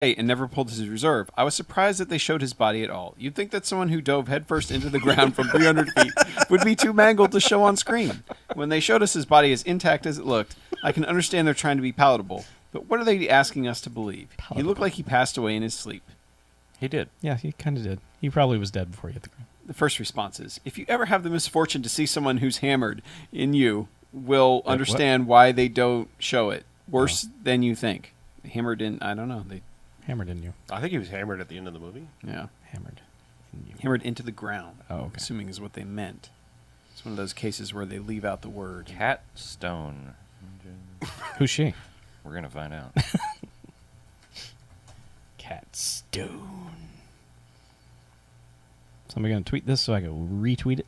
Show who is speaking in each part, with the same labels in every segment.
Speaker 1: and never pulled his reserve. I was surprised that they showed his body at all. You'd think that someone who dove headfirst into the ground from 300 feet would be too mangled to show on screen. When they showed us his body as intact as it looked, I can understand they're trying to be palatable. But what are they asking us to believe? He looked like he passed away in his sleep.
Speaker 2: He did.
Speaker 3: Yeah, he kind of did. He probably was dead before he hit the ground.
Speaker 1: The first response is, if you ever have the misfortune to see someone who's hammered in you, will understand why they don't show it. Worse than you think. Hammered in, I don't know. They
Speaker 3: hammered in you.
Speaker 4: I think he was hammered at the end of the movie.
Speaker 1: Yeah.
Speaker 3: Hammered in you.
Speaker 1: Hammered into the ground.
Speaker 3: Oh, okay.
Speaker 1: Assuming is what they meant. It's one of those cases where they leave out the word.
Speaker 2: Cat Stone.
Speaker 3: Who's she?
Speaker 2: We're going to find out.
Speaker 3: Cat Stone. Somebody going to tweet this so I can retweet it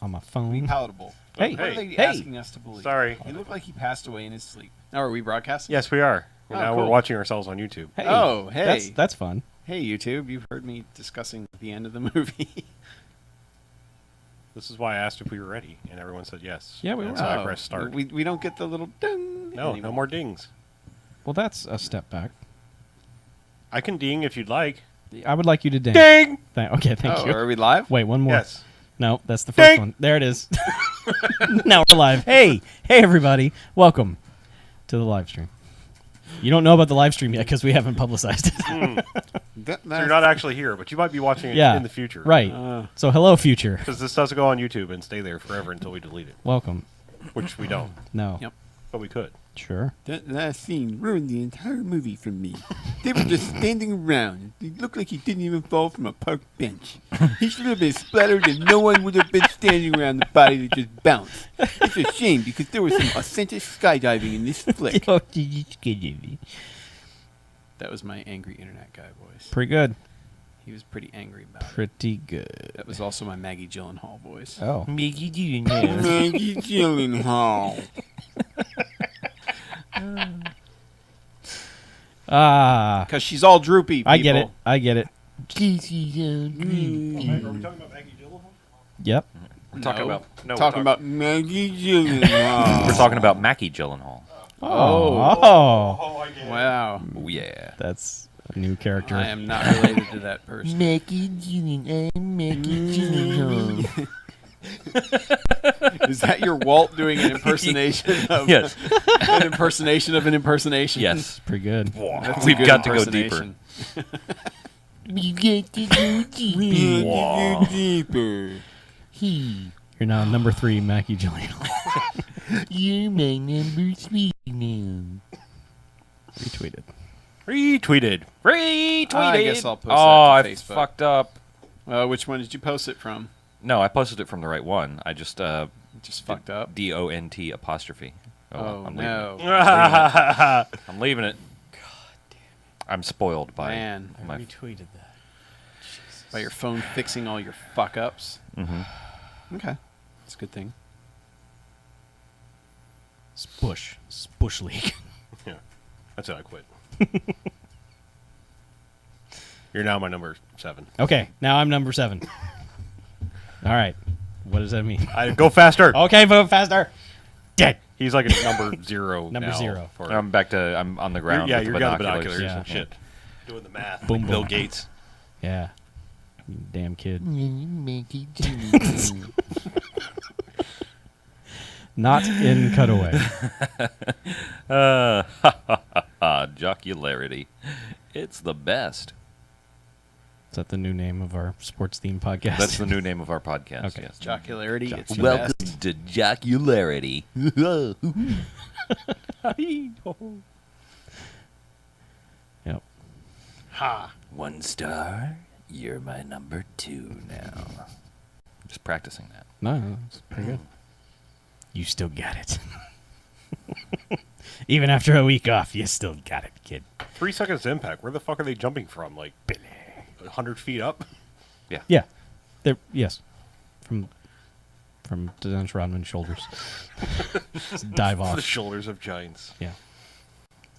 Speaker 3: on my phone?
Speaker 1: Be palatable.
Speaker 3: Hey,
Speaker 1: what are they
Speaker 3: hey.
Speaker 1: asking us to believe?
Speaker 4: Sorry.
Speaker 1: He looked like he passed away in his sleep. Oh, are we broadcasting?
Speaker 4: Yes, we are. And
Speaker 1: Oh,
Speaker 4: now
Speaker 1: cool.
Speaker 4: we're watching ourselves on YouTube.
Speaker 3: Hey.
Speaker 1: Oh, hey.
Speaker 3: That's fun.
Speaker 1: Hey, YouTube. You've heard me discussing the end of the movie.
Speaker 4: This is why I asked if we were ready, and everyone said yes.
Speaker 3: Yeah, we
Speaker 4: and
Speaker 3: were.
Speaker 4: So I pressed start.
Speaker 1: We don't get the little ding.
Speaker 4: No
Speaker 1: anymore.
Speaker 4: more dings.
Speaker 3: Well, that's a step back.
Speaker 4: I can ding if you'd like.
Speaker 3: I would like you to ding.
Speaker 4: Ding!
Speaker 3: Okay, thank
Speaker 1: Oh,
Speaker 3: you.
Speaker 1: are we live?
Speaker 3: Wait, one more.
Speaker 4: Yes.
Speaker 3: No, that's the first
Speaker 4: Ding!
Speaker 3: one. There it is. Now we're live. Hey, everybody. Welcome to the live stream. You don't know about the live stream yet because we haven't publicized it.
Speaker 4: So you're not actually here, but you might be watching it
Speaker 3: Yeah,
Speaker 4: in the future.
Speaker 3: Right. So hello, future.
Speaker 4: Because this doesn't go on YouTube and stay there forever until we delete it,
Speaker 3: Welcome.
Speaker 4: which we don't,
Speaker 3: No.
Speaker 1: Yep.
Speaker 4: but we could.
Speaker 3: Sure.
Speaker 1: That last scene ruined the entire movie for me. They were just standing around. It looked like he didn't even fall from a park bench. He should have been splattered and no one would have been standing around the body that just bounced. It's a shame because there was some authentic skydiving in this flick. That was my angry internet guy voice.
Speaker 3: Pretty good.
Speaker 1: He was pretty angry about it.
Speaker 3: Pretty good.
Speaker 1: That was also my Maggie Gyllenhaal voice.
Speaker 3: Oh.
Speaker 1: Maggie Gyllenhaal.
Speaker 3: Ah.
Speaker 1: Because she's all droopy, people.
Speaker 3: I get it. I get it.
Speaker 4: Are we talking about Maggie Gyllenhaal?
Speaker 3: Yep.
Speaker 2: We're talking about... No,
Speaker 1: talking about Maggie Gyllenhaal.
Speaker 2: We're talking about Mackie Gyllenhaal.
Speaker 3: Oh.
Speaker 4: I get it.
Speaker 1: Wow.
Speaker 2: Oh, yeah.
Speaker 3: That's a new character.
Speaker 1: I am not related to that person. Is that your Walt doing an impersonation of
Speaker 2: Yes.
Speaker 1: an impersonation of an impersation?
Speaker 2: Yes.
Speaker 3: Pretty good.
Speaker 1: That's a
Speaker 2: We've
Speaker 1: good
Speaker 2: got to go deeper.
Speaker 1: impersonation. Deeper.
Speaker 3: You're now number 3, Mackie Gyllenhaal.
Speaker 5: You're my number 3 now.
Speaker 3: Retweeted.
Speaker 4: Retweeted.
Speaker 2: Retweeted.
Speaker 1: I guess I'll post
Speaker 2: I
Speaker 1: that to Facebook.
Speaker 2: fucked up.
Speaker 1: Which one did you post it from?
Speaker 2: No, I posted it from the right one. I just
Speaker 1: Just fucked up.
Speaker 2: DONT apostrophe.
Speaker 1: Oh,
Speaker 2: I'm
Speaker 1: no.
Speaker 2: leaving it. I'm leaving it. God damn it. I'm spoiled by
Speaker 1: Man.
Speaker 2: my...
Speaker 3: retweeted that.
Speaker 1: By your phone fixing all your fuck ups.
Speaker 2: Mm-hmm.
Speaker 1: Okay. That's a good thing.
Speaker 3: It's Bush. It's Bush League.
Speaker 4: Yeah. That's it. I quit. You're now my number 7.
Speaker 3: Okay, now I'm number 7. All right. What does that mean?
Speaker 4: Go faster.
Speaker 3: Okay, vote faster. Dead.
Speaker 4: He's like a number 0
Speaker 3: Number
Speaker 4: now
Speaker 3: 0.
Speaker 4: for-
Speaker 2: I'm back to... I'm on the ground
Speaker 4: yeah,
Speaker 2: with
Speaker 4: you're
Speaker 2: the
Speaker 4: got the
Speaker 2: binoculars.
Speaker 4: binoculars
Speaker 3: Yeah.
Speaker 4: and shit. Doing the math.
Speaker 3: Boom,
Speaker 4: like Bill
Speaker 3: boom.
Speaker 4: Gates.
Speaker 3: Yeah. You damn kid.
Speaker 5: Maggie Gyllenhaal.
Speaker 3: Not in Cutaway.
Speaker 2: Jocularity. It's the best.
Speaker 3: Is that the new name of our sports theme podcast?
Speaker 2: That's the new name of our podcast.
Speaker 3: Okay.
Speaker 2: Yes.
Speaker 1: Jocularity. It's the
Speaker 2: Welcome
Speaker 1: best.
Speaker 2: to Jocularity.
Speaker 3: Yep.
Speaker 1: Ha.
Speaker 2: 1 star. You're my number 2 now. Just practicing that.
Speaker 3: No, it's pretty good. You still got it. Even after a week off, you still got it, kid.
Speaker 4: 3 seconds to impact. Where the fuck are they jumping from? Like 100 feet up?
Speaker 3: Yeah. Yes. From Dennis Rodman's shoulders. Just dive
Speaker 4: The
Speaker 3: off.
Speaker 4: shoulders of giants.
Speaker 3: Yeah.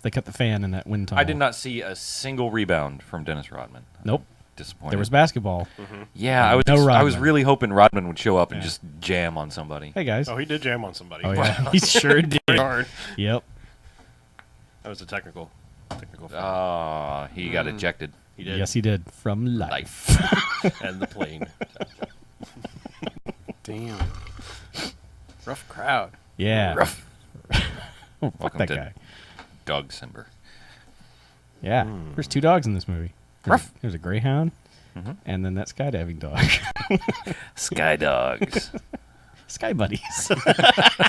Speaker 3: They cut the fan in that wind tunnel.
Speaker 2: I did not see a single rebound from Dennis Rodman.
Speaker 3: Nope.
Speaker 2: Disappointed.
Speaker 3: There was basketball.
Speaker 2: Yeah, I was.
Speaker 3: No
Speaker 2: I was
Speaker 3: Rodman.
Speaker 2: really hoping Rodman would show up and
Speaker 3: Yeah.
Speaker 2: just jam on somebody.
Speaker 3: Hey, guys.
Speaker 4: Oh, he did jam on somebody.
Speaker 3: Oh, yeah. He sure did.
Speaker 4: Hard.
Speaker 3: Yep.
Speaker 4: That was a technical. Technical foul.
Speaker 2: He got ejected.
Speaker 4: He did.
Speaker 3: Yes, he did. From life.
Speaker 4: And the plane.
Speaker 1: Damn. Rough crowd.
Speaker 3: Yeah.
Speaker 2: Rough.
Speaker 3: Oh, fuck
Speaker 2: Welcome
Speaker 3: that
Speaker 2: to
Speaker 3: guy.
Speaker 2: Dog Simber.
Speaker 3: Yeah. There's 2 dogs in this movie.
Speaker 2: Ruff.
Speaker 3: There's a greyhound,
Speaker 2: Mhm.
Speaker 3: and then that skydiving dog.
Speaker 2: Sky Dogs.
Speaker 3: Sky buddies.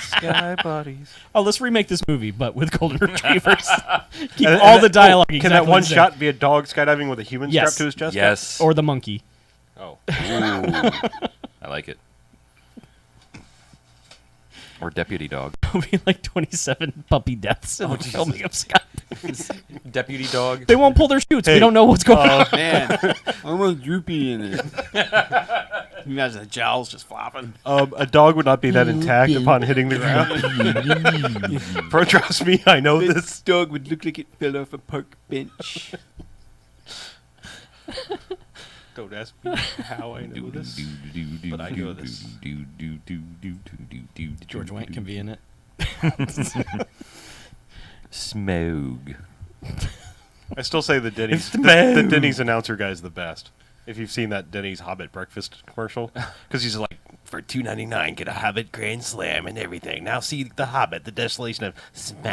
Speaker 2: Sky Buddies.
Speaker 3: Oh, let's remake this movie, but with golden retrievers. Keep all the dialogue
Speaker 4: Can
Speaker 3: exactly
Speaker 4: that one
Speaker 3: the same.
Speaker 4: shot be a dog skydiving with a human
Speaker 3: Yes.
Speaker 4: strapped to his chest?
Speaker 2: Yes.
Speaker 3: Or the monkey.
Speaker 4: Oh.
Speaker 2: Ooh. I like it. Or Deputy Dog.
Speaker 3: It'll be like 27 puppy deaths in the filming of Sky.
Speaker 2: Deputy Dog.
Speaker 3: They won't pull their chutes. We
Speaker 4: Hey.
Speaker 3: don't know what's going on.
Speaker 1: Man, almost droopy in it. You imagine the jowls just flopping.
Speaker 4: A dog would not be that intact upon hitting the ground. Bro, trust me, I know this.
Speaker 1: dog would look like it fell off a park bench.
Speaker 4: Don't ask me how I know this. But I know this.
Speaker 3: George Wendt can be in it.
Speaker 2: Smog.
Speaker 4: I still say the Denny's. The Denny's announcer guy's the best. If you've seen that Denny's Hobbit breakfast commercial, because he's like, for $2.99, get a Hobbit Grand Slam and everything. Now see the Hobbit, the desolation of Smaug.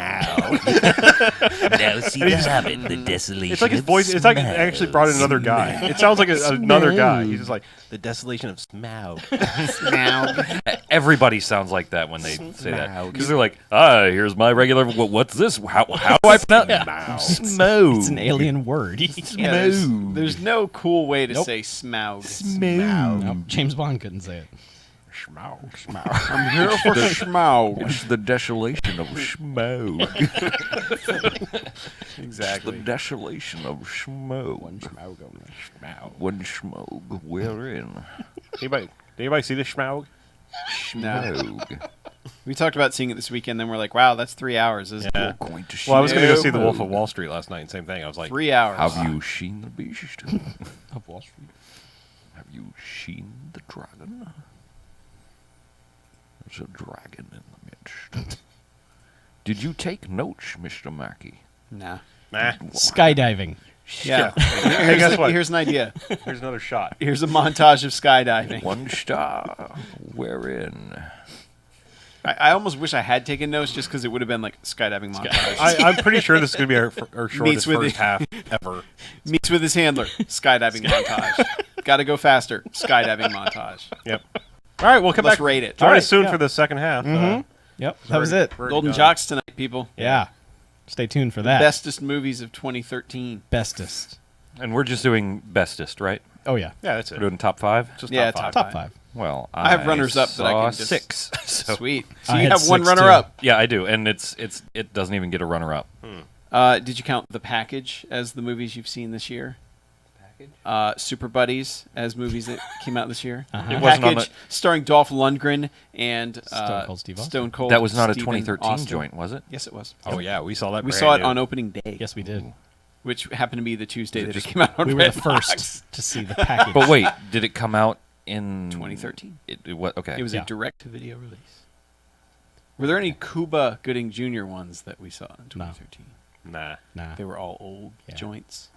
Speaker 5: Now see the Hobbit, the desolation.
Speaker 4: It's like his voice. It's like it actually brought in another guy. It sounds like another guy. He's just like the desolation of Smaug.
Speaker 2: Everybody sounds like that when they say that. Because they're like, here's my regular. What's this? How do I pronounce Smog.
Speaker 3: It's an alien word.
Speaker 1: Yeah, there's no cool way to say Smaug.
Speaker 3: Nope, James Bond couldn't say it.
Speaker 1: I'm here for Smaug.
Speaker 2: It's the desolation of Smog.
Speaker 1: Exactly.
Speaker 2: The desolation of Smog. One Smog wherein.
Speaker 4: Anybody see the Smaug?
Speaker 2: Smog.
Speaker 1: We talked about seeing it this weekend, then we're like, wow, that's 3 hours. This is
Speaker 4: Yeah.
Speaker 1: cool.
Speaker 2: Going to
Speaker 4: Well, I was going to go see The
Speaker 2: Smog.
Speaker 4: Wolf of Wall Street last night, and same thing. I was like,
Speaker 1: 3 hours.
Speaker 2: Have you seen the beast?
Speaker 3: Of Wall Street.
Speaker 2: Have you seen the dragon? There's a dragon in the midst. Did you take notes, Mr. Mackey?
Speaker 1: Nah.
Speaker 4: nah.
Speaker 3: Skydiving.
Speaker 1: Yeah.
Speaker 4: Hey, guess what?
Speaker 1: Here's an idea.
Speaker 4: Here's another shot.
Speaker 1: Here's a montage of skydiving.
Speaker 2: One star wherein.
Speaker 1: I almost wish I had taken notes just because it would have been like skydiving montage.
Speaker 4: I'm pretty sure this is going to be our shortest
Speaker 1: with
Speaker 4: first
Speaker 1: it.
Speaker 4: half ever.
Speaker 1: Meets with his handler. Skydiving montage. Got to go faster. Skydiving montage.
Speaker 4: Yep. All right, we'll come
Speaker 1: Let's
Speaker 4: back.
Speaker 1: rate it.
Speaker 4: Join
Speaker 3: All right,
Speaker 4: us soon
Speaker 3: yeah.
Speaker 4: for the second half.
Speaker 3: Yep, that was it.
Speaker 4: We're
Speaker 1: Golden
Speaker 4: done.
Speaker 1: Jocks tonight, people.
Speaker 3: Yeah. Stay tuned for that.
Speaker 1: Bestest movies of 2013.
Speaker 3: Bestest.
Speaker 2: And we're just doing bestest, right?
Speaker 3: Oh, yeah.
Speaker 4: Yeah, that's
Speaker 2: We're
Speaker 4: it.
Speaker 2: doing top 5?
Speaker 4: Just
Speaker 1: Yeah,
Speaker 4: top
Speaker 3: Top 5.
Speaker 2: Well,
Speaker 1: I have runners-up that I
Speaker 2: saw
Speaker 1: can just-
Speaker 2: 6. So,
Speaker 1: Sweet. So
Speaker 3: I
Speaker 1: you
Speaker 3: had
Speaker 1: have one
Speaker 3: 6
Speaker 1: runner
Speaker 3: too.
Speaker 1: up.
Speaker 2: Yeah, I do, and it doesn't even get a runner-up.
Speaker 1: Did you count The Package as the movies you've seen this year? Super Buddies as movies that came out this year.
Speaker 3: Uh-huh.
Speaker 1: The
Speaker 2: It wasn't on
Speaker 1: Package starring Dolph Lundgren and
Speaker 3: Stone Cold Steve Austin.
Speaker 1: Stone Cold
Speaker 2: That was not a
Speaker 1: Steven
Speaker 2: 2013
Speaker 1: Austin.
Speaker 2: joint, was it?
Speaker 1: Yes, it was.
Speaker 4: Oh, yeah, we saw that.
Speaker 1: We
Speaker 4: brand
Speaker 1: saw it
Speaker 4: new.
Speaker 1: on opening day,
Speaker 3: Yes, we did.
Speaker 1: which happened to be the Tuesday that it
Speaker 2: just-
Speaker 1: came out on
Speaker 3: We were the
Speaker 1: Redbox.
Speaker 3: first to see the package.
Speaker 2: But wait, did it come out in
Speaker 1: 2013.
Speaker 2: Okay.
Speaker 1: It was
Speaker 3: Yeah.
Speaker 1: a direct-to-video release. Were there any Cuba Gooding Jr. ones that we saw in 2013?
Speaker 4: Nah.
Speaker 3: Nah.
Speaker 1: They were all old
Speaker 3: Yeah.
Speaker 1: joints.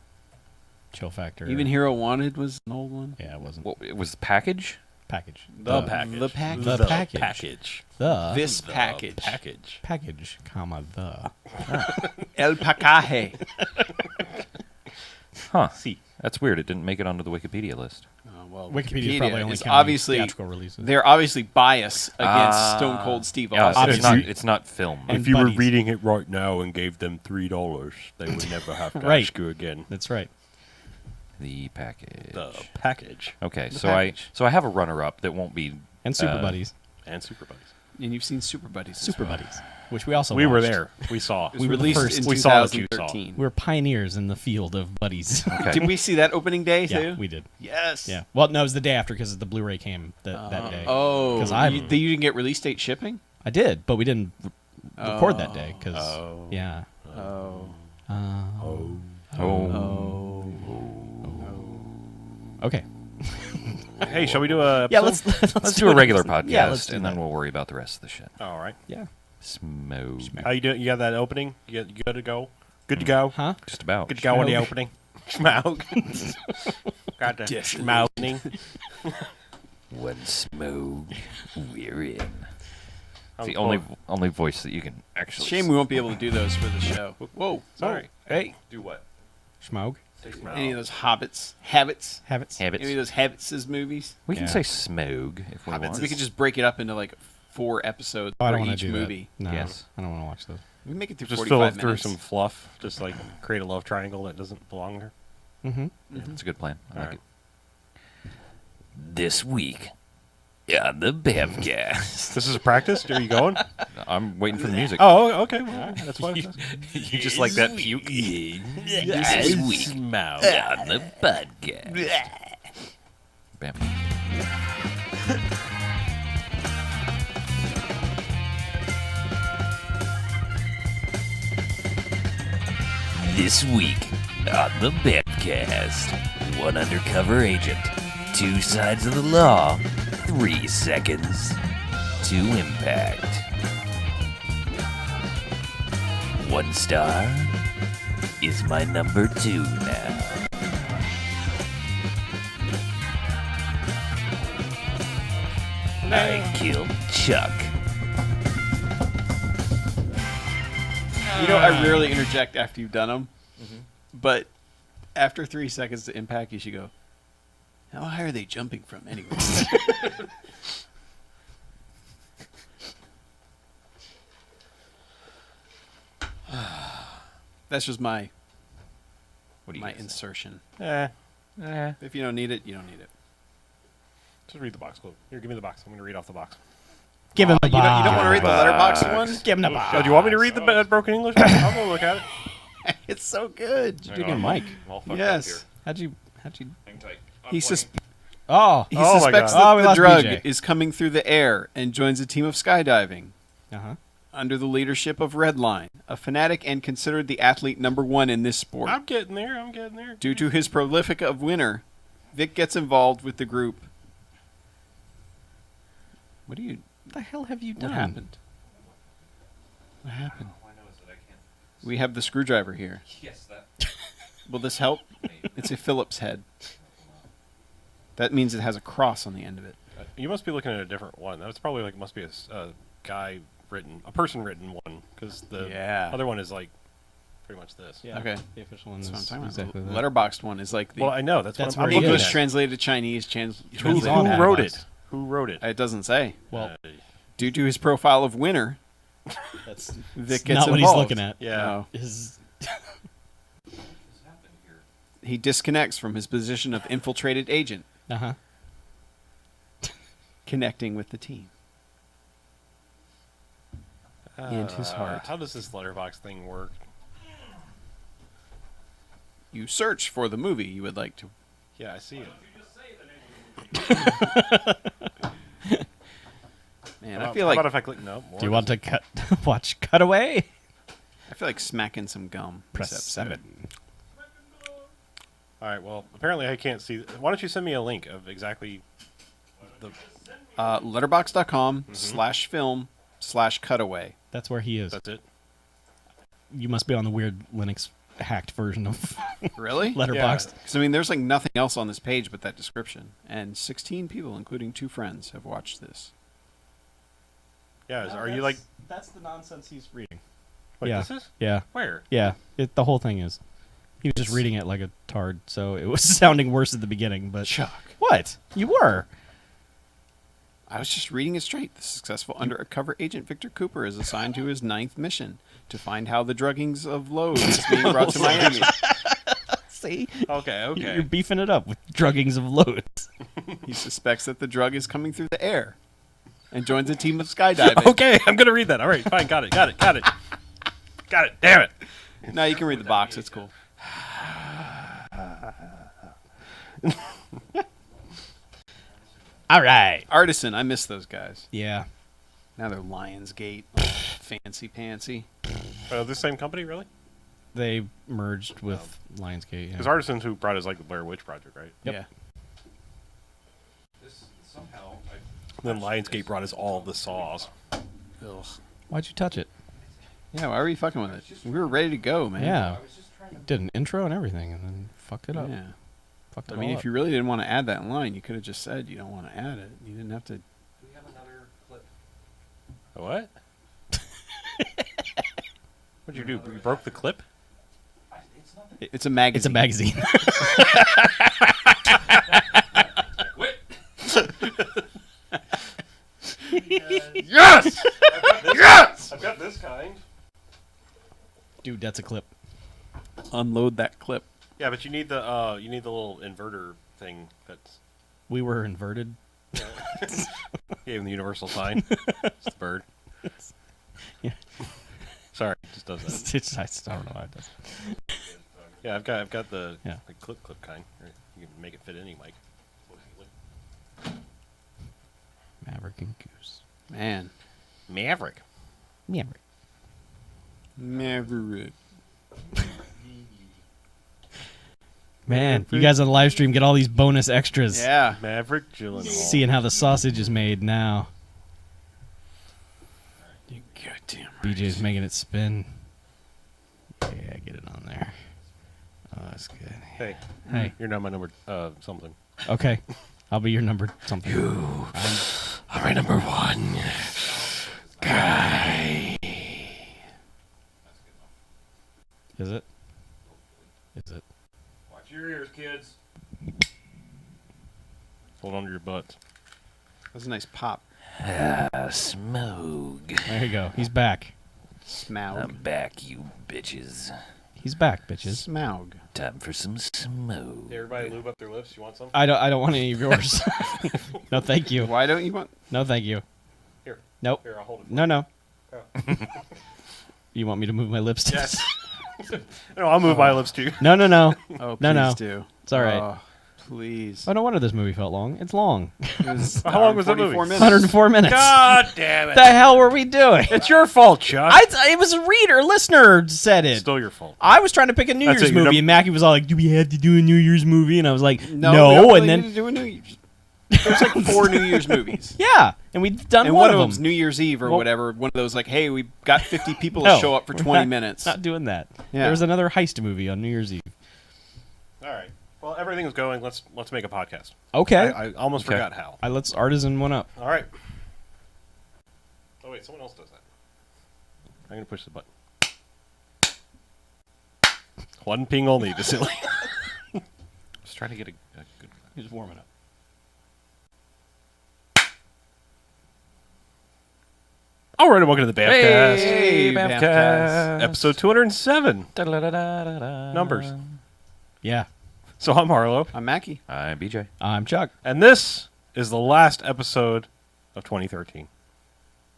Speaker 3: Chill Factor.
Speaker 1: Even Hero Wanted was an old one.
Speaker 3: Yeah, it wasn't.
Speaker 2: What, it was the package?
Speaker 3: Package.
Speaker 4: The package.
Speaker 1: The package.
Speaker 3: The package.
Speaker 4: Package.
Speaker 3: The
Speaker 1: This
Speaker 4: The
Speaker 1: package.
Speaker 4: Package.
Speaker 3: package, comma, the.
Speaker 1: El Pacaje.
Speaker 2: Huh.
Speaker 4: See.
Speaker 2: That's weird. It didn't make it onto the Wikipedia list.
Speaker 1: Well,
Speaker 3: Wikipedia is probably only
Speaker 1: is
Speaker 3: counting
Speaker 1: obviously
Speaker 3: theatrical releases.
Speaker 1: they're obviously biased against Stone Cold Steve
Speaker 2: Yeah,
Speaker 1: Austin.
Speaker 2: it's
Speaker 3: Obviously.
Speaker 2: not film.
Speaker 3: And
Speaker 4: If you were
Speaker 3: buddies.
Speaker 4: reading it right now and gave them $3, they would never have to
Speaker 3: Right.
Speaker 4: ask you again.
Speaker 3: That's right.
Speaker 2: The package.
Speaker 4: The package.
Speaker 2: Okay,
Speaker 1: The
Speaker 2: so
Speaker 1: package.
Speaker 2: I have a runner-up that won't be
Speaker 3: And Super Buddies.
Speaker 4: And Super Buddies.
Speaker 1: And you've seen Super Buddies. as
Speaker 3: Super
Speaker 1: well.
Speaker 3: Buddies. Which we also
Speaker 4: We were
Speaker 3: watched.
Speaker 4: there. We saw.
Speaker 1: It was
Speaker 3: We were the
Speaker 1: released
Speaker 3: first.
Speaker 1: in
Speaker 4: We saw what you saw.
Speaker 1: 2013.
Speaker 3: We were pioneers in the field of buddies.
Speaker 2: Okay.
Speaker 1: Did we see that opening day
Speaker 3: yeah,
Speaker 1: too?
Speaker 3: we did.
Speaker 1: Yes.
Speaker 3: Yeah. Well, no, it was the day after because the Blu-ray came that day.
Speaker 1: Oh,
Speaker 3: 'Cause I-
Speaker 1: you didn't get release date shipping?
Speaker 3: I did, but we didn't record that day because yeah.
Speaker 1: Oh.
Speaker 2: Oh.
Speaker 3: Okay.
Speaker 4: Hey, shall we do a
Speaker 3: Yeah,
Speaker 4: episode?
Speaker 3: let's
Speaker 2: do a regular
Speaker 3: episode.
Speaker 2: podcast,
Speaker 3: Yeah, let's do
Speaker 2: and
Speaker 3: that.
Speaker 2: then we'll worry about the rest of the shit.
Speaker 4: All right.
Speaker 3: Yeah.
Speaker 2: Smoke.
Speaker 4: How you doing? You got that opening? You good to go? Good to go.
Speaker 3: Huh?
Speaker 2: Just about.
Speaker 4: Good to go on the
Speaker 3: Schmaug.
Speaker 4: opening. Schmaug. Got the schmouting.
Speaker 5: One smoke, we're in.
Speaker 2: It's the only voice that you can actually.
Speaker 1: Shame we won't be able to do those for the show. Whoa.
Speaker 4: Sorry.
Speaker 3: Hey.
Speaker 2: do what?
Speaker 3: Schmaug.
Speaker 1: Any of those habits.
Speaker 3: Habits.
Speaker 1: Any of those Habits' movies.
Speaker 2: We can
Speaker 3: Yeah.
Speaker 2: say smog if we want.
Speaker 1: We could just break it up into like 4 episodes
Speaker 3: Oh, I don't
Speaker 1: for
Speaker 3: want
Speaker 1: each
Speaker 3: to do
Speaker 1: movie.
Speaker 3: that. No,
Speaker 2: Yes.
Speaker 3: I don't want to watch those.
Speaker 1: We can make it through
Speaker 4: Just
Speaker 1: 45
Speaker 4: fill through
Speaker 1: minutes.
Speaker 4: some fluff. Just like create a love triangle that doesn't belong there.
Speaker 3: Mm-hmm.
Speaker 2: It's a good plan. I like
Speaker 4: Alright.
Speaker 2: it.
Speaker 5: This week on the BMFcast.
Speaker 4: This is a practice? Are you going?
Speaker 2: I'm waiting for the music.
Speaker 4: Oh, okay. Well, that's why.
Speaker 2: You just like that puke.
Speaker 5: This week on the podcast.
Speaker 2: Bam.
Speaker 5: This week on the BMFcast. One undercover agent, 2 sides of the law, 3 seconds to impact. 1 star is my number 2 now. I killed Chuck.
Speaker 1: You know, I rarely interject after you've done them, but after 3 seconds to impact, you should go, how high are they jumping from anyway? That's just my
Speaker 2: What do you
Speaker 1: my
Speaker 2: guys think?
Speaker 1: insertion.
Speaker 2: If
Speaker 1: If you don't need it, you don't need it.
Speaker 4: Just read the box quote. Here, give me the box. I'm going to read off the box.
Speaker 3: Give him the
Speaker 1: You don't want to read the
Speaker 2: Box.
Speaker 1: letterbox one?
Speaker 3: Give him the box.
Speaker 4: Oh, do you want me to read the broken English? I'll go look at it.
Speaker 1: It's so good.
Speaker 3: Did you get a mic?
Speaker 1: Yes.
Speaker 3: How'd you?
Speaker 2: Hang tight.
Speaker 1: He,
Speaker 3: Oh.
Speaker 1: he
Speaker 4: Oh my
Speaker 1: suspects
Speaker 4: God.
Speaker 1: that
Speaker 3: Oh, we
Speaker 1: the
Speaker 3: lost
Speaker 1: drug
Speaker 3: BJ.
Speaker 1: is coming through the air and joins a team of skydiving.
Speaker 3: Uh-huh.
Speaker 1: Under the leadership of Redline, a fanatic and considered the athlete #1 in this sport.
Speaker 4: I'm getting there. I'm getting there.
Speaker 1: Due to his prolific of winner, Vic gets involved with the group. What
Speaker 3: What the hell have you done?
Speaker 1: What happened? What happened? We have the screwdriver here.
Speaker 2: Yes, that.
Speaker 1: Will this help? It's a Phillips head. That means it has a cross on the end of it.
Speaker 4: You must be looking at a different one. That's probably like must be a guy written, a person written one, because the
Speaker 1: Yeah.
Speaker 4: other one is like pretty much this.
Speaker 3: Yeah.
Speaker 1: Okay.
Speaker 3: The official one
Speaker 1: That's what I'm
Speaker 3: is
Speaker 1: talking
Speaker 3: exactly
Speaker 1: about.
Speaker 3: that.
Speaker 1: Letterboxed one is like the
Speaker 4: Well, I know that's
Speaker 3: That's
Speaker 4: what I'm
Speaker 3: where he
Speaker 4: looking
Speaker 1: English
Speaker 3: is.
Speaker 4: at.
Speaker 1: translated to Chinese.
Speaker 4: Who,
Speaker 1: Translated.
Speaker 3: on
Speaker 4: who wrote
Speaker 3: Letterboxd.
Speaker 4: it? Who wrote it?
Speaker 1: It doesn't say.
Speaker 3: Well,
Speaker 1: Due to his profile of winner,
Speaker 3: that's
Speaker 1: Vic
Speaker 3: not
Speaker 1: gets
Speaker 3: what
Speaker 1: involved.
Speaker 3: he's looking at.
Speaker 4: Yeah.
Speaker 1: No.
Speaker 3: Is
Speaker 1: He disconnects from his position of infiltrated agent,
Speaker 3: uh-huh.
Speaker 1: connecting with the team. And his heart.
Speaker 4: How does this letterbox thing work?
Speaker 1: You search for the movie you would like to.
Speaker 4: Yeah, I see it.
Speaker 1: Man,
Speaker 4: How
Speaker 1: I feel
Speaker 4: about
Speaker 1: like
Speaker 4: if I click no? More
Speaker 3: Do you want to watch Cutaway?
Speaker 1: I feel like smacking some gum.
Speaker 3: Press
Speaker 1: Except
Speaker 3: 7.
Speaker 4: All right. Well, apparently I can't see. Why don't you send me a link of exactly the?
Speaker 1: letterbox.com/film/cutaway.
Speaker 3: That's where he is.
Speaker 4: That's it.
Speaker 3: You must be on the weird Linux hacked version of
Speaker 1: Really?
Speaker 3: Letterboxd.
Speaker 1: Because I mean, there's like nothing else on this page but that description, and 16 people, including 2 friends, have watched this.
Speaker 4: Yeah. Are you like?
Speaker 3: That's the nonsense he's reading.
Speaker 4: Wait,
Speaker 3: yeah.
Speaker 4: this is
Speaker 3: Yeah.
Speaker 4: where?
Speaker 3: Yeah. The whole thing is. He was just reading it like a tard, so it was sounding worse at the beginning, but
Speaker 1: Chuck.
Speaker 3: What? You were.
Speaker 1: I was just reading it straight. The successful undercover agent Victor Cooper is assigned to his 9th mission to find how the druggings of load is being brought to Miami.
Speaker 3: See?
Speaker 4: Okay. Okay.
Speaker 3: You're beefing it up with druggings of loads.
Speaker 1: He suspects that the drug is coming through the air and joins a team of skydiving.
Speaker 4: Okay, I'm gonna read that. All right, fine, got it. Got it. Damn it.
Speaker 1: Now you can read the box. It's cool.
Speaker 3: All right.
Speaker 1: Artisan. I miss those guys.
Speaker 3: Yeah.
Speaker 1: Now they're Lionsgate. Fancy pantsy.
Speaker 4: This same company, really?
Speaker 3: They merged with Lionsgate.
Speaker 4: Because
Speaker 3: Yeah.
Speaker 4: Artisans who brought us like the Blair Witch Project, right?
Speaker 3: Yep.
Speaker 1: Yeah.
Speaker 2: This somehow.
Speaker 4: Then Lionsgate brought us all the Saws.
Speaker 1: Ugh.
Speaker 3: Why'd you touch it?
Speaker 1: Yeah, why were you fucking with it? We were ready to go, man.
Speaker 3: Yeah. Did an intro and everything, and then fucked it up.
Speaker 1: Yeah.
Speaker 3: Fucked it
Speaker 1: I mean,
Speaker 3: all
Speaker 1: if
Speaker 3: up.
Speaker 1: you really didn't want to add that line, you could have just said you don't want to add it. You didn't have to.
Speaker 4: Do we have another clip? What? What'd you do? You broke the clip?
Speaker 1: It's a magazine.
Speaker 3: It's a magazine.
Speaker 4: Yes! Yes! I've got this kind.
Speaker 3: Dude, that's a clip.
Speaker 1: Unload that clip.
Speaker 4: Yeah, but you need the little inverter thing that's
Speaker 3: We were inverted.
Speaker 4: gave him the universal sign. It's the bird.
Speaker 3: Yeah.
Speaker 4: Sorry, it just does that.
Speaker 3: I don't know why it does.
Speaker 4: Yeah, I've got the
Speaker 3: Yeah.
Speaker 4: clip kind. Right. You can make it fit any mic.
Speaker 3: Maverick and Goose.
Speaker 1: Man.
Speaker 4: Maverick.
Speaker 3: Maverick.
Speaker 1: Maverick.
Speaker 3: Man, you guys on the live stream get all these bonus extras.
Speaker 1: Yeah.
Speaker 4: Maverick Gyllenhaal.
Speaker 3: Seeing how the sausage is made now.
Speaker 1: You goddamn.
Speaker 3: BJ's making it spin. Yeah, get it on there. Oh, that's good.
Speaker 4: Hey,
Speaker 3: Hey,
Speaker 4: you're now my number something.
Speaker 3: okay. I'll be your number something.
Speaker 4: All right, number one guy.
Speaker 3: Is it? Is it?
Speaker 2: Watch your ears, kids.
Speaker 4: Hold on to your butts.
Speaker 1: That was a nice pop.
Speaker 5: Smoke.
Speaker 3: There you go. He's back.
Speaker 1: Smaug.
Speaker 5: I'm back, you bitches.
Speaker 3: He's back, bitches.
Speaker 1: Smaug.
Speaker 5: Time for some smoke.
Speaker 4: Hey, everybody lube up their lips. You want some?
Speaker 3: I don't want any of yours. No, thank you.
Speaker 1: Why don't you want?
Speaker 3: No, thank you.
Speaker 4: Here.
Speaker 3: Nope.
Speaker 4: Here, I'll hold it.
Speaker 3: No.
Speaker 4: Oh.
Speaker 3: You want me to move my lips? to
Speaker 4: Yes. No, I'll move my lips too.
Speaker 3: No.
Speaker 1: Oh, please
Speaker 3: No.
Speaker 1: do.
Speaker 3: It's all right.
Speaker 1: Oh, please.
Speaker 3: Oh, no wonder this movie felt long. It's long.
Speaker 1: It was
Speaker 4: How long was that movie?
Speaker 1: 44 minutes.
Speaker 3: 104 minutes.
Speaker 4: God damn it!
Speaker 3: The hell were we doing?
Speaker 4: It's your fault, Chuck.
Speaker 3: It was a listener said it.
Speaker 4: It's still your fault.
Speaker 3: I was trying to pick a New
Speaker 4: That's
Speaker 3: Year's
Speaker 4: it, you're
Speaker 3: movie, and Mackie was all like, "Do we have to do a New Year's movie?" And I was like,
Speaker 1: No, we don't
Speaker 3: "No."
Speaker 1: really
Speaker 3: And then
Speaker 1: need to do a New Year's. There's like 4 New Year's movies.
Speaker 3: yeah, and we've done
Speaker 1: And
Speaker 3: one
Speaker 1: one
Speaker 3: of
Speaker 1: of
Speaker 3: them.
Speaker 1: them's New Year's Eve or
Speaker 3: Well-
Speaker 1: whatever. One of those like, hey, we got 50 people
Speaker 3: No,
Speaker 1: to show up for
Speaker 3: we're
Speaker 1: 20
Speaker 3: not-
Speaker 1: minutes.
Speaker 3: Not doing that.
Speaker 1: Yeah.
Speaker 3: There was another heist movie on New Year's Eve.
Speaker 4: All right. Well, everything's going. Let's make a podcast.
Speaker 3: Okay,
Speaker 4: I almost
Speaker 2: Okay.
Speaker 4: forgot how.
Speaker 3: let's artisan one up.
Speaker 4: All right. Oh wait, someone else does that. I'm gonna push the button. One ping only, Vasily.
Speaker 2: Just trying to get a good.
Speaker 3: He's warming up.
Speaker 4: All right, and welcome to the BMFcast.
Speaker 1: Hey,
Speaker 2: BMFcast.
Speaker 4: Episode 207. Numbers.
Speaker 3: Yeah,
Speaker 4: So I'm Harlow,
Speaker 1: I'm Mackie.
Speaker 2: I'm BJ.
Speaker 3: I'm Chuck.
Speaker 4: and this is the last episode of 2013.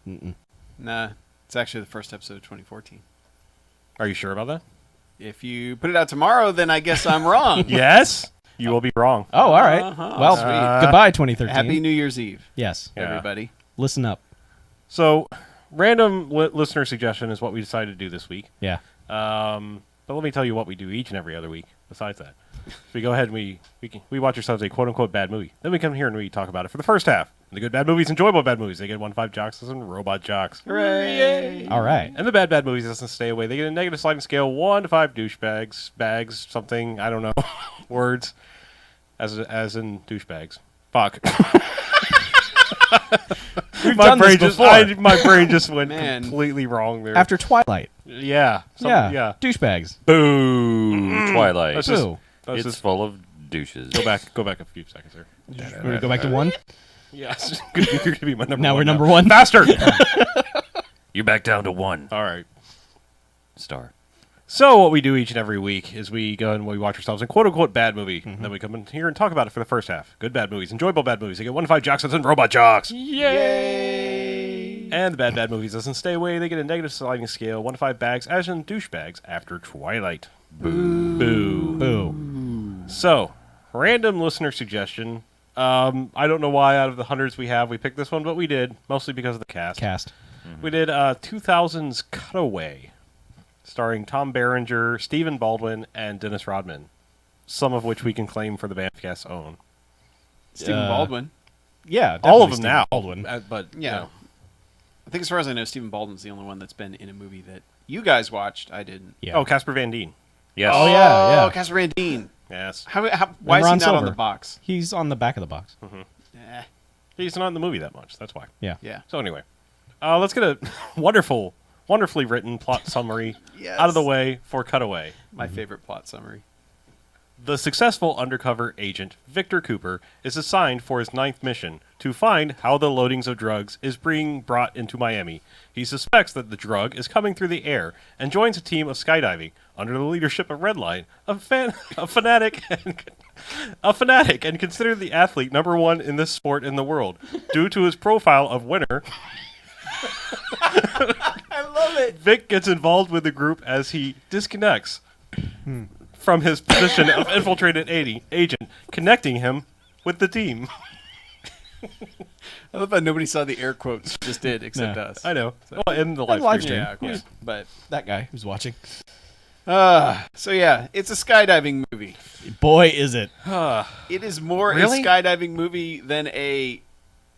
Speaker 3: Mm-mm.
Speaker 1: Nah, it's actually the first episode of 2014.
Speaker 4: Are you sure about that?
Speaker 1: If you put it out tomorrow, then I guess I'm wrong.
Speaker 4: Yes. You will be wrong.
Speaker 3: Oh, all right.
Speaker 1: Uh-huh.
Speaker 3: Well,
Speaker 1: Sweet.
Speaker 3: goodbye, 2013.
Speaker 1: Happy New Year's Eve,
Speaker 3: Yes.
Speaker 4: Yeah.
Speaker 1: everybody.
Speaker 3: Listen up.
Speaker 4: So, random listener suggestion is what we decided to do this week.
Speaker 3: Yeah.
Speaker 4: But let me tell you what we do each and every other week. Besides that, so we go ahead and we watch ourselves a quote unquote bad movie. Then we come here and we talk about it for the first half. And the good bad movies, enjoyable bad movies, they get 1-5 jocks and robot jocks.
Speaker 1: Hooray!
Speaker 3: All right.
Speaker 4: And the bad movies doesn't stay away. They get a negative sliding scale 1 to 5 douchebags, bags, something I don't know, words, as in douchebags. Fuck.
Speaker 3: We've
Speaker 4: my
Speaker 3: done
Speaker 4: brain
Speaker 3: this
Speaker 4: just
Speaker 3: before.
Speaker 4: my brain just went
Speaker 1: Man.
Speaker 4: completely wrong there.
Speaker 3: After Twilight.
Speaker 4: yeah, yeah.
Speaker 3: Douchebags.
Speaker 2: Boo! Twilight.
Speaker 4: That's just-
Speaker 3: Boo.
Speaker 4: That's
Speaker 2: It's
Speaker 4: just
Speaker 2: full of douches.
Speaker 4: go back a few seconds here.
Speaker 3: We're going to go back to 1?
Speaker 4: Yes, you're gonna be my number.
Speaker 3: Now
Speaker 4: one
Speaker 3: we're number 1.
Speaker 4: Faster.
Speaker 2: You're back down to 1
Speaker 4: All right.
Speaker 2: star.
Speaker 4: So what we do each and every week is we go and we watch ourselves a quote-unquote bad movie. And then we come in here and talk about it for the first half. Good bad movies, enjoyable bad movies. They get 1-5 jocks and robot jocks.
Speaker 1: Yay!
Speaker 4: And the bad movies doesn't stay away. They get a negative sliding scale, 1-5 bags, as in douchebags, after Twilight. Boo.
Speaker 3: Boo.
Speaker 4: So, random listener suggestion. I don't know why out of the hundreds we have, we picked this one, but we did, mostly because of the cast.
Speaker 3: Cast.
Speaker 4: We did 2000's Cutaway, starring Tom Berenger, Stephen Baldwin, and Dennis Rodman, some of which we can claim for the BMFcast's own.
Speaker 1: Stephen Baldwin.
Speaker 3: Yeah.
Speaker 4: All of
Speaker 3: definitely
Speaker 4: them
Speaker 3: Stephen
Speaker 4: now.
Speaker 3: Baldwin.
Speaker 4: But,
Speaker 1: Yeah.
Speaker 4: you know,
Speaker 1: I think as far as I know, Stephen Baldwin's the only one that's been in a movie that You guys watched. I didn't.
Speaker 3: Yeah.
Speaker 4: Oh, Casper Van Dien.
Speaker 2: Yes.
Speaker 3: Oh, yeah.
Speaker 1: Oh, Casper Van Dien.
Speaker 4: Yes.
Speaker 1: Why is he
Speaker 3: Ron
Speaker 1: not on
Speaker 3: Silver.
Speaker 1: the box?
Speaker 3: He's on the back of the box.
Speaker 1: Eh,
Speaker 4: He's not in the movie that much. That's why.
Speaker 3: Yeah.
Speaker 1: yeah.
Speaker 4: So anyway, let's get a wonderfully written plot summary
Speaker 1: Yes.
Speaker 4: out of the way for Cutaway.
Speaker 1: My favorite plot summary.
Speaker 4: The successful undercover agent, Victor Cooper, is assigned for his 9th mission to find how the loadings of drugs is being brought into Miami. He suspects that the drug is coming through the air and joins a team of skydiving under the leadership of Redline, a fanatic and considered the athlete #1 in this sport in the world. Due to his profile of winner,
Speaker 1: I love it.
Speaker 4: Vic gets involved with the group as he disconnects from his position of infiltrated agent, connecting him with the team.
Speaker 1: I love how nobody saw the air quotes you just did except
Speaker 3: No.
Speaker 1: us.
Speaker 4: I know. Well, in the live
Speaker 3: live
Speaker 4: stream.
Speaker 3: stream.
Speaker 1: Yeah, of course. But
Speaker 3: That guy who's watching.
Speaker 1: so yeah, it's a skydiving movie.
Speaker 3: Boy, is it.
Speaker 1: It is more
Speaker 2: Really?
Speaker 1: a skydiving movie than a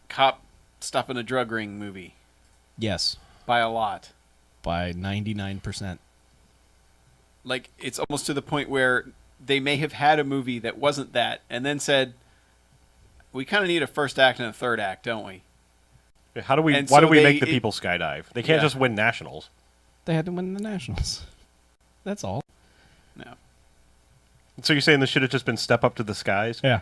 Speaker 1: cop stopping a drug ring movie
Speaker 3: Yes.
Speaker 1: by a lot.
Speaker 3: By 99%.
Speaker 1: Like it's almost to the point where they may have had a movie that wasn't that and then said, we kind of need a first act and a third act, don't we?
Speaker 4: How do we?
Speaker 1: And
Speaker 4: Why
Speaker 1: so
Speaker 4: do we
Speaker 1: they-
Speaker 4: make the people skydive? They can't
Speaker 1: Yeah.
Speaker 4: just win nationals.
Speaker 3: They had to win the Nationals. That's all.
Speaker 1: No.
Speaker 4: So you're saying this should have just been Step Up to the Skies?
Speaker 3: Yeah.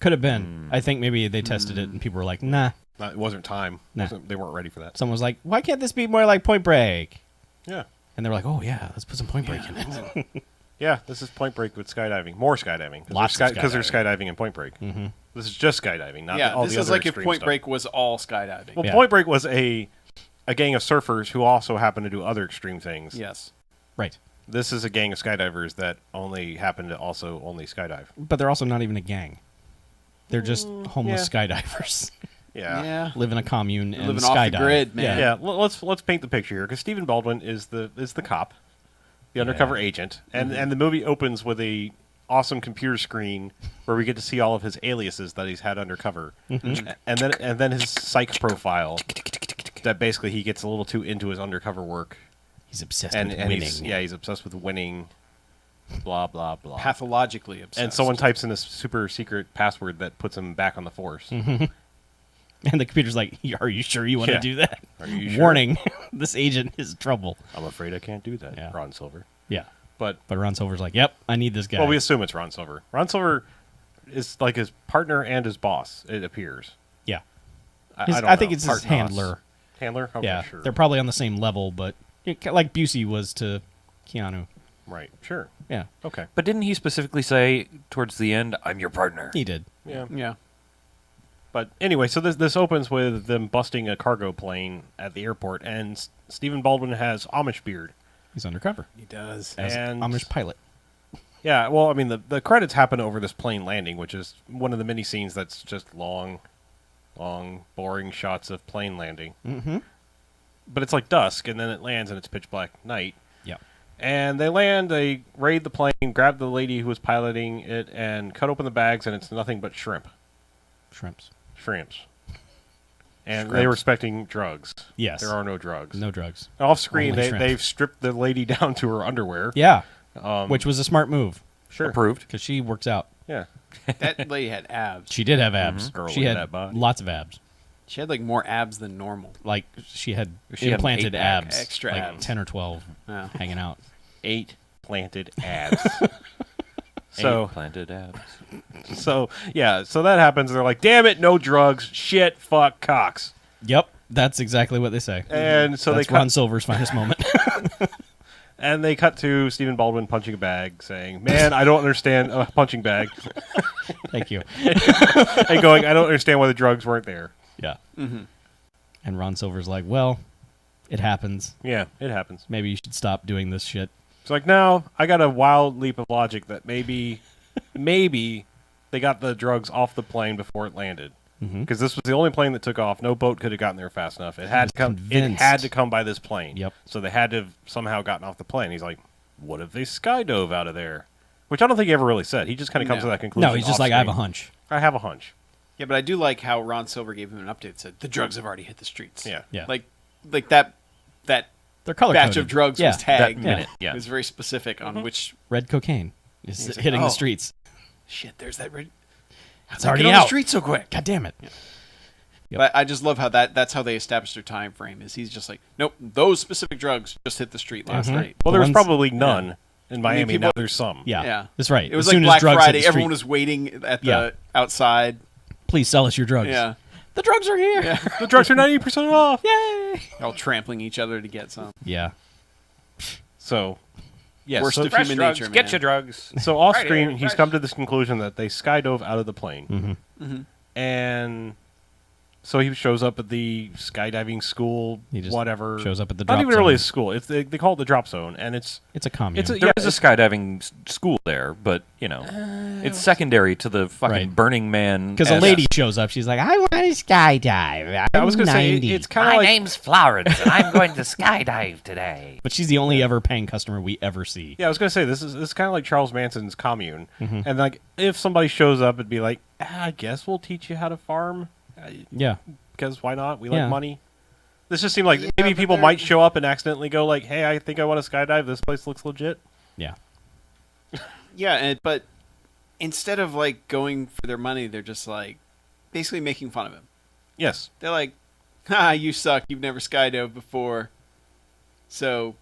Speaker 3: Could have been. I think maybe they tested it and people were like, nah.
Speaker 4: It wasn't time.
Speaker 3: Nah.
Speaker 4: They weren't ready for that.
Speaker 3: Someone was like, why can't this be more like Point Break?
Speaker 4: Yeah.
Speaker 3: And they were like, oh, yeah, let's put some Point Break in it.
Speaker 4: Yeah, this is Point Break with skydiving. More skydiving.
Speaker 3: Lots of
Speaker 4: Because there's
Speaker 3: skydiving.
Speaker 4: skydiving in Point Break. Mm-hmm. This is just skydiving, not
Speaker 1: Yeah,
Speaker 4: all
Speaker 1: this
Speaker 4: the
Speaker 1: is
Speaker 4: other
Speaker 1: like if
Speaker 4: extreme
Speaker 1: Point
Speaker 4: stuff.
Speaker 1: Break was all skydiving.
Speaker 4: Well,
Speaker 3: Yeah.
Speaker 4: Point Break was a gang of surfers who also happen to do other extreme things.
Speaker 1: Yes.
Speaker 3: Right.
Speaker 4: This is a gang of skydivers that only happen to also only skydive.
Speaker 3: But they're also not even a gang. They're just homeless skydivers.
Speaker 4: Yeah.
Speaker 3: Live in a commune and
Speaker 1: living
Speaker 3: skydive.
Speaker 1: off the grid, man.
Speaker 4: Yeah, let's paint the picture here because Stephen Baldwin is the cop, the undercover agent, and the movie opens with a awesome computer screen where we get to see all of his aliases that he's had undercover, and then his psych profile that basically he gets a little too into his undercover work,
Speaker 3: He's obsessed
Speaker 4: and
Speaker 3: with
Speaker 4: and
Speaker 3: winning.
Speaker 4: he's obsessed with winning, blah blah blah.
Speaker 1: Pathologically obsessed.
Speaker 4: And someone types in a super secret password that puts him back on the force.
Speaker 3: And the computer's like, are you sure you want to
Speaker 4: Yeah.
Speaker 3: do that?
Speaker 4: Are you sure?
Speaker 3: Warning, this agent is trouble.
Speaker 4: I'm afraid I can't do that,
Speaker 3: Yeah.
Speaker 4: Ron Silver.
Speaker 3: Yeah.
Speaker 4: But
Speaker 3: But Ron Silver's like, yep, I need this guy.
Speaker 4: well, we assume it's Ron Silver. Ron Silver is like his partner and his boss. It appears.
Speaker 3: yeah.
Speaker 4: I
Speaker 3: His-
Speaker 4: don't
Speaker 3: I think
Speaker 4: know.
Speaker 3: it's his
Speaker 4: Partner.
Speaker 3: handler.
Speaker 4: Handler. Okay,
Speaker 3: Yeah.
Speaker 4: sure.
Speaker 3: They're probably on the same level, but like Busey was to Keanu.
Speaker 4: Right. Sure.
Speaker 3: Yeah.
Speaker 4: Okay.
Speaker 2: But didn't he specifically say towards the end, "I'm your partner"?
Speaker 3: He did.
Speaker 4: Yeah.
Speaker 1: Yeah.
Speaker 4: But anyway, so this opens with them busting a cargo plane at the airport, and Stephen Baldwin has Amish beard.
Speaker 3: He's undercover.
Speaker 1: He does.
Speaker 3: As
Speaker 4: And-
Speaker 3: Amish pilot.
Speaker 4: Yeah. Well, I mean, the credits happen over this plane landing, which is one of the mini scenes that's just long, boring shots of plane landing.
Speaker 3: Mm-hmm.
Speaker 4: But it's like dusk, and then it lands, and it's pitch black night.
Speaker 3: Yeah.
Speaker 4: And they land, they raid the plane, grab the lady who was piloting it, and cut open the bags, and it's nothing but shrimps.
Speaker 3: Shrimps.
Speaker 4: And they
Speaker 3: Shrimps.
Speaker 4: were expecting drugs.
Speaker 3: Yes.
Speaker 4: There are no drugs.
Speaker 3: No drugs.
Speaker 4: Off screen,
Speaker 3: Only shrimp.
Speaker 4: they've stripped the lady down to her underwear.
Speaker 3: Yeah.
Speaker 4: Um,
Speaker 3: Which was a smart move
Speaker 4: Sure.
Speaker 2: Approved.
Speaker 3: because she works out.
Speaker 4: Yeah.
Speaker 1: That lady had abs.
Speaker 3: She did have abs.
Speaker 4: Girl
Speaker 3: She
Speaker 4: with
Speaker 3: had
Speaker 4: that body.
Speaker 3: lots of abs.
Speaker 1: She had like more abs than normal.
Speaker 3: Like she had
Speaker 2: She had an
Speaker 3: implanted
Speaker 2: eight-pack,
Speaker 3: abs,
Speaker 1: extra
Speaker 3: like
Speaker 1: abs.
Speaker 3: 10 or 12,
Speaker 1: Yeah.
Speaker 3: hanging out.
Speaker 4: 8 planted abs. So,
Speaker 2: Eight planted abs.
Speaker 4: so that happens. They're like, damn it, no drugs. Shit, fuck, cocks.
Speaker 3: Yep, that's exactly what they say.
Speaker 4: And so
Speaker 3: that's
Speaker 4: they cut,
Speaker 3: Ron Silver's finest moment.
Speaker 4: and they cut to Stephen Baldwin punching a bag, saying, "Man, I don't understand a punching bag,"
Speaker 3: Thank you.
Speaker 4: and going, "I don't understand why the drugs weren't there."
Speaker 3: Yeah. And Ron Silver's like, well, it happens.
Speaker 4: Yeah, it happens.
Speaker 3: Maybe you should stop doing this shit.
Speaker 4: It's like, no, I got a wild leap of logic that maybe they got the drugs off the plane before it landed. Because this was the only plane that took off. No boat could have gotten there fast enough. It had to come. It
Speaker 3: convinced.
Speaker 4: had to come by this plane.
Speaker 3: Yep.
Speaker 4: So they had to have somehow gotten off the plane. He's like, "What if they skydove out of there?" Which I don't think he ever really said. He just kind of comes to
Speaker 1: No.
Speaker 4: that conclusion.
Speaker 3: No, he's just
Speaker 4: off
Speaker 3: like, I have a
Speaker 4: screen.
Speaker 3: hunch.
Speaker 4: I have a hunch.
Speaker 1: Yeah, but I do like how Ron Silver gave him an update. Said the drugs have already hit the streets.
Speaker 4: Yeah.
Speaker 3: Yeah.
Speaker 1: Like that
Speaker 3: They're color
Speaker 1: batch
Speaker 3: coded.
Speaker 1: of drugs
Speaker 3: Yeah.
Speaker 1: was tagged.
Speaker 2: That minute, yeah.
Speaker 1: It was very specific on which.
Speaker 3: Red cocaine is
Speaker 1: He's like,
Speaker 3: hitting
Speaker 1: "Oh."
Speaker 3: the streets.
Speaker 1: Shit, there's that red.
Speaker 3: It's already
Speaker 1: Get on the
Speaker 3: out.
Speaker 1: street so quick.
Speaker 3: God damn it. Yep.
Speaker 1: But I just love how that's how they established their time frame. Is he's just like, nope, those specific drugs just hit the street last night.
Speaker 4: Well,
Speaker 3: The
Speaker 4: there was
Speaker 3: ones-
Speaker 4: probably none in Miami.
Speaker 1: people-
Speaker 4: Now there's some.
Speaker 3: Yeah.
Speaker 1: Yeah.
Speaker 3: That's right.
Speaker 1: It was
Speaker 3: As
Speaker 1: like
Speaker 3: soon as
Speaker 1: Black
Speaker 3: drugs hit
Speaker 1: Friday.
Speaker 3: the
Speaker 1: Everyone
Speaker 3: street,
Speaker 1: was waiting at the
Speaker 3: Yeah.
Speaker 1: outside.
Speaker 3: please sell us your drugs.
Speaker 1: Yeah,
Speaker 3: The drugs are here.
Speaker 1: yeah.
Speaker 4: The drugs are 90% off.
Speaker 3: Yay.
Speaker 1: All trampling each other to get some.
Speaker 3: Yeah.
Speaker 4: So, yes.
Speaker 1: Worst
Speaker 4: so,
Speaker 1: of human nature, man.
Speaker 2: Get your drugs.
Speaker 4: so off
Speaker 2: Right
Speaker 4: screen,
Speaker 2: here,
Speaker 4: he's
Speaker 2: right.
Speaker 4: come to this conclusion that they skydove out of the plane.
Speaker 3: Mm-hmm.
Speaker 4: And so he shows up at the skydiving school,
Speaker 3: He just
Speaker 4: whatever.
Speaker 3: shows up at the
Speaker 4: Not
Speaker 3: drop
Speaker 4: even really a
Speaker 3: zone.
Speaker 4: school. It's they call it the drop zone, and it's
Speaker 3: It's a commune.
Speaker 4: It's a-
Speaker 2: There
Speaker 4: Yeah,
Speaker 2: is a skydiving school there, but it's secondary to the fucking
Speaker 3: Right.
Speaker 2: Burning Man.
Speaker 3: Because a lady shows up. She's like, I want to skydive.
Speaker 4: I was
Speaker 3: going to
Speaker 4: say it's kind of
Speaker 5: My
Speaker 4: like
Speaker 5: name's Florence, and I'm going to skydive today.
Speaker 3: But she's the only ever paying customer we ever see.
Speaker 4: yeah. I was gonna say this is kind of like Charles Manson's commune,
Speaker 3: Mm-hmm.
Speaker 4: and like if somebody shows up, it'd be like, I guess we'll teach you how to farm,
Speaker 3: Yeah.
Speaker 4: because why not? We
Speaker 3: Yeah.
Speaker 4: like money. This just seemed like maybe
Speaker 1: but
Speaker 4: people
Speaker 1: they're-
Speaker 4: might show up and accidentally go like, hey, I think I want to skydive. This place looks legit.
Speaker 3: Yeah.
Speaker 1: Yeah, but instead of like going for their money, they're just like basically making fun of him.
Speaker 4: Yes.
Speaker 1: They're like, "Ha, you suck. You've never skydove before, so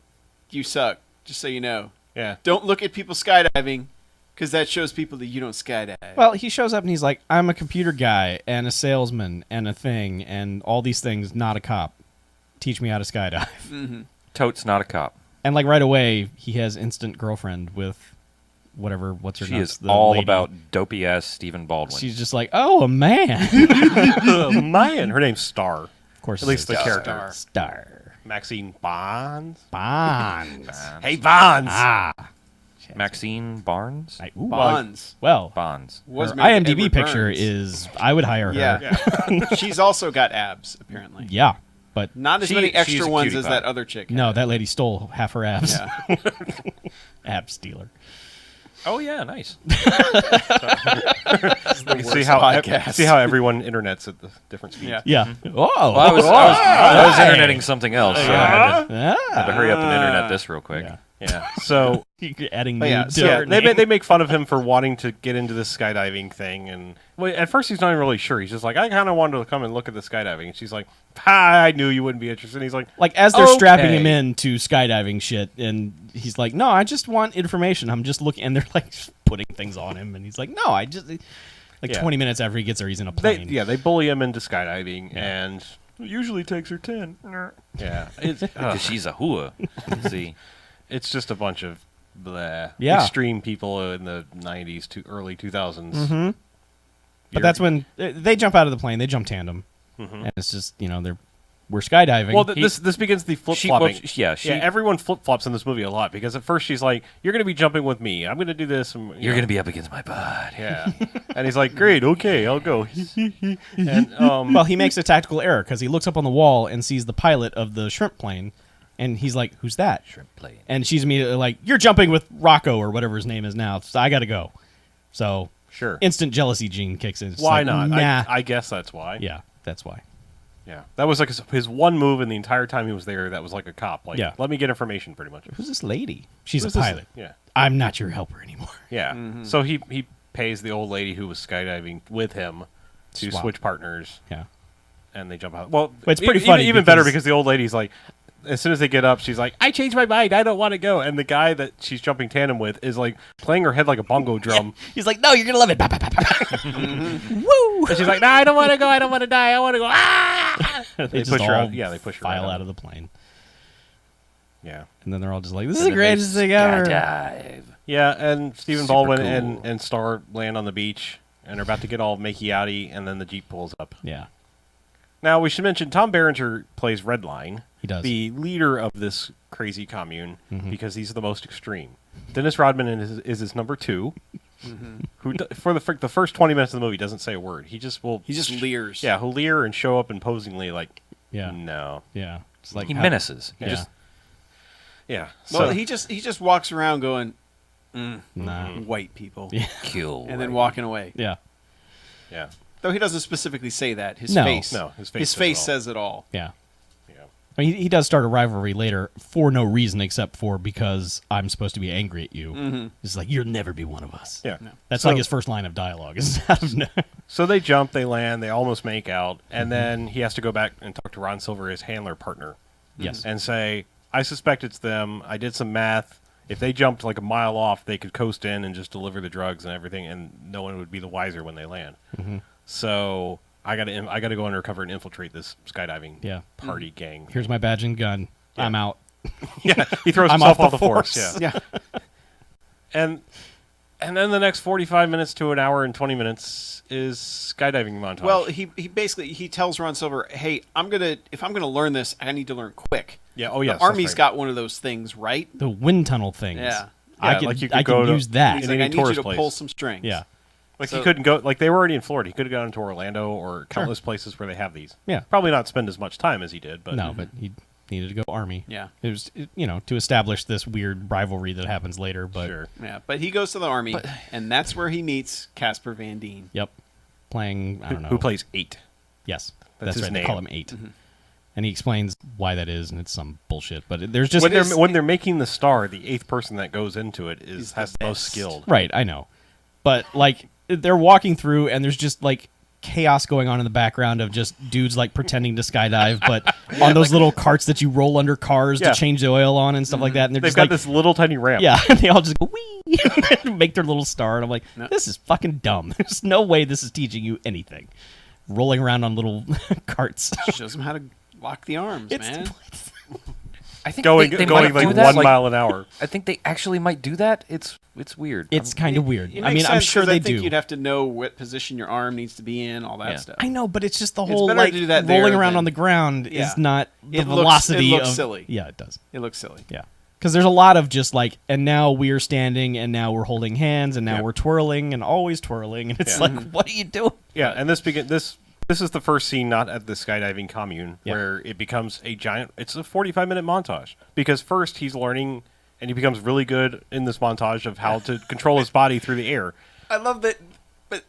Speaker 1: you suck. Just so you know,
Speaker 4: Yeah.
Speaker 1: don't look at people skydiving, because that shows people that you don't skydive."
Speaker 3: Well, he shows up and he's like, I'm a computer guy and a salesman and a thing and all these things, not a cop. Teach me how to skydive.
Speaker 2: Totes not a cop.
Speaker 3: And like right away, he has instant girlfriend with what's her
Speaker 2: She
Speaker 3: name?
Speaker 2: is all about dopey ass Stephen Baldwin.
Speaker 3: She's just like, oh, a man.
Speaker 4: Man, her name's Star.
Speaker 3: Of course,
Speaker 4: At least the
Speaker 3: it's
Speaker 4: character.
Speaker 3: Star.
Speaker 4: Maxine Bonds.
Speaker 3: Bonds.
Speaker 4: Hey, Bonds.
Speaker 3: Ah.
Speaker 2: Maxine Barnes.
Speaker 3: Ooh,
Speaker 1: Bonds
Speaker 3: Well,
Speaker 2: Bonds.
Speaker 1: Was
Speaker 3: her
Speaker 1: married to
Speaker 3: IMDb
Speaker 1: Edward
Speaker 3: picture
Speaker 1: Burns.
Speaker 3: is, I would hire her.
Speaker 1: Yeah, she's also got abs apparently.
Speaker 3: Yeah, but
Speaker 1: Not as
Speaker 4: She-
Speaker 1: many
Speaker 4: she's
Speaker 1: extra
Speaker 4: a
Speaker 1: ones
Speaker 4: cutie
Speaker 1: as
Speaker 4: pie.
Speaker 1: that other chick.
Speaker 3: no,
Speaker 1: had.
Speaker 3: that lady stole half her abs.
Speaker 1: Yeah.
Speaker 3: Ab stealer.
Speaker 2: Oh yeah, nice.
Speaker 4: You see how everyone internets at the different speeds.
Speaker 1: Yeah.
Speaker 3: Yeah. Oh.
Speaker 2: Well, I was interneting something else. So I had to hurry up and internet this real quick.
Speaker 3: Yeah.
Speaker 4: Yeah. So
Speaker 3: You're adding
Speaker 1: Oh, yeah,
Speaker 3: nude
Speaker 1: so
Speaker 3: to
Speaker 4: yeah,
Speaker 3: her
Speaker 4: they
Speaker 3: name.
Speaker 4: they make fun of him for wanting to get into this skydiving thing, and well, at first he's not even really sure. He's just like, I kind of wanted to come and look at the skydiving, and she's like, "Ha, I knew you wouldn't be interested." And he's like,
Speaker 3: Like as they're strapping
Speaker 2: Okay.
Speaker 3: him in to skydiving shit, and he's like, "No, I just want information. I'm just looking." And they're like putting things on him, and he's like, "No, I just." Like
Speaker 4: Yeah.
Speaker 3: 20 minutes after he gets there, he's in a plane.
Speaker 4: they bully him into skydiving, and it usually takes her 10. Yeah, it's
Speaker 2: Because she's a hua. See,
Speaker 4: it's just a bunch of bleh,
Speaker 3: Yeah.
Speaker 4: extreme people in the 90s to early 2000s.
Speaker 3: Mm-hmm. But that's when they jump out of the plane. They jump tandem, and it's just we're skydiving.
Speaker 4: Well, this begins the flip flopping.
Speaker 2: she-
Speaker 4: everyone flip flops in this movie a lot because at first she's like, "You're going to be jumping with me. I'm going to do this." And,
Speaker 2: you're gonna be up against my butt.
Speaker 4: yeah. And he's like, "Great, okay, I'll go." And
Speaker 3: well, he makes a tactical error because he looks up on the wall and sees the pilot of the shrimp plane, and he's like, "Who's that?"
Speaker 2: Shrimp plane.
Speaker 3: And she's immediately like, "You're jumping with Rocco or whatever his name is now. So I got to go." So
Speaker 4: sure,
Speaker 3: instant jealousy gene kicks in. It's
Speaker 4: why
Speaker 3: like,
Speaker 4: not?
Speaker 3: Nah.
Speaker 4: I guess that's why.
Speaker 3: Yeah, that's why.
Speaker 4: Yeah, that was like his one move in the entire time he was there. That was like a cop. Like,
Speaker 3: Yeah.
Speaker 4: let me get information, pretty much.
Speaker 3: Who's this lady? She's
Speaker 4: Who's
Speaker 3: a
Speaker 4: this-
Speaker 3: pilot.
Speaker 4: Yeah,
Speaker 3: I'm not your helper anymore.
Speaker 4: yeah. So he pays the old lady who was skydiving with him to
Speaker 3: Swap.
Speaker 4: switch partners,
Speaker 3: Yeah.
Speaker 4: and they jump out. Well,
Speaker 3: But it's pretty
Speaker 4: even,
Speaker 3: funny
Speaker 4: even better
Speaker 3: because-
Speaker 4: because the old lady's like, as soon as they get up, she's like, "I changed my mind. I don't want to go." And the guy that she's jumping tandem with is like playing her head like a bongo drum.
Speaker 3: He's like, "No, you're gonna love it." Bah, bah, bah, bah. Woo!
Speaker 4: And she's like, "No, I don't want to go. I don't want to die. I want to go." Ah!
Speaker 3: They
Speaker 4: They
Speaker 3: just
Speaker 4: push her
Speaker 3: all
Speaker 4: out. Yeah, they push her
Speaker 3: file
Speaker 4: right
Speaker 3: out of the plane,
Speaker 4: Yeah.
Speaker 3: and then they're all just like, "This is
Speaker 2: And
Speaker 3: the
Speaker 2: then they
Speaker 3: greatest thing ever."
Speaker 2: Skydive.
Speaker 4: Yeah, and Stephen
Speaker 2: Super
Speaker 4: Baldwin
Speaker 2: cool.
Speaker 4: and Star land on the beach and are about to get all makey-outy, and then the Jeep pulls up.
Speaker 3: Yeah,
Speaker 4: Now, we should mention Tom Berenger plays Redline,
Speaker 3: he does.
Speaker 4: the leader of this crazy commune,
Speaker 3: Mm-hmm.
Speaker 4: because he's the most extreme. Dennis Rodman is his number 2, who for the first 20 minutes of the movie doesn't say a word. He just will...
Speaker 1: He just leers.
Speaker 4: Yeah, he'll leer and show up imposingly like,
Speaker 3: Yeah,
Speaker 4: no.
Speaker 3: yeah. It's like
Speaker 2: He
Speaker 3: how-
Speaker 2: menaces. He
Speaker 3: Yeah.
Speaker 2: just
Speaker 4: Yeah.
Speaker 1: Well,
Speaker 4: So,
Speaker 1: he just walks around going,
Speaker 3: Nah.
Speaker 1: white people,
Speaker 3: Yeah.
Speaker 2: kill.
Speaker 1: and then walking away.
Speaker 3: Yeah.
Speaker 4: yeah.
Speaker 1: Though he doesn't specifically say that. His
Speaker 3: No.
Speaker 1: face.
Speaker 4: No, his face
Speaker 1: His
Speaker 4: says
Speaker 1: face
Speaker 4: it all.
Speaker 1: says it all.
Speaker 3: Yeah.
Speaker 4: Yeah.
Speaker 3: I mean, he does start a rivalry later for no reason except for because I'm supposed to be angry at you.
Speaker 1: Mm-hmm.
Speaker 3: It's like, you'll never be one of us.
Speaker 4: Yeah.
Speaker 3: That's
Speaker 4: So-
Speaker 3: like his first line of dialogue. Is out of
Speaker 4: So they jump, they land, they almost make out, and then he has to go back and talk to Ron Silver, his handler partner,
Speaker 3: Yes.
Speaker 4: and say, I suspect it's them. I did some math. If they jumped like a mile off, they could coast in and just deliver the drugs and everything, and no one would be the wiser when they land. So I got to go undercover and infiltrate this skydiving
Speaker 3: Yeah.
Speaker 4: party gang.
Speaker 3: Here's my badge and gun.
Speaker 4: Yeah.
Speaker 3: I'm out.
Speaker 4: Yeah, he throws
Speaker 3: I'm
Speaker 4: himself
Speaker 3: off
Speaker 4: off
Speaker 3: the
Speaker 4: the force.
Speaker 3: force.
Speaker 4: Yeah, and then the next 45 minutes to an hour and 20 minutes is skydiving montage.
Speaker 1: Well, he basically he tells Ron Silver, "Hey, if I'm gonna learn this, I need to learn quick."
Speaker 4: yeah, oh yes,
Speaker 1: The Army's
Speaker 4: that's right.
Speaker 1: got one of those things, right?
Speaker 3: The wind tunnel things.
Speaker 1: Yeah.
Speaker 3: I
Speaker 4: Yeah,
Speaker 3: can,
Speaker 4: like you could
Speaker 3: I
Speaker 4: go
Speaker 3: can
Speaker 4: to-
Speaker 3: use that.
Speaker 1: He's
Speaker 4: In
Speaker 1: like,
Speaker 4: any
Speaker 1: I need you
Speaker 4: tourist
Speaker 1: to
Speaker 4: place.
Speaker 1: pull some strings.
Speaker 3: Yeah.
Speaker 4: Like
Speaker 1: So-
Speaker 4: he couldn't go. Like they were already in Florida. He could have gone to Orlando or countless places where they have these.
Speaker 3: Yeah.
Speaker 4: Probably not spend as much time as he did, but
Speaker 3: No, but he needed to go Army.
Speaker 1: Yeah.
Speaker 3: It was, to establish this weird rivalry that happens later. But
Speaker 4: sure.
Speaker 1: Yeah, but he goes to the Army, and that's where he meets Casper Van Dien.
Speaker 3: Yep. Playing, I don't know.
Speaker 4: Who plays 8?
Speaker 3: Yes.
Speaker 4: That's
Speaker 3: That's
Speaker 4: his
Speaker 3: right.
Speaker 4: name.
Speaker 3: They call him 8. And he explains why that is, and it's some bullshit. But there's just...
Speaker 4: When they're making the star, the 8th person that goes into it
Speaker 1: He's
Speaker 4: has
Speaker 1: the
Speaker 4: the most
Speaker 1: best.
Speaker 4: skilled.
Speaker 3: Right, I know. But, like, they're walking through, and there's just, like, chaos going on in the background of just dudes, like, pretending to skydive, but on those little carts that you roll under cars
Speaker 4: Yeah.
Speaker 3: to change the oil on and stuff like that. And they're
Speaker 4: They've
Speaker 3: just
Speaker 4: got
Speaker 3: like...
Speaker 4: this little tiny ramp.
Speaker 3: Yeah, and they all just go, wee! Make their little star. And I'm like,
Speaker 1: No.
Speaker 3: this is fucking dumb. There's no way this is teaching you anything. Rolling around on little carts.
Speaker 1: Shows him how to lock the arms, man.
Speaker 2: I think
Speaker 4: Going
Speaker 2: they
Speaker 4: going
Speaker 2: might do
Speaker 4: like
Speaker 2: that.
Speaker 4: 1 mile an hour.
Speaker 2: I think they actually might do that. It's weird.
Speaker 3: It's kind of weird.
Speaker 1: It
Speaker 3: I mean,
Speaker 1: makes
Speaker 3: I'm
Speaker 1: sense,
Speaker 3: sure
Speaker 1: 'cause
Speaker 3: they
Speaker 1: I think
Speaker 3: do.
Speaker 1: you'd have to know what position your arm needs to be in, all that
Speaker 2: Yeah.
Speaker 1: stuff.
Speaker 3: I know, but it's just the
Speaker 1: It's
Speaker 3: whole,
Speaker 1: better
Speaker 3: like,
Speaker 1: to do that
Speaker 3: rolling
Speaker 1: there
Speaker 3: around
Speaker 1: than-
Speaker 3: on the ground
Speaker 1: Yeah.
Speaker 3: is not the
Speaker 1: It looks-
Speaker 3: velocity
Speaker 1: it looks
Speaker 3: of...
Speaker 1: silly.
Speaker 3: Yeah, it does.
Speaker 1: It looks silly.
Speaker 3: Yeah. Because there's a lot of just like, and now we're standing, and now we're holding hands, and now
Speaker 4: Yeah.
Speaker 3: we're twirling, and always twirling. And it's
Speaker 4: Yeah.
Speaker 3: like, what are you doing?
Speaker 4: Yeah, and this is the first scene not at the skydiving commune
Speaker 3: Yeah.
Speaker 4: where it becomes a giant. It's a 45-minute montage because first he's learning and he becomes really good in this montage of how to control his body through the air.
Speaker 1: I love that, but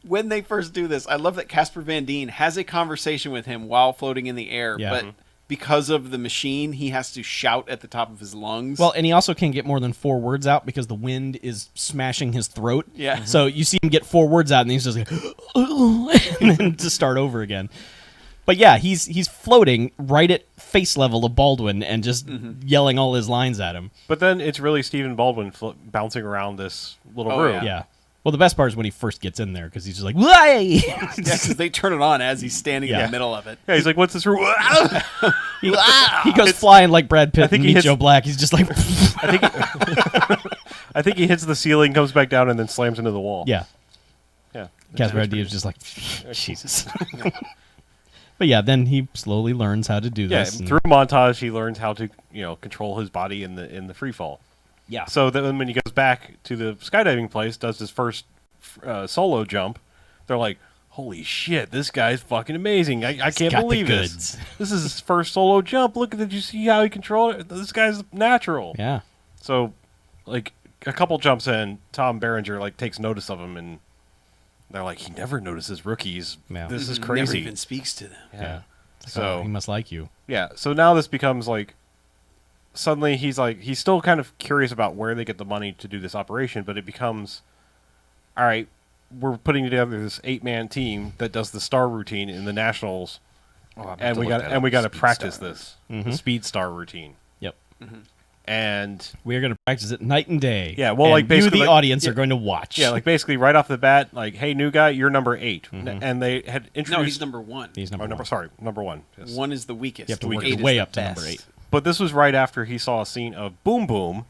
Speaker 1: when they first do this, I love that Casper Van Dien has a conversation with him while floating in the air,
Speaker 3: Yeah.
Speaker 1: but because of the machine, he has to shout at the top of his lungs.
Speaker 3: Well, and he also can't get more than 4 words out because the wind is smashing his throat.
Speaker 1: Yeah.
Speaker 3: So you see him get 4 words out, and he's just like, and then to start over again. But yeah, he's floating right at face level of Baldwin and just yelling all his lines at him.
Speaker 4: But then it's really Stephen Baldwin bouncing around this little
Speaker 1: Oh,
Speaker 4: room.
Speaker 3: Yeah. Well, the best part is when he first gets in there because he's just like, "Way!"
Speaker 1: yeah, because they turn it on as he's standing in
Speaker 3: Yeah.
Speaker 1: the middle of it.
Speaker 4: Yeah, he's like, "What's this room?"
Speaker 3: he goes flying like Brad Pitt
Speaker 4: think
Speaker 3: and
Speaker 4: he
Speaker 3: Meet
Speaker 4: hits-
Speaker 3: Joe Black. He's just like,
Speaker 4: I think he hits the ceiling, comes back down, and then slams into the wall.
Speaker 3: yeah.
Speaker 4: yeah.
Speaker 3: Casper Van Dien is just like, Jesus. But yeah, then he slowly learns how to do
Speaker 4: Yeah,
Speaker 3: this. and-
Speaker 4: through montage, he learns how to control his body in the free fall.
Speaker 3: yeah.
Speaker 4: So then when he goes back to the skydiving place, does his first solo jump, they're like, "Holy shit, this guy's fucking amazing! I can't
Speaker 3: got the
Speaker 4: believe this.
Speaker 3: goods."
Speaker 4: This is his first solo jump. Look, did you see how he controlled it? This guy's natural."
Speaker 3: Yeah.
Speaker 4: So, like a couple jumps in, Tom Berenger takes notice of him, and they're like, "He never notices rookies.
Speaker 3: Yeah.
Speaker 4: This is
Speaker 1: Never
Speaker 4: crazy."
Speaker 1: even speaks to them.
Speaker 3: Yeah. It's like,
Speaker 4: So-
Speaker 3: oh, he must like you.
Speaker 4: Yeah, so now this becomes like suddenly he's still kind of curious about where they get the money to do this operation, but it becomes all right, we're putting together this 8-man team that does the star routine in the nationals, and we got to practice this the speed star routine.
Speaker 3: Yep.
Speaker 4: And
Speaker 3: We're going to practice it night and day.
Speaker 4: Yeah, well,
Speaker 3: and
Speaker 4: like,
Speaker 3: you,
Speaker 4: basically,
Speaker 3: the
Speaker 4: like-
Speaker 3: audience,
Speaker 4: yeah.
Speaker 3: are going to watch.
Speaker 4: yeah, like basically right off the bat, like, "Hey, new guy, you're number 8." And they had introduced
Speaker 1: No, he's number one.
Speaker 3: He's number,
Speaker 4: oh, number
Speaker 3: one.
Speaker 4: sorry, number 1. Yes.
Speaker 1: One is the weakest.
Speaker 3: You have to work
Speaker 1: Eight
Speaker 3: your
Speaker 1: is
Speaker 3: way
Speaker 1: the
Speaker 3: up to number
Speaker 1: best.
Speaker 3: 8.
Speaker 4: But this was right after he saw a scene of Boom Boom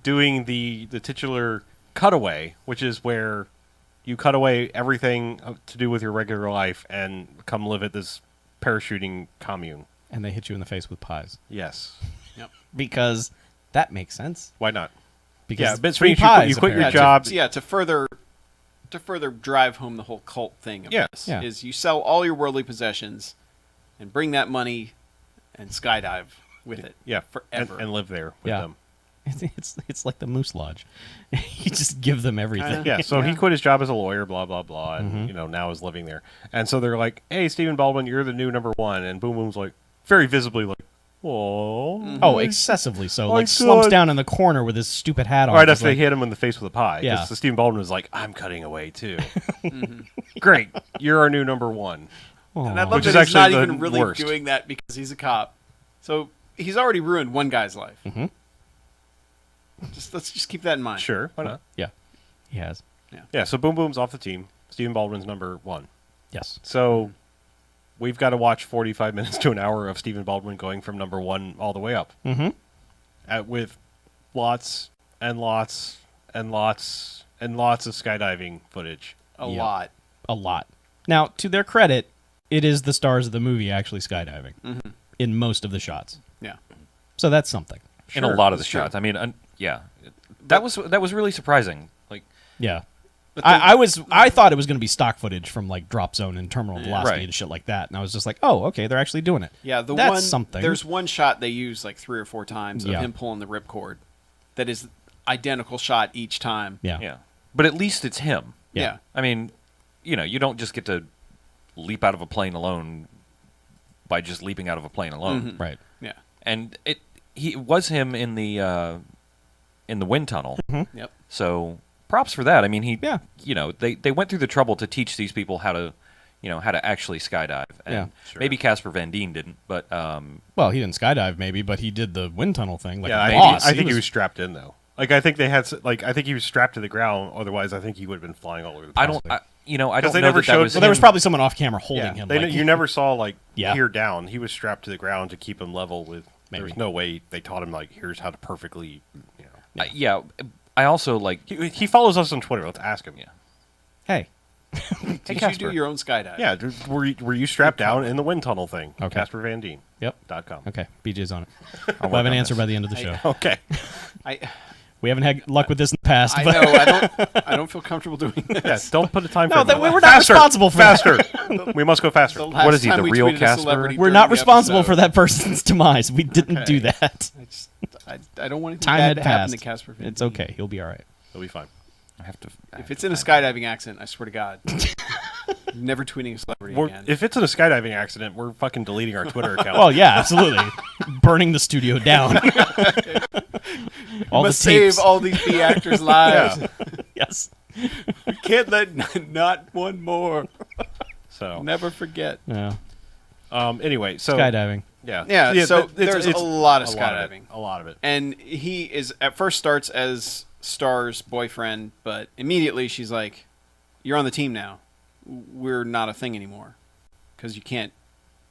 Speaker 4: doing the titular cutaway, which is where you cut away everything to do with your regular life and come live at this parachuting commune.
Speaker 3: And they hit you in the face with pies.
Speaker 4: Yes.
Speaker 1: Yep.
Speaker 3: Because that makes sense.
Speaker 4: Why not?
Speaker 3: Because
Speaker 4: Yeah, but
Speaker 3: free
Speaker 4: you quit-
Speaker 3: pies,
Speaker 4: you quit your
Speaker 3: apparently.
Speaker 4: job.
Speaker 1: To further drive home the whole cult thing of
Speaker 4: Yeah.
Speaker 1: this
Speaker 3: Yeah.
Speaker 1: is you sell all your worldly possessions and bring that money and skydive with it.
Speaker 4: Yeah,
Speaker 1: Forever.
Speaker 4: and live there with
Speaker 3: Yeah.
Speaker 4: them.
Speaker 3: It's like the Moose Lodge. You just give them everything.
Speaker 4: Yeah, so he quit his job as a lawyer, blah blah blah, and now is living there. And so they're like, "Hey, Stephen Baldwin, you're the new number 1." And Boom Boom's like, very visibly like, oh.
Speaker 3: Oh, excessively so.
Speaker 4: My
Speaker 3: Like slumps
Speaker 4: God.
Speaker 3: down in the corner with his stupid hat on.
Speaker 4: Right
Speaker 3: just
Speaker 4: after they
Speaker 3: like,
Speaker 4: hit him in the face with a pie.
Speaker 3: Yeah.
Speaker 4: Because Stephen Baldwin was like, I'm cutting away too. Great. You're our new number one.
Speaker 1: And I love
Speaker 4: Which
Speaker 1: that
Speaker 4: is
Speaker 1: he's not
Speaker 4: actually the
Speaker 1: even really
Speaker 4: worst.
Speaker 1: doing that because he's a cop. So he's already ruined one guy's life. Let's just keep that in mind.
Speaker 4: Sure. Why not?
Speaker 3: Yeah, he has.
Speaker 4: Yeah, so Boom Boom's off the team. Stephen Baldwin's number one.
Speaker 3: Yes.
Speaker 4: So we've got to watch 45 minutes to an hour of Stephen Baldwin going from number one all the way up. With lots and lots and lots and lots of skydiving footage.
Speaker 1: A
Speaker 3: Yeah.
Speaker 1: lot.
Speaker 3: A lot. Now, to their credit, it is the stars of the movie actually skydiving in most of the shots.
Speaker 1: Yeah.
Speaker 3: So that's something.
Speaker 2: in a lot of the shots. I mean, yeah, that was really surprising. Like,
Speaker 3: Yeah.
Speaker 1: But
Speaker 3: I thought it was going to be stock footage from like drop zone and terminal velocity
Speaker 2: Right.
Speaker 3: and shit like that, and I was just like, oh, okay, they're actually doing it.
Speaker 1: Yeah,
Speaker 3: That's something.
Speaker 1: There's one shot they use like 3 or 4 times of
Speaker 3: Yeah.
Speaker 1: him pulling the ripcord. That is identical shot each time.
Speaker 3: Yeah.
Speaker 2: yeah, but at least it's him.
Speaker 1: Yeah.
Speaker 2: I mean, you don't just get to leap out of a plane alone by just leaping out of a plane alone.
Speaker 3: Right.
Speaker 1: Yeah.
Speaker 2: And it was him in the wind tunnel.
Speaker 1: Yep.
Speaker 2: So props for that. I mean,
Speaker 3: Yeah.
Speaker 2: they went through the trouble to teach these people how to actually skydive. And
Speaker 3: Yeah.
Speaker 2: maybe Casper Van Dien didn't, but
Speaker 3: Well, he didn't skydive maybe, but he did the wind tunnel thing. Like
Speaker 4: Yeah,
Speaker 3: a
Speaker 4: I
Speaker 3: boss.
Speaker 4: think he was strapped in though. Like I think they had I think he was strapped to the ground. Otherwise, I think he would have been flying all over the place.
Speaker 2: I don't know
Speaker 4: they
Speaker 2: that
Speaker 4: never
Speaker 2: that
Speaker 4: showed-
Speaker 2: was
Speaker 3: Well, there was
Speaker 2: him.
Speaker 3: probably someone off camera holding
Speaker 4: Yeah,
Speaker 3: him.
Speaker 4: they,
Speaker 3: like-
Speaker 4: you never saw like
Speaker 3: Yeah.
Speaker 4: peer down. He was strapped to the ground to keep him level with.
Speaker 3: Maybe.
Speaker 4: There's no way they taught him like here's how to perfectly.
Speaker 2: Yeah, I also like.
Speaker 4: He follows us on Twitter. Let's ask him.
Speaker 2: Yeah.
Speaker 3: Hey.
Speaker 1: Did you
Speaker 2: Casper.
Speaker 1: do your own skydive?
Speaker 4: Yeah, were you strapped down in the wind tunnel thing?
Speaker 3: Okay.
Speaker 4: Casper Van Dien.
Speaker 3: Yep.
Speaker 4: .com.
Speaker 3: Okay. BJ's on it.
Speaker 2: I'll
Speaker 3: We'll have
Speaker 2: work
Speaker 3: an
Speaker 2: on
Speaker 3: answer
Speaker 2: this.
Speaker 3: by the end of the show.
Speaker 4: Okay.
Speaker 1: I
Speaker 3: We haven't had luck with this in the past.
Speaker 1: I
Speaker 3: but
Speaker 1: know. I don't feel comfortable doing this.
Speaker 4: Yeah, don't put a time
Speaker 3: No,
Speaker 4: frame.
Speaker 3: that
Speaker 4: on
Speaker 3: we
Speaker 4: it.
Speaker 3: were not
Speaker 4: Faster,
Speaker 3: responsible for that.
Speaker 4: faster. We must go faster.
Speaker 1: The last
Speaker 2: What is he,
Speaker 1: time
Speaker 2: the
Speaker 1: we
Speaker 2: real
Speaker 1: tweeted a
Speaker 2: Casper?
Speaker 1: celebrity
Speaker 3: We're
Speaker 1: during
Speaker 3: not
Speaker 1: the
Speaker 3: responsible
Speaker 1: episode.
Speaker 3: for that person's demise. We didn't do
Speaker 1: Okay.
Speaker 3: that.
Speaker 1: I don't want anything
Speaker 3: Time
Speaker 1: bad
Speaker 3: had
Speaker 1: to happen
Speaker 3: passed.
Speaker 1: to Casper Van
Speaker 3: It's
Speaker 1: Dien.
Speaker 3: okay. He'll be all right.
Speaker 4: It'll be fine.
Speaker 2: I have to.
Speaker 1: If it's in a skydiving accident, I swear to God, never tweeting a celebrity again.
Speaker 4: If it's in a skydiving accident, we're fucking deleting our Twitter account.
Speaker 3: Well, yeah, absolutely. Burning the studio down. All the
Speaker 1: must save
Speaker 3: tapes.
Speaker 1: all these B actors' lives.
Speaker 4: Yeah.
Speaker 3: Yes.
Speaker 1: We can't let not one more.
Speaker 4: So
Speaker 1: Never forget.
Speaker 3: Yeah.
Speaker 4: anyway, so
Speaker 3: Skydiving.
Speaker 4: yeah,
Speaker 1: Yeah, so
Speaker 4: it's-
Speaker 1: there's
Speaker 4: it's
Speaker 1: a lot of
Speaker 4: a
Speaker 1: skydiving.
Speaker 4: A lot of it.
Speaker 1: And he is at first starts as Star's boyfriend, but immediately she's like, "You're on the team now. We're not a thing anymore because you can't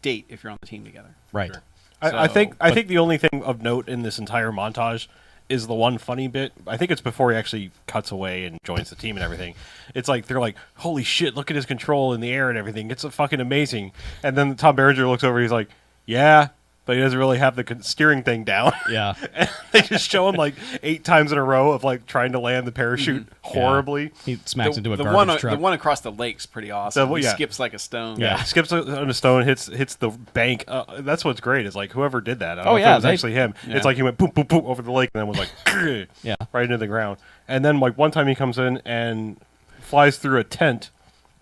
Speaker 1: date if you're on the team together."
Speaker 3: Right.
Speaker 4: Sure. I
Speaker 1: So-
Speaker 4: think the only thing of note in this entire montage is the one funny bit. I think it's before he actually cuts away and joins the team and everything. It's like they're like, "Holy shit! Look at his control in the air and everything. It's fucking amazing." And then Tom Berenger looks over. He's like, "Yeah." But he doesn't really have the steering thing down.
Speaker 3: Yeah.
Speaker 4: And they just show him like 8 times in a row of like trying to land the parachute horribly.
Speaker 3: He smacks into a
Speaker 1: the
Speaker 3: garbage
Speaker 1: one,
Speaker 3: truck.
Speaker 1: the one across the lake's pretty awesome.
Speaker 4: The-
Speaker 1: He
Speaker 4: yeah.
Speaker 1: skips like a stone.
Speaker 3: Yeah.
Speaker 4: Skips on a stone, hits the bank. That's what's great. Is like whoever did that. I don't
Speaker 3: Oh,
Speaker 4: know if
Speaker 3: yeah,
Speaker 4: it was
Speaker 3: they-
Speaker 4: actually him.
Speaker 1: Yeah.
Speaker 4: It's like he went boom, boom, boom over the lake, and then was like
Speaker 3: Yeah.
Speaker 4: right into the ground. And then like one time he comes in and flies through a tent,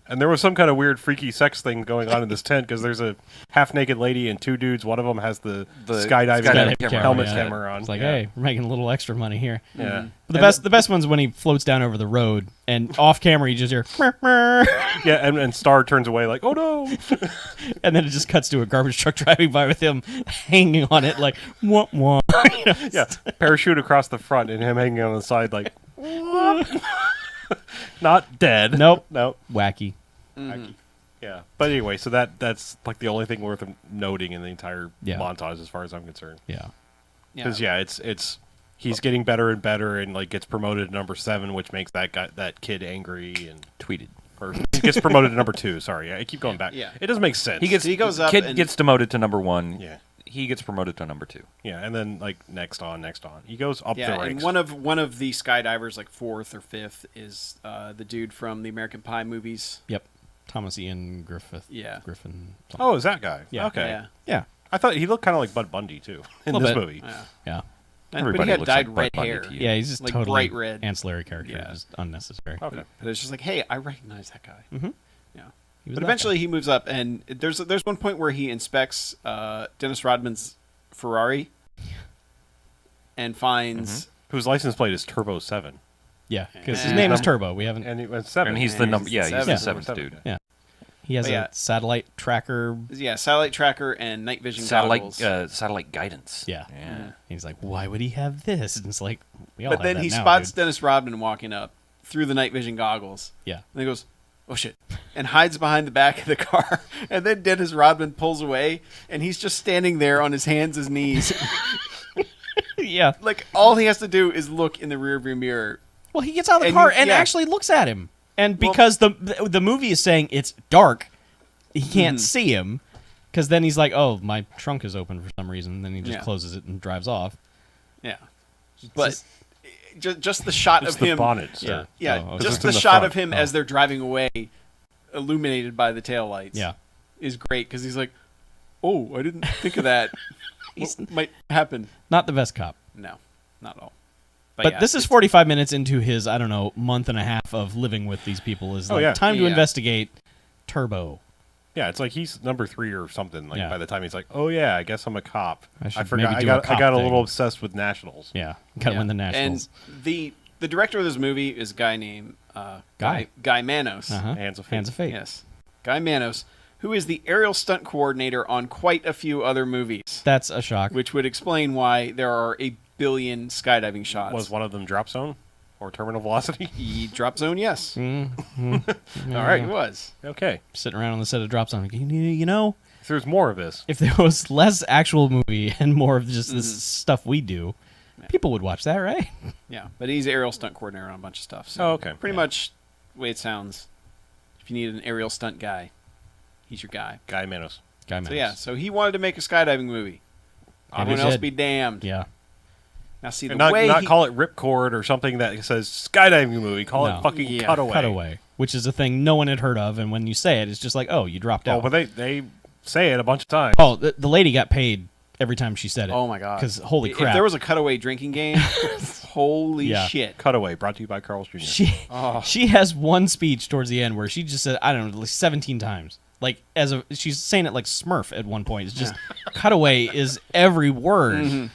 Speaker 4: and there was some kind of weird freaky sex thing going on in this tent because there's a half naked lady and 2 dudes. One of them has the skydiving
Speaker 2: skydiving
Speaker 4: helmet
Speaker 3: yeah.
Speaker 4: camera on.
Speaker 3: It's like,
Speaker 4: yeah.
Speaker 3: hey, we're making a little extra money here.
Speaker 4: Yeah.
Speaker 3: But the best one's when he floats down over the road and off camera you just hear "Mer, mer,"
Speaker 4: Yeah, and Star turns away like, "Oh no!"
Speaker 3: and then it just cuts to a garbage truck driving by with him hanging on it like wah wah. You know,
Speaker 4: Yeah, parachute across the front and him hanging on the side like, not dead.
Speaker 3: Nope.
Speaker 4: Nope.
Speaker 3: Wacky.
Speaker 4: Yeah, but anyway, so that's like the only thing worth noting in the entire
Speaker 3: Yeah.
Speaker 4: montage, as far as I'm concerned.
Speaker 3: Yeah.
Speaker 4: Because it's he's getting better and better, and like gets promoted to number 7, which makes that kid angry, and
Speaker 2: Tweeted.
Speaker 4: or he gets promoted to number 2. Sorry, I keep going back.
Speaker 1: Yeah.
Speaker 4: It doesn't make sense.
Speaker 1: He goes up
Speaker 2: Kid
Speaker 1: and-
Speaker 2: gets demoted to number 1.
Speaker 4: Yeah.
Speaker 2: He gets promoted to number 2.
Speaker 4: Yeah, and then like next on. He goes up the
Speaker 1: Yeah, and
Speaker 4: ranks.
Speaker 1: one of the skydivers, like 4th or 5th, is the dude from the American Pie movies.
Speaker 3: Yep. Thomas Ian Griffith.
Speaker 1: Yeah.
Speaker 3: Griffin.
Speaker 4: Oh, is that guy?
Speaker 3: Yeah.
Speaker 4: Okay.
Speaker 1: Yeah.
Speaker 3: Yeah.
Speaker 4: I thought he looked kind of like Bud Bundy too in
Speaker 3: Little
Speaker 4: this
Speaker 3: bit.
Speaker 4: movie.
Speaker 1: Yeah.
Speaker 3: Yeah.
Speaker 1: But
Speaker 2: Everybody
Speaker 1: he had
Speaker 2: looks
Speaker 1: dyed
Speaker 2: like
Speaker 1: red
Speaker 2: Bud Bundy
Speaker 1: hair.
Speaker 2: to you.
Speaker 3: Yeah, he's just
Speaker 1: Like
Speaker 3: totally
Speaker 1: bright red.
Speaker 3: ancillary character.
Speaker 1: Yeah.
Speaker 3: Just unnecessary.
Speaker 4: Okay.
Speaker 1: But it's just like, hey, I recognize that guy.
Speaker 3: Mm-hmm.
Speaker 1: Yeah. But eventually he moves up, and there's one point where he inspects Dennis Rodman's Ferrari and finds
Speaker 4: whose license plate is Turbo 7.
Speaker 3: Yeah, because his name is Turbo. We haven't.
Speaker 4: And it's 7.
Speaker 2: And he's the number. Yeah, he's the
Speaker 1: seventh.
Speaker 2: seventh dude.
Speaker 3: Yeah. He has a satellite tracker.
Speaker 1: Yeah, satellite tracker and night vision
Speaker 2: Satellite
Speaker 1: goggles.
Speaker 2: satellite guidance.
Speaker 3: Yeah.
Speaker 2: Yeah.
Speaker 3: He's like, why would he have this? And it's like, we all
Speaker 1: But
Speaker 3: have
Speaker 1: then
Speaker 3: that
Speaker 1: he
Speaker 3: now,
Speaker 1: spots
Speaker 3: dude.
Speaker 1: Dennis Rodman walking up through the night vision goggles.
Speaker 3: Yeah.
Speaker 1: And he goes, oh shit, and hides behind the back of the car. And then Dennis Rodman pulls away, and he's just standing there on his hands and knees.
Speaker 3: Yeah.
Speaker 1: Like, all he has to do is look in the rearview mirror.
Speaker 3: Well, he gets out of the
Speaker 1: And
Speaker 3: car
Speaker 1: you-
Speaker 3: and
Speaker 1: yeah.
Speaker 3: actually looks at him. And because the movie is saying it's dark, he can't see him. Because then he's like, oh, my trunk is open for some reason. Then he just
Speaker 1: Yeah.
Speaker 3: closes it and drives off.
Speaker 1: Yeah. But just the shot
Speaker 4: It's
Speaker 1: of
Speaker 4: the
Speaker 1: him.
Speaker 4: bonnet, sir.
Speaker 1: Yeah,
Speaker 3: Oh, okay.
Speaker 1: just
Speaker 4: It's
Speaker 1: the
Speaker 4: in the
Speaker 1: shot
Speaker 4: front.
Speaker 1: of him as they're driving away, illuminated by the taillights.
Speaker 3: Yeah.
Speaker 1: Is great because he's like, oh, I didn't think of that. What might happen?
Speaker 3: Not the best cop.
Speaker 1: No, not at all.
Speaker 3: But
Speaker 1: yeah,
Speaker 3: this is 45 minutes into his, I don't know, month and a half of living with these people. Is like,
Speaker 4: yeah.
Speaker 3: time to
Speaker 1: Yeah.
Speaker 3: investigate Turbo.
Speaker 4: Yeah, it's like he's number 3 or something. Like
Speaker 3: Yeah.
Speaker 4: by the time he's like, oh yeah, I guess I'm a cop.
Speaker 3: I should
Speaker 4: forgot.
Speaker 3: maybe
Speaker 4: I
Speaker 3: do a
Speaker 4: got
Speaker 3: cop
Speaker 4: a
Speaker 3: thing.
Speaker 4: little obsessed with nationals.
Speaker 3: Yeah. Got to
Speaker 1: Yeah.
Speaker 3: win the Nationals.
Speaker 1: And the director of this movie is a guy named Guy Manos.
Speaker 3: Uh-huh.
Speaker 4: Hands of Fate.
Speaker 3: Hands of Fate.
Speaker 1: Yes, Guy Manos, who is the aerial stunt coordinator on quite a few other movies,
Speaker 3: That's a shock.
Speaker 1: which would explain why there are a billion skydiving shots.
Speaker 4: Was one of them Drop Zone or Terminal Velocity?
Speaker 1: Drop Zone? Yes.
Speaker 3: Mm-hmm.
Speaker 1: All right, it was.
Speaker 4: Okay,
Speaker 3: Sitting around on the set of Drop Zone. You know,
Speaker 4: if there's more of this.
Speaker 3: if there was less actual movie and more of just this stuff we do, people would watch that, right?
Speaker 1: Yeah, but he's aerial stunt coordinator on a bunch of stuff. So
Speaker 4: Oh, okay.
Speaker 1: Pretty much the way it sounds. If you need an aerial stunt guy, he's your guy.
Speaker 4: Guy Manos.
Speaker 3: Guy
Speaker 1: So yeah, so he wanted to make a skydiving movie.
Speaker 3: And
Speaker 1: Everyone
Speaker 3: he
Speaker 1: else
Speaker 3: did.
Speaker 1: be damned.
Speaker 3: Yeah.
Speaker 1: Now see the
Speaker 4: And not
Speaker 1: way he,
Speaker 4: call it Ripcord or something that says skydiving movie. Call
Speaker 3: No.
Speaker 4: it fucking
Speaker 1: Yeah.
Speaker 4: Cutaway.
Speaker 3: Cutaway, which is a thing no one had heard of, and when you say it, it's just like, oh, you dropped
Speaker 4: Oh,
Speaker 3: out.
Speaker 4: but they say it a bunch of times.
Speaker 3: Oh, the lady got paid every time she said it.
Speaker 1: Oh my god!
Speaker 3: Because holy
Speaker 1: If
Speaker 3: crap,
Speaker 1: there was a Cutaway drinking game, holy
Speaker 3: Yeah.
Speaker 1: shit!
Speaker 4: Cutaway, brought to you by Carl's Jr.
Speaker 3: she has one speech towards the end where she just said, I don't know, like 17 times. Like she's saying it like Smurf at one point. It's just Cutaway is every word.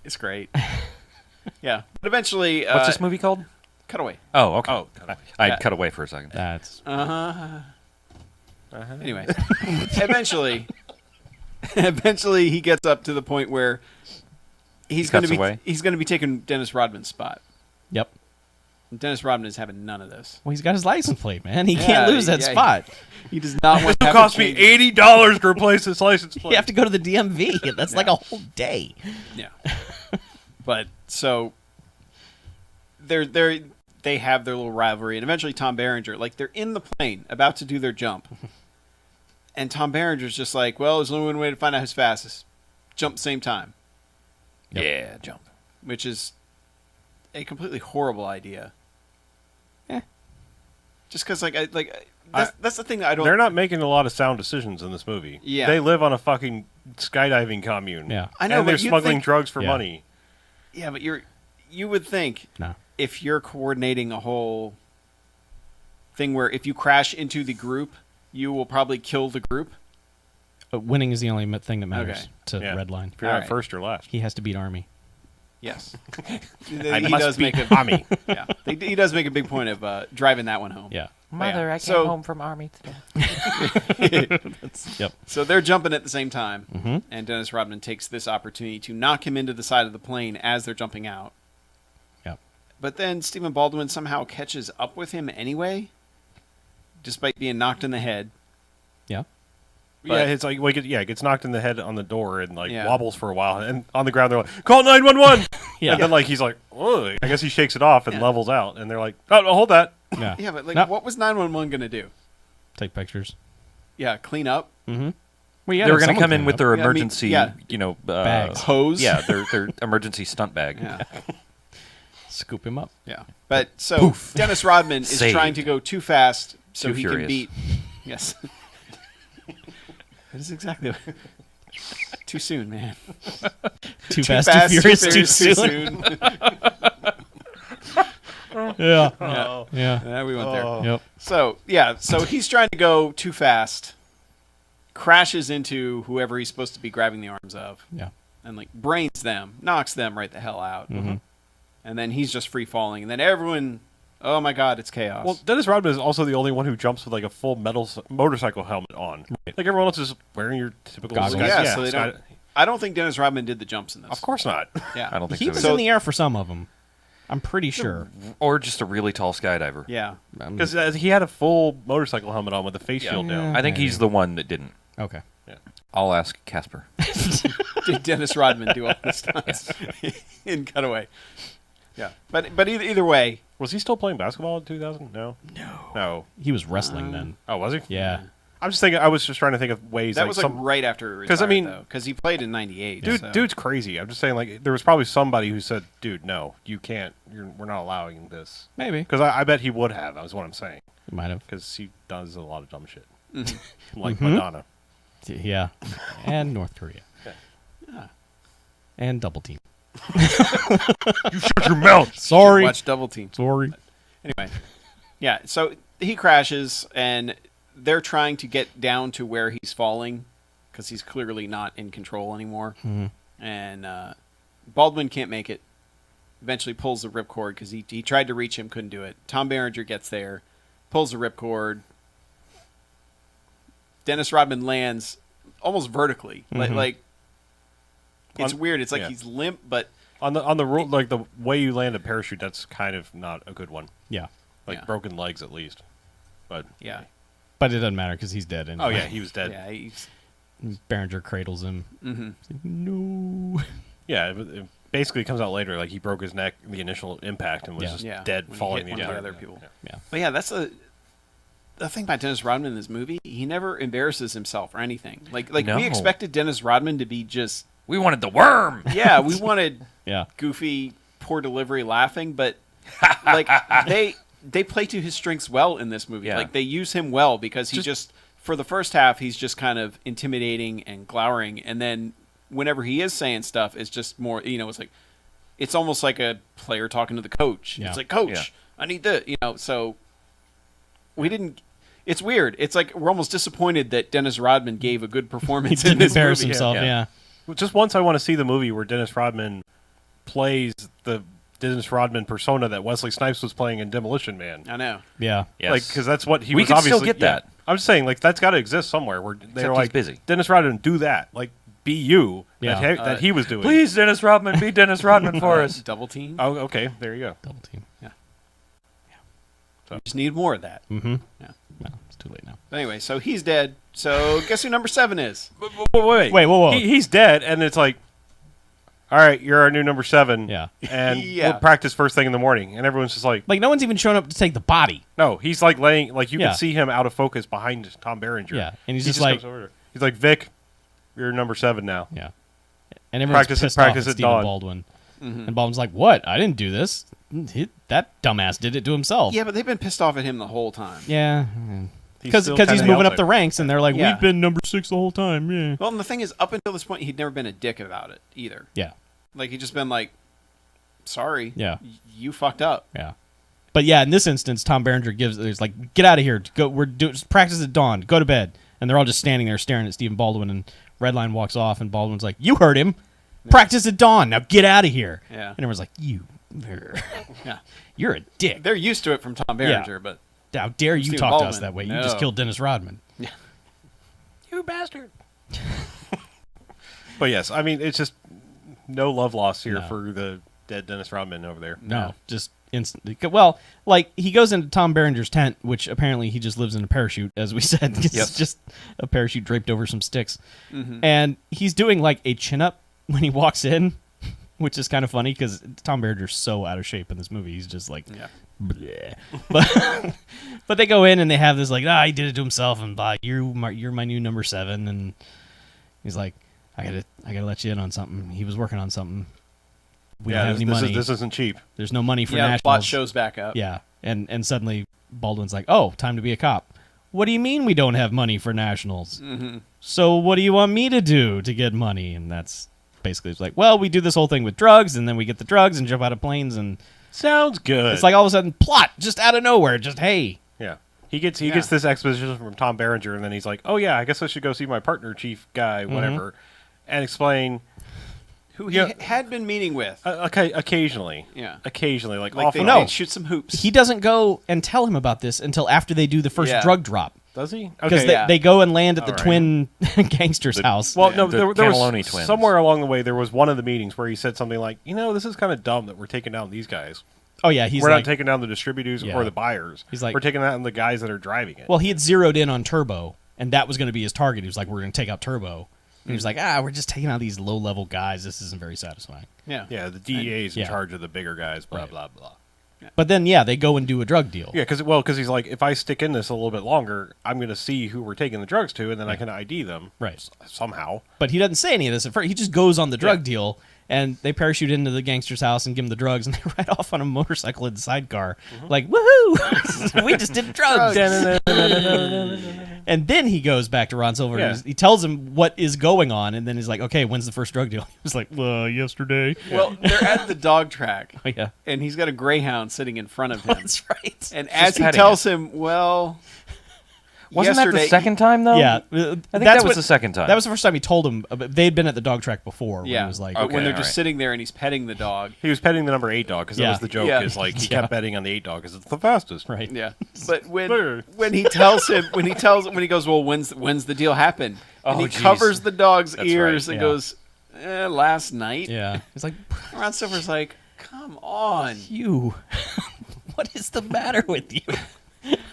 Speaker 1: It's great. Yeah, but eventually,
Speaker 2: What's this movie called?
Speaker 1: Cutaway.
Speaker 2: Oh, okay.
Speaker 4: Oh, Cutaway.
Speaker 2: I
Speaker 1: Yeah.
Speaker 2: cut away for a second.
Speaker 3: That's
Speaker 1: Anyway, eventually he gets up to the point where he's going to
Speaker 2: cuts
Speaker 1: be
Speaker 2: away?
Speaker 1: he's going to be taking Dennis Rodman's spot.
Speaker 3: yep.
Speaker 1: And Dennis Rodman is having none of this.
Speaker 3: Well, he's got his license plate, man. He
Speaker 1: Yeah,
Speaker 3: can't lose that
Speaker 1: yeah,
Speaker 3: spot.
Speaker 1: He does not want to
Speaker 4: It
Speaker 1: have
Speaker 4: cost
Speaker 1: to
Speaker 4: me
Speaker 1: change-
Speaker 4: $80 to replace this license plate.
Speaker 3: You have to go to the DMV. That's like a whole day.
Speaker 1: Yeah. But so they have their little rivalry, and eventually Tom Berenger, like they're in the plane about to do their jump, and Tom Berenger's just like, well, there's only one way to find out who's fastest: jump same time,
Speaker 2: Yeah, jump.
Speaker 1: which is a completely horrible idea. Just because, that's the thing that I don't.
Speaker 4: They're not making a lot of sound decisions in this movie.
Speaker 1: Yeah.
Speaker 4: They live on a fucking skydiving commune.
Speaker 3: Yeah.
Speaker 1: I know,
Speaker 4: and they're
Speaker 1: but you'd
Speaker 4: smuggling
Speaker 1: think-
Speaker 4: drugs for
Speaker 3: Yeah.
Speaker 4: money.
Speaker 1: Yeah, but you would think
Speaker 3: No.
Speaker 1: if you're coordinating a whole thing where if you crash into the group, you will probably kill the group.
Speaker 3: But winning is the only thing that matters
Speaker 1: Okay.
Speaker 3: to
Speaker 4: Yeah.
Speaker 3: Redline.
Speaker 4: If you're
Speaker 1: All
Speaker 4: not
Speaker 1: right.
Speaker 4: first or last.
Speaker 3: He has to beat Army.
Speaker 1: Yes,
Speaker 4: I
Speaker 1: he
Speaker 4: must
Speaker 1: does
Speaker 4: be
Speaker 1: make a
Speaker 4: Tommy.
Speaker 1: yeah. He does make a big point of driving that one home.
Speaker 3: Yeah.
Speaker 5: Mother,
Speaker 1: yeah.
Speaker 5: I came
Speaker 1: So-
Speaker 5: home from army today.
Speaker 3: Yep.
Speaker 1: So they're jumping at the same time,
Speaker 3: Mhm.
Speaker 1: and Dennis Rodman takes this opportunity to knock him into the side of the plane as they're jumping out.
Speaker 3: Yep.
Speaker 1: But then Stephen Baldwin somehow catches up with him anyway, despite being knocked in the head.
Speaker 3: Yeah.
Speaker 4: Yeah,
Speaker 1: But-
Speaker 4: it's like it gets knocked in the head on the door and
Speaker 1: Yeah.
Speaker 4: wobbles for a while, and on the ground they're like, "Call 911!"
Speaker 3: Yeah.
Speaker 4: And then he's like, "Oh," I guess he shakes it off and
Speaker 1: Yeah.
Speaker 4: levels out, and they're like, "Oh, no, hold that."
Speaker 3: Yeah.
Speaker 1: Yeah, but
Speaker 3: No.
Speaker 1: what was 911 gonna do?
Speaker 3: Take pictures.
Speaker 1: Yeah, clean up,
Speaker 3: Mm-hmm. Well, yeah,
Speaker 2: They were going to come in with their
Speaker 1: Yeah, I mean,
Speaker 2: emergency,
Speaker 1: yeah.
Speaker 3: Bags.
Speaker 1: hose.
Speaker 2: Yeah, their emergency stunt bag.
Speaker 1: Yeah.
Speaker 3: Scoop him up.
Speaker 1: Yeah. But so Dennis Rodman is
Speaker 2: Saved.
Speaker 1: trying to go too fast so
Speaker 2: Too
Speaker 1: he
Speaker 2: furious.
Speaker 1: can beat. Yes. That is exactly what. Too soon, man.
Speaker 3: Too fast, too furious, too soon. Yeah.
Speaker 4: Oh.
Speaker 3: Yeah.
Speaker 1: Yeah, we went there.
Speaker 4: Oh.
Speaker 3: Yep.
Speaker 1: So he's trying to go too fast, crashes into whoever he's supposed to be grabbing the arms of,
Speaker 3: Yeah.
Speaker 1: and like brains them, knocks them right the hell out.
Speaker 3: Mhm.
Speaker 1: And then he's just free falling, and then everyone, oh my god, it's chaos.
Speaker 4: Well, Dennis Rodman is also the only one who jumps with like a full motorcycle helmet on.
Speaker 3: Right.
Speaker 4: Like everyone else is wearing your typical
Speaker 3: Goggles.
Speaker 1: yeah, so they don't. I don't think Dennis Rodman did the jumps in this.
Speaker 4: Of course not.
Speaker 1: Yeah.
Speaker 2: I don't think
Speaker 3: He
Speaker 2: so.
Speaker 3: was
Speaker 2: either.
Speaker 3: in the air for some of them. I'm pretty sure.
Speaker 2: Or just a really tall skydiver.
Speaker 1: Yeah.
Speaker 4: Because he had a full motorcycle helmet on with a face shield down.
Speaker 2: I think he's the one that didn't.
Speaker 3: Okay.
Speaker 2: I'll ask Casper.
Speaker 1: Did Dennis Rodman do all the stunts in Cutaway? Yeah. But either way,
Speaker 4: Was he still playing basketball in 2000? No.
Speaker 3: He was wrestling then.
Speaker 4: Oh, was he?
Speaker 3: Yeah.
Speaker 4: I'm just thinking. I was just trying to think of ways
Speaker 1: that
Speaker 4: like
Speaker 1: was
Speaker 4: some.
Speaker 1: like right after he
Speaker 4: 'Cause, I
Speaker 1: retired,
Speaker 4: mean-
Speaker 1: because he played in '98.
Speaker 4: Dude's crazy. I'm just saying, like, there was probably somebody who said, "Dude, no, you can't. We're not allowing this."
Speaker 3: Maybe.
Speaker 4: Because I bet he would have. That's what I'm saying.
Speaker 3: He might have.
Speaker 4: Because he does a lot of dumb shit,
Speaker 1: Mm-hmm.
Speaker 4: like Madonna.
Speaker 3: Yeah. And North Korea.
Speaker 1: Yeah.
Speaker 3: And Double Team.
Speaker 4: You shut your mouth.
Speaker 3: Sorry.
Speaker 1: Watch Double Team.
Speaker 3: Sorry.
Speaker 1: Anyway, yeah. So he crashes, and they're trying to get down to where he's falling, because he's clearly not in control anymore.
Speaker 3: Mhm.
Speaker 1: And Baldwin can't make it. Eventually pulls the ripcord because he tried to reach him, couldn't do it. Tom Berenger gets there, pulls the ripcord. Dennis Rodman lands almost vertically, like it's weird. It's like
Speaker 4: yeah.
Speaker 1: he's limp, but
Speaker 4: On the rule, like the way you land a parachute, that's kind of not a good one.
Speaker 3: Yeah.
Speaker 4: Like
Speaker 1: Yeah.
Speaker 4: broken legs at least. But
Speaker 1: yeah,
Speaker 3: But it doesn't matter because he's dead. Anyway.
Speaker 4: oh yeah, he was dead.
Speaker 1: yeah, he's,
Speaker 3: Berenger cradles him.
Speaker 1: mhm.
Speaker 3: No.
Speaker 4: Yeah, it basically comes out later. Like he broke his neck in the initial impact and was
Speaker 3: Yeah.
Speaker 4: just
Speaker 1: Yeah,
Speaker 4: dead,
Speaker 1: when he
Speaker 4: falling
Speaker 1: hit
Speaker 4: the
Speaker 1: one of the
Speaker 4: entire
Speaker 1: other people.
Speaker 3: Yeah.
Speaker 1: But yeah, that's the thing about Dennis Rodman in this movie. He never embarrasses himself or anything. Like
Speaker 2: No.
Speaker 1: we expected Dennis Rodman to be just
Speaker 2: We wanted the worm.
Speaker 1: yeah, we wanted
Speaker 3: Yeah.
Speaker 1: goofy, poor delivery, laughing, but like they play to his strengths well in this movie.
Speaker 2: Yeah.
Speaker 1: Like they use him well because he just for the first half he's just kind of intimidating and glowering, and then whenever he is saying stuff, it's just more. It's like it's almost like a player talking to the coach.
Speaker 3: Yeah.
Speaker 1: It's like, Coach,
Speaker 2: Yeah.
Speaker 1: I need this. So we didn't. It's weird. It's like we're almost disappointed that Dennis Rodman gave a good
Speaker 3: He
Speaker 1: performance in
Speaker 3: didn't
Speaker 1: this
Speaker 3: embarrass
Speaker 1: movie.
Speaker 3: himself.
Speaker 2: Yeah.
Speaker 3: Yeah.
Speaker 4: Just once I want to see the movie where Dennis Rodman plays the Dennis Rodman persona that Wesley Snipes was playing in Demolition Man.
Speaker 1: I know.
Speaker 3: Yeah.
Speaker 2: Yes.
Speaker 4: Like, because that's what he
Speaker 2: We
Speaker 4: was
Speaker 2: could
Speaker 4: obviously.
Speaker 2: still get
Speaker 4: yeah.
Speaker 2: that.
Speaker 4: I'm just saying, like, that's got to exist somewhere where they're
Speaker 2: he's
Speaker 4: like,
Speaker 2: busy.
Speaker 4: Dennis Rodman, do that. Like, be you
Speaker 3: Yeah.
Speaker 4: that he was doing.
Speaker 2: Please, Dennis Rodman, be Dennis Rodman for us.
Speaker 1: Double team.
Speaker 4: Oh, okay. There you go.
Speaker 3: Double Team.
Speaker 1: We just need more of that.
Speaker 3: Mm-hmm.
Speaker 1: Yeah.
Speaker 3: No, it's too late now.
Speaker 1: But anyway, so he's dead. So guess who number 7 is?
Speaker 4: Wait.
Speaker 3: Wait, whoa.
Speaker 4: He's dead, and it's like, all right, you're our new number 7.
Speaker 3: Yeah.
Speaker 4: And
Speaker 1: Yeah.
Speaker 4: we'll practice first thing in the morning. And everyone's just like,
Speaker 3: Like no one's even shown up to take the body.
Speaker 4: no, he's like laying, like you
Speaker 3: Yeah.
Speaker 4: can see him out of focus behind Tom Berenger.
Speaker 3: Yeah. And he's
Speaker 4: He
Speaker 3: just like,
Speaker 4: comes over there. He's like, Vic, you're number 7 now.
Speaker 3: yeah. And everyone's
Speaker 4: Practice
Speaker 3: pissed
Speaker 4: at
Speaker 3: off at Stephen
Speaker 4: dawn.
Speaker 3: Baldwin. And Baldwin's like, "What? I didn't do this. That dumbass did it to himself."
Speaker 1: Yeah, but they've been pissed off at him the whole time.
Speaker 3: Yeah. Because
Speaker 4: still
Speaker 3: he's
Speaker 4: kinda
Speaker 3: moving up
Speaker 4: outsider.
Speaker 3: the ranks, and they're like,
Speaker 1: Yeah.
Speaker 3: "We've been number 6 the whole time." Yeah.
Speaker 1: Well, and the thing is, up until this point, he'd never been a dick about it either.
Speaker 3: Yeah.
Speaker 1: Like, he'd just been like, sorry.
Speaker 3: Yeah.
Speaker 1: You fucked up.
Speaker 3: Yeah. But yeah, in this instance, Tom Berenger he's like, "Get out of here. Go. We're doing practice at dawn. Go to bed." And they're all just standing there staring at Stephen Baldwin. And Redline walks off, and Baldwin's like, "You heard him. Practice at dawn. Now get out of here."
Speaker 1: Yeah.
Speaker 3: And everyone's like,
Speaker 1: Yeah.
Speaker 3: you're a dick.
Speaker 1: They're used to it from Tom Berenger, but
Speaker 3: How dare you
Speaker 1: Stephen
Speaker 3: talk to us
Speaker 1: Baldwin.
Speaker 3: that way? You
Speaker 1: No.
Speaker 3: just killed Dennis Rodman."
Speaker 5: You bastard.
Speaker 4: But yes, I mean, it's just no love lost here
Speaker 3: No.
Speaker 4: for the dead Dennis Rodman over there.
Speaker 3: No, just instantly. Well, like he goes into Tom Berenger's tent, which apparently he just lives in a parachute, as we said. It's
Speaker 2: Yep.
Speaker 3: just a parachute draped over some sticks, and he's doing like a chin up when he walks in, which is kind of funny because Tom Berenger's so out of shape in this movie. He's just like,
Speaker 1: yeah.
Speaker 3: bleh. But they go in and they have this like, he did it to himself, and blah, you're my new number 7, and he's like, I gotta let you in on something. He was working on something. We don't have any money.
Speaker 4: This isn't cheap.
Speaker 3: There's no money for
Speaker 1: Yeah, the
Speaker 3: nationals.
Speaker 1: plot shows back up.
Speaker 3: Yeah, and suddenly Baldwin's like, "Oh, time to be a cop." What do you mean we don't have money for nationals?
Speaker 1: Mm-hmm.
Speaker 3: So what do you want me to do to get money? And that's basically it's like, well, we do this whole thing with drugs, and then we get the drugs and jump out of planes, and
Speaker 4: Sounds good.
Speaker 3: It's like all of a sudden, plot, just out of nowhere. Just, hey.
Speaker 4: Yeah. He gets this exposition from Tom Berenger, and then he's like, "Oh yeah, I guess I should go see my partner, chief guy, whatever," and explain
Speaker 1: Who he had been meeting with.
Speaker 4: Occasionally.
Speaker 1: Yeah.
Speaker 4: Occasionally, like
Speaker 1: Like
Speaker 4: often.
Speaker 1: they'd shoot some hoops.
Speaker 3: He doesn't go and tell him about this until after they do the first drug drop.
Speaker 4: Does he?
Speaker 3: Because
Speaker 4: Okay.
Speaker 3: they go and land at the
Speaker 4: All right.
Speaker 3: twin gangster's house.
Speaker 4: Well, no,
Speaker 2: The
Speaker 4: there was
Speaker 2: Cannelloni twins.
Speaker 4: somewhere along the way there was one of the meetings where he said something like, "This is kind of dumb that we're taking down these guys.
Speaker 3: Oh, yeah. He's
Speaker 4: We're
Speaker 3: like,
Speaker 4: not taking down the distributors
Speaker 3: Yeah.
Speaker 4: or the buyers.
Speaker 3: He's like-
Speaker 4: we're taking down the guys that are driving it."
Speaker 3: well, he had zeroed in on Turbo, and that was going to be his target. He was like, we're going to take out Turbo. And he was like, we're just taking out these low-level guys. This isn't very satisfying.
Speaker 1: Yeah.
Speaker 4: yeah, the DEA is in
Speaker 3: Yeah.
Speaker 4: charge of the bigger guys. Blah
Speaker 3: Right.
Speaker 4: blah blah.
Speaker 3: But then, they go and do a drug deal.
Speaker 4: Yeah, because he's like, if I stick in this a little bit longer, I'm going to see who we're taking the drugs to, and then I can ID them
Speaker 3: Right.
Speaker 4: somehow.
Speaker 3: But he doesn't say any of this at first. He just goes on the drug
Speaker 4: Yeah.
Speaker 3: deal, and they parachute into the gangster's house and give him the drugs, and they ride off on a motorcycle in the sidecar. Like, woohoo! We just did drugs. And then he goes back to Ron Silver.
Speaker 4: Yeah.
Speaker 3: And he tells him what is going on, and then he's like, okay, when's the first drug deal? He was like, yesterday.
Speaker 1: Well, they're at the dog track,
Speaker 3: Oh, yeah.
Speaker 1: and he's got a greyhound sitting in front of him.
Speaker 3: That's right.
Speaker 1: And as he
Speaker 2: petting
Speaker 1: tells him, well,
Speaker 2: Wasn't that the
Speaker 1: yesterday-
Speaker 2: second time though?
Speaker 3: Yeah.
Speaker 2: I think that was the second time.
Speaker 3: That was the first time he told him. They'd been at the dog track before. When
Speaker 1: Yeah,
Speaker 3: he was like,
Speaker 1: but when
Speaker 2: Okay,
Speaker 1: they're
Speaker 2: all
Speaker 1: just
Speaker 2: right.
Speaker 1: sitting there and he's petting the dog.
Speaker 4: He was petting the number 8 dog because
Speaker 3: Yeah.
Speaker 4: that was the joke.
Speaker 1: Yeah.
Speaker 4: Is like he
Speaker 3: Yeah.
Speaker 4: kept betting on the 8 dog because it's the fastest.
Speaker 3: right.
Speaker 1: Yeah, but
Speaker 4: There.
Speaker 1: when he tells him when he goes, well, when's the deal happen? And
Speaker 2: Oh,
Speaker 1: he
Speaker 2: geez.
Speaker 1: covers the dog's
Speaker 4: That's
Speaker 1: ears
Speaker 3: right,
Speaker 1: and
Speaker 3: yeah.
Speaker 1: goes, last night.
Speaker 3: Yeah. He's like,
Speaker 1: Ron Silver's like, come on.
Speaker 3: you. What is the matter with you?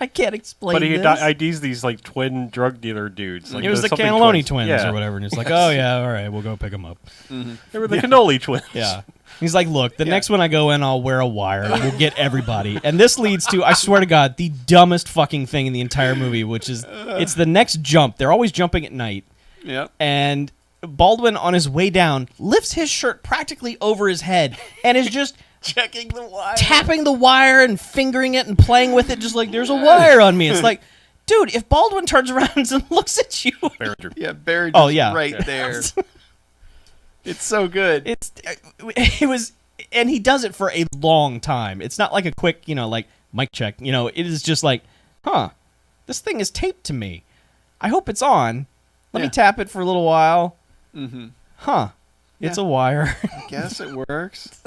Speaker 3: I can't explain
Speaker 4: But he
Speaker 3: this.
Speaker 4: IDs these like twin drug dealer dudes. Like
Speaker 3: It was the
Speaker 4: something
Speaker 3: Cannelloni twins
Speaker 4: Yeah.
Speaker 3: or whatever, and it's like, oh yeah, all right, we'll go pick them up.
Speaker 4: They were the cannoli twins.
Speaker 3: Yeah. He's like, look, the next one I go in, I'll wear a wire. And we'll get everybody. And this leads to, I swear to God, the dumbest fucking thing in the entire movie, which is, it's the next jump. They're always jumping at night.
Speaker 1: Yep.
Speaker 3: And Baldwin, on his way down, lifts his shirt practically over his head and is just
Speaker 1: Checking the wire.
Speaker 3: tapping the wire and fingering it and playing with it, just like, there's a wire on me. It's like, dude, if Baldwin turns around and looks at you,
Speaker 4: Berenger.
Speaker 1: Yeah, buried
Speaker 3: Oh, yeah.
Speaker 1: right there. It's so good.
Speaker 3: it was, and he does it for a long time. It's not like a quick, like mic check. It is just like, this thing is taped to me. I hope it's on. Let me
Speaker 1: Yeah.
Speaker 3: tap it for a little while.
Speaker 1: Mm-hmm.
Speaker 3: It's
Speaker 1: Yeah.
Speaker 3: a wire.
Speaker 1: Guess it works.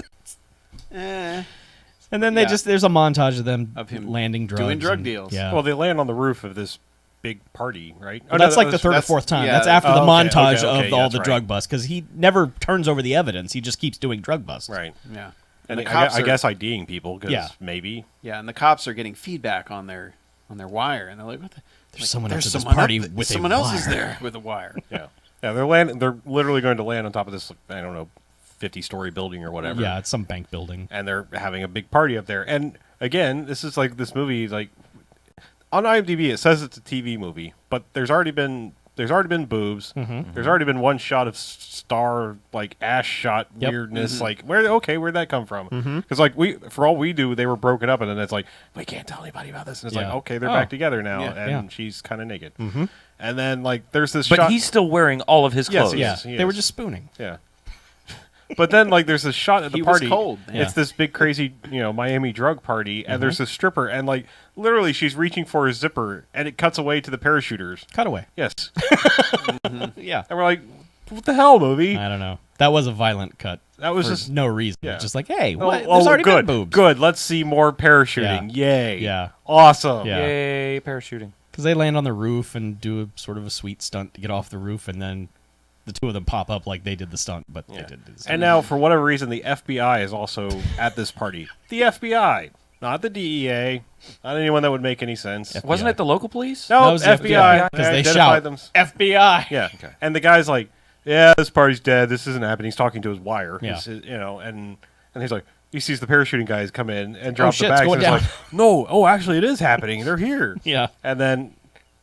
Speaker 3: And then they
Speaker 1: Yeah.
Speaker 3: there's a montage of them
Speaker 1: Of him
Speaker 3: landing drugs.
Speaker 1: doing drug
Speaker 3: and-
Speaker 1: deals.
Speaker 3: Yeah.
Speaker 4: Well, they land on the roof of this big party, right?
Speaker 3: Well, that's like the third or
Speaker 1: that's-
Speaker 3: fourth time.
Speaker 1: yeah.
Speaker 3: That's after the
Speaker 4: Oh, okay,
Speaker 3: montage
Speaker 4: okay, okay,
Speaker 3: of all
Speaker 4: that's
Speaker 3: the
Speaker 4: right.
Speaker 3: drug busts, because he never turns over the evidence. He just keeps doing drug busts.
Speaker 4: Right.
Speaker 1: Yeah.
Speaker 4: And
Speaker 1: the
Speaker 4: I
Speaker 1: cops
Speaker 4: I
Speaker 1: are-
Speaker 4: guess IDing people because
Speaker 3: Yeah.
Speaker 4: maybe.
Speaker 1: Yeah, and the cops are getting feedback on their wire, and they're like, "What the?"
Speaker 3: There's someone after this
Speaker 1: someone
Speaker 3: party
Speaker 1: up th-
Speaker 3: with a
Speaker 1: someone else is
Speaker 3: wire.
Speaker 1: there with a wire.
Speaker 4: Yeah. Yeah, they're literally going to land on top of this, I don't know, 50-story building or whatever.
Speaker 3: Yeah, it's some bank building.
Speaker 4: And they're having a big party up there. And again, this is like this movie, like on IMDb it says it's a TV movie, but there's already been boobs.
Speaker 3: Mm-hmm.
Speaker 4: There's already been one shot of star like ass shot
Speaker 3: Yep.
Speaker 4: weirdness. Like where'd that come from? Because like for all we do, they were broken up, and then it's like we can't tell anybody about this. And it's
Speaker 3: Yeah.
Speaker 4: like okay, they're
Speaker 3: Oh.
Speaker 4: back together now,
Speaker 1: Yeah.
Speaker 4: and
Speaker 3: Yeah.
Speaker 4: she's kind of naked. And then like there's this
Speaker 2: but
Speaker 4: shot.
Speaker 2: he's still wearing all of his
Speaker 4: Yes,
Speaker 2: clothes.
Speaker 4: he
Speaker 3: Yeah,
Speaker 4: is, he
Speaker 3: they were
Speaker 4: is.
Speaker 3: just spooning.
Speaker 4: Yeah. But then, like, there's this shot at the
Speaker 1: He was
Speaker 4: party.
Speaker 1: cold.
Speaker 3: Yeah.
Speaker 4: It's this big, crazy, Miami drug party, and there's this stripper, and, like, literally she's reaching for his zipper, and it cuts away to the parachuters.
Speaker 3: Cutaway.
Speaker 4: Yes.
Speaker 3: Yeah.
Speaker 4: And we're like, what the hell, movie?
Speaker 3: I don't know. That was a violent cut.
Speaker 4: That was
Speaker 3: for
Speaker 4: just...
Speaker 3: no reason.
Speaker 4: yeah.
Speaker 3: Just like, hey,
Speaker 4: Oh,
Speaker 3: what? There's already
Speaker 4: good.
Speaker 3: been boobs.
Speaker 4: Good. Let's see more parachuting. Yay.
Speaker 3: Yeah.
Speaker 4: Awesome.
Speaker 3: Yeah.
Speaker 2: Yay, parachuting.
Speaker 3: Because they land on the roof and do a sort of a sweet stunt to get off the roof, and then the two of them pop up like they did the stunt, but they didn't do the stunt.
Speaker 4: And now, for whatever reason, the FBI is also at this party. The FBI. Not the DEA. Not anyone that would make any sense.
Speaker 3: FBI.
Speaker 2: Wasn't it the local police?
Speaker 4: No,
Speaker 3: That was the
Speaker 4: FBI.
Speaker 3: because they
Speaker 4: identified
Speaker 3: shout,
Speaker 4: them.
Speaker 3: FBI!
Speaker 4: Yeah. And the guy's like, yeah, this party's dead. This isn't happening. He's talking to his wire.
Speaker 3: Yeah.
Speaker 4: And he's like, he sees the parachuting guys come in and drop
Speaker 3: shit,
Speaker 4: the
Speaker 3: it's
Speaker 4: bags.
Speaker 3: going
Speaker 4: And
Speaker 3: down.
Speaker 4: it's like, no, actually, it is happening. They're here.
Speaker 3: Yeah.
Speaker 4: And then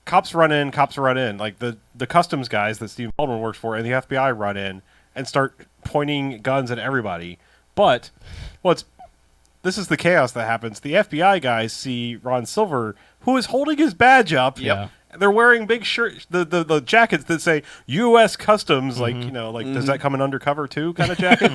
Speaker 4: cops run in. Like the customs guys that Steve Baldwin works for and the FBI run in and start pointing guns at everybody. But this is the chaos that happens. The FBI guys see Ron Silver, who is holding his badge up.
Speaker 3: Yep.
Speaker 4: They're wearing big shirts, the jackets that say U.S. Customs, like, does that come in undercover too kind of jacket?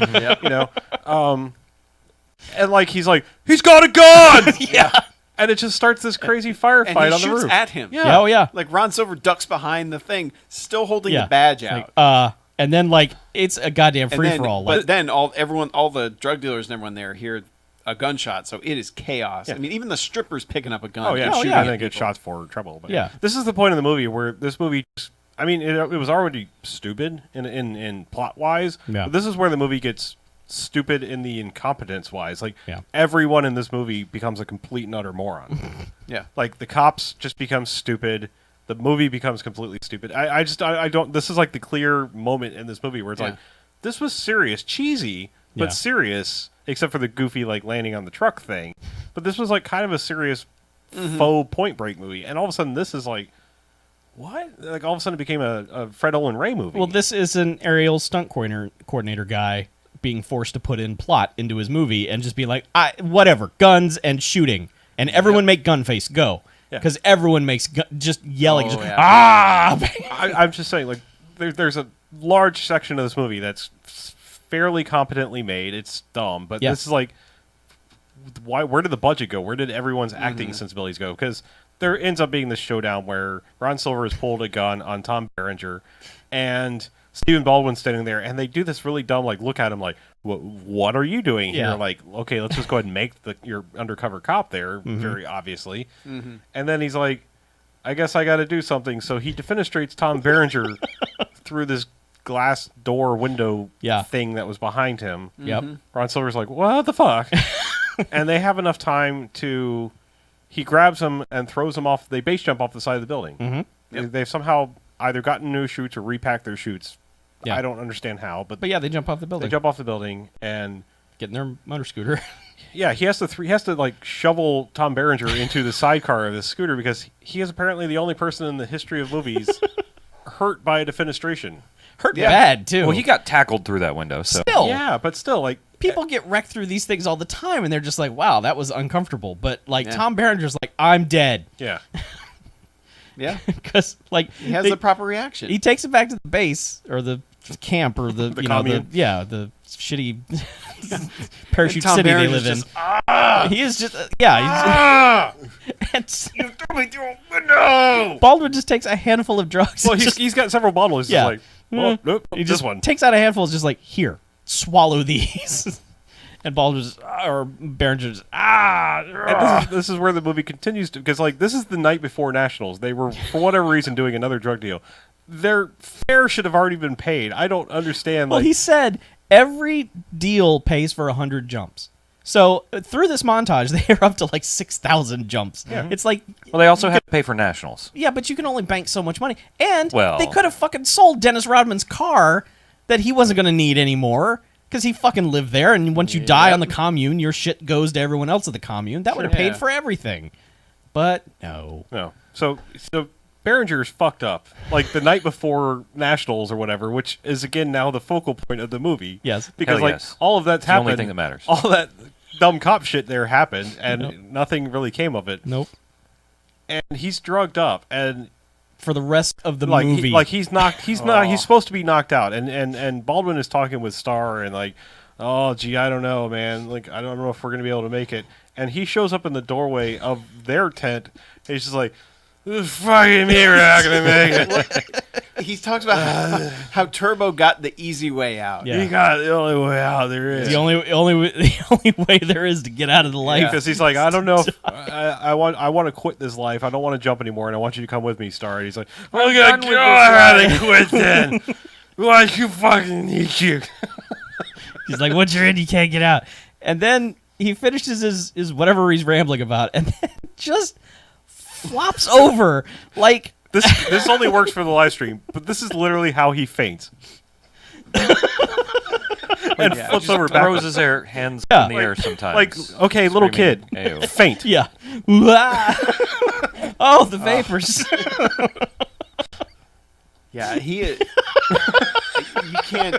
Speaker 4: And like he's got a gun.
Speaker 3: Yeah.
Speaker 4: And it just starts this crazy firefight
Speaker 1: And he
Speaker 4: on the
Speaker 1: shoots
Speaker 4: roof.
Speaker 1: at him.
Speaker 3: Yeah. Oh yeah.
Speaker 1: Like Ron Silver ducks behind the thing, still holding
Speaker 3: Yeah.
Speaker 1: the badge out.
Speaker 3: And then like it's a goddamn
Speaker 1: And
Speaker 3: free
Speaker 1: then-
Speaker 3: for all.
Speaker 1: But then all the drug dealers and everyone there hear a gunshot, so it is chaos.
Speaker 4: Yeah.
Speaker 1: I mean, even the strippers picking up a gun.
Speaker 4: Oh yeah,
Speaker 3: Oh,
Speaker 4: shooting
Speaker 3: yeah.
Speaker 4: and then get shots for trouble. But
Speaker 3: Yeah.
Speaker 4: this is the point of the movie where this movie. I mean, it was already stupid in plot wise.
Speaker 3: Yeah.
Speaker 4: But this is where the movie gets stupid in the incompetence wise. Like
Speaker 3: Yeah.
Speaker 4: everyone in this movie becomes a complete and utter moron.
Speaker 1: Yeah.
Speaker 4: Like the cops just become stupid. The movie becomes completely stupid. I don't. This is like the clear moment in this movie where it's
Speaker 1: Yeah.
Speaker 4: like, this was serious, cheesy, but
Speaker 3: Yeah.
Speaker 4: serious, except for the goofy like landing on the truck thing. But this was like kind of a serious faux Point Break movie, and all of a sudden this is like, what? Like all of a sudden it became a Fred Olin Ray movie.
Speaker 3: Well, this is an aerial stunt coordinator guy being forced to put in plot into his movie and just be like, whatever, guns and shooting, and everyone make gun face go,
Speaker 4: Yeah.
Speaker 3: because everyone makes just yelling,
Speaker 1: Oh,
Speaker 3: just,
Speaker 1: yeah.
Speaker 4: I'm just saying, like there's a large section of this movie that's fairly competently made. It's dumb, but
Speaker 3: Yeah.
Speaker 4: this is like, why? Where did the budget go? Where did everyone's acting sensibilities go? Because there ends up being this showdown where Ron Silver has pulled a gun on Tom Berenger, and Stephen Baldwin's standing there, and they do this really dumb, like, look at him like, what are you doing here?
Speaker 3: Yeah.
Speaker 4: Like, okay, let's just go ahead and make your undercover cop there, very obviously. And then he's like, I guess I got to do something. So he defenestrates Tom Berenger through this glass door window
Speaker 3: Yeah.
Speaker 4: thing that was behind him.
Speaker 3: Yep.
Speaker 4: Ron Silver's like, what the fuck? And they have enough time to... He grabs him and throws him off. They base jump off the side of the building.
Speaker 3: Mm-hmm.
Speaker 4: They've somehow either gotten new chutes or repacked their chutes.
Speaker 3: Yeah.
Speaker 4: I don't understand how, but
Speaker 3: But yeah, they jump off the
Speaker 4: they
Speaker 3: building,
Speaker 4: jump off the building, and
Speaker 3: get in their motor scooter.
Speaker 4: yeah, he has to like shovel Tom Berenger into the sidecar of this scooter because he is apparently the only person in the history of movies hurt by a defenestration.
Speaker 3: Hurt
Speaker 1: Yeah.
Speaker 3: bad too.
Speaker 2: Well, he got tackled through that window, so
Speaker 3: Still,
Speaker 4: Yeah, but still, like,
Speaker 3: people get wrecked through these things all the time, and they're just like, "Wow, that was uncomfortable." But like
Speaker 1: Yeah.
Speaker 3: Tom Berenger's like, "I'm dead,"
Speaker 4: yeah,
Speaker 1: Yeah.
Speaker 3: because like
Speaker 1: He has
Speaker 3: they-
Speaker 1: the proper reaction.
Speaker 3: he takes it back to the base or the camp or the,
Speaker 4: The
Speaker 3: you know
Speaker 4: commune.
Speaker 3: the shitty parachute
Speaker 1: And Tom
Speaker 3: city they
Speaker 1: Berenger's
Speaker 3: live in.
Speaker 1: just,
Speaker 3: He is just and
Speaker 4: you threw me through a window.
Speaker 3: Baldwin just takes a handful of drugs.
Speaker 4: Well,
Speaker 3: and
Speaker 4: he's,
Speaker 3: just,
Speaker 4: he's got several bottles. He's
Speaker 3: Yeah.
Speaker 4: just like, oh, nope,
Speaker 3: he
Speaker 4: this
Speaker 3: just
Speaker 4: one.
Speaker 3: takes out a handful. Is just like, here, swallow these. And Baldwin's or Berenger's
Speaker 4: And this is where the movie continues to, because like this is the night before Nationals. They were for whatever reason doing another drug deal. Their fare should have already been paid. I don't understand.
Speaker 3: Well,
Speaker 4: Like,
Speaker 3: he said every deal pays for 100 jumps. So through this montage, they are up to like 6,000 jumps.
Speaker 4: Yeah.
Speaker 3: It's like,
Speaker 2: well, they also had to pay for nationals.
Speaker 3: yeah, but you can only bank so much money. And
Speaker 2: Well-
Speaker 3: they could have fucking sold Dennis Rodman's car that he wasn't going to need anymore because he fucking lived there. And once you die on the commune, your shit goes to everyone else at the commune. That would have
Speaker 1: Sure.
Speaker 3: paid
Speaker 1: Yeah.
Speaker 3: for everything. But no.
Speaker 4: no. So Berenger's fucked up. Like the night before Nationals or whatever, which is again now the focal point of the movie.
Speaker 3: Yes.
Speaker 4: Because
Speaker 2: Hell
Speaker 4: like
Speaker 2: yes.
Speaker 4: all of that's
Speaker 2: It's the
Speaker 4: happened.
Speaker 2: only thing that matters.
Speaker 4: All that dumb cop shit there happened, and
Speaker 3: Nope.
Speaker 4: nothing really came of it.
Speaker 3: Nope.
Speaker 4: And he's drugged up, and
Speaker 3: For the rest of the
Speaker 4: like
Speaker 3: movie.
Speaker 4: he's knocked. He's not. He's supposed to be knocked out, and Baldwin is talking with Starr and like, oh gee, I don't know, man. Like I don't know if we're gonna be able to make it. And he shows up in the doorway of their tent. And he's just like, this fucking me, we're not gonna make it.
Speaker 1: he talks about how Turbo got the easy way out.
Speaker 3: Yeah.
Speaker 4: He got the only way out there is.
Speaker 3: the only way there is to get out of the life.
Speaker 4: Because he's like, I don't know if I want to quit this life. I don't want to jump anymore, and I want you to come with me, Star. And he's like, well,
Speaker 2: I'm
Speaker 4: gotta
Speaker 2: done with
Speaker 4: go
Speaker 2: this
Speaker 4: ahead
Speaker 2: life.
Speaker 4: and quit then. Why you fucking need you?
Speaker 3: He's like, once you're in, you can't get out. And then he finishes his whatever he's rambling about, and then just flops over like
Speaker 4: This only works for the live stream, but this is literally how he faints. And
Speaker 1: Yeah,
Speaker 4: flips
Speaker 1: just
Speaker 4: over
Speaker 2: Throws
Speaker 4: backwards.
Speaker 2: his hands
Speaker 3: Yeah.
Speaker 2: in the air sometimes.
Speaker 4: Like, okay, little kid,
Speaker 2: Screaming, "Ew."
Speaker 4: faint.
Speaker 3: yeah. Wah. Oh, the vapors.
Speaker 1: Yeah, you can't.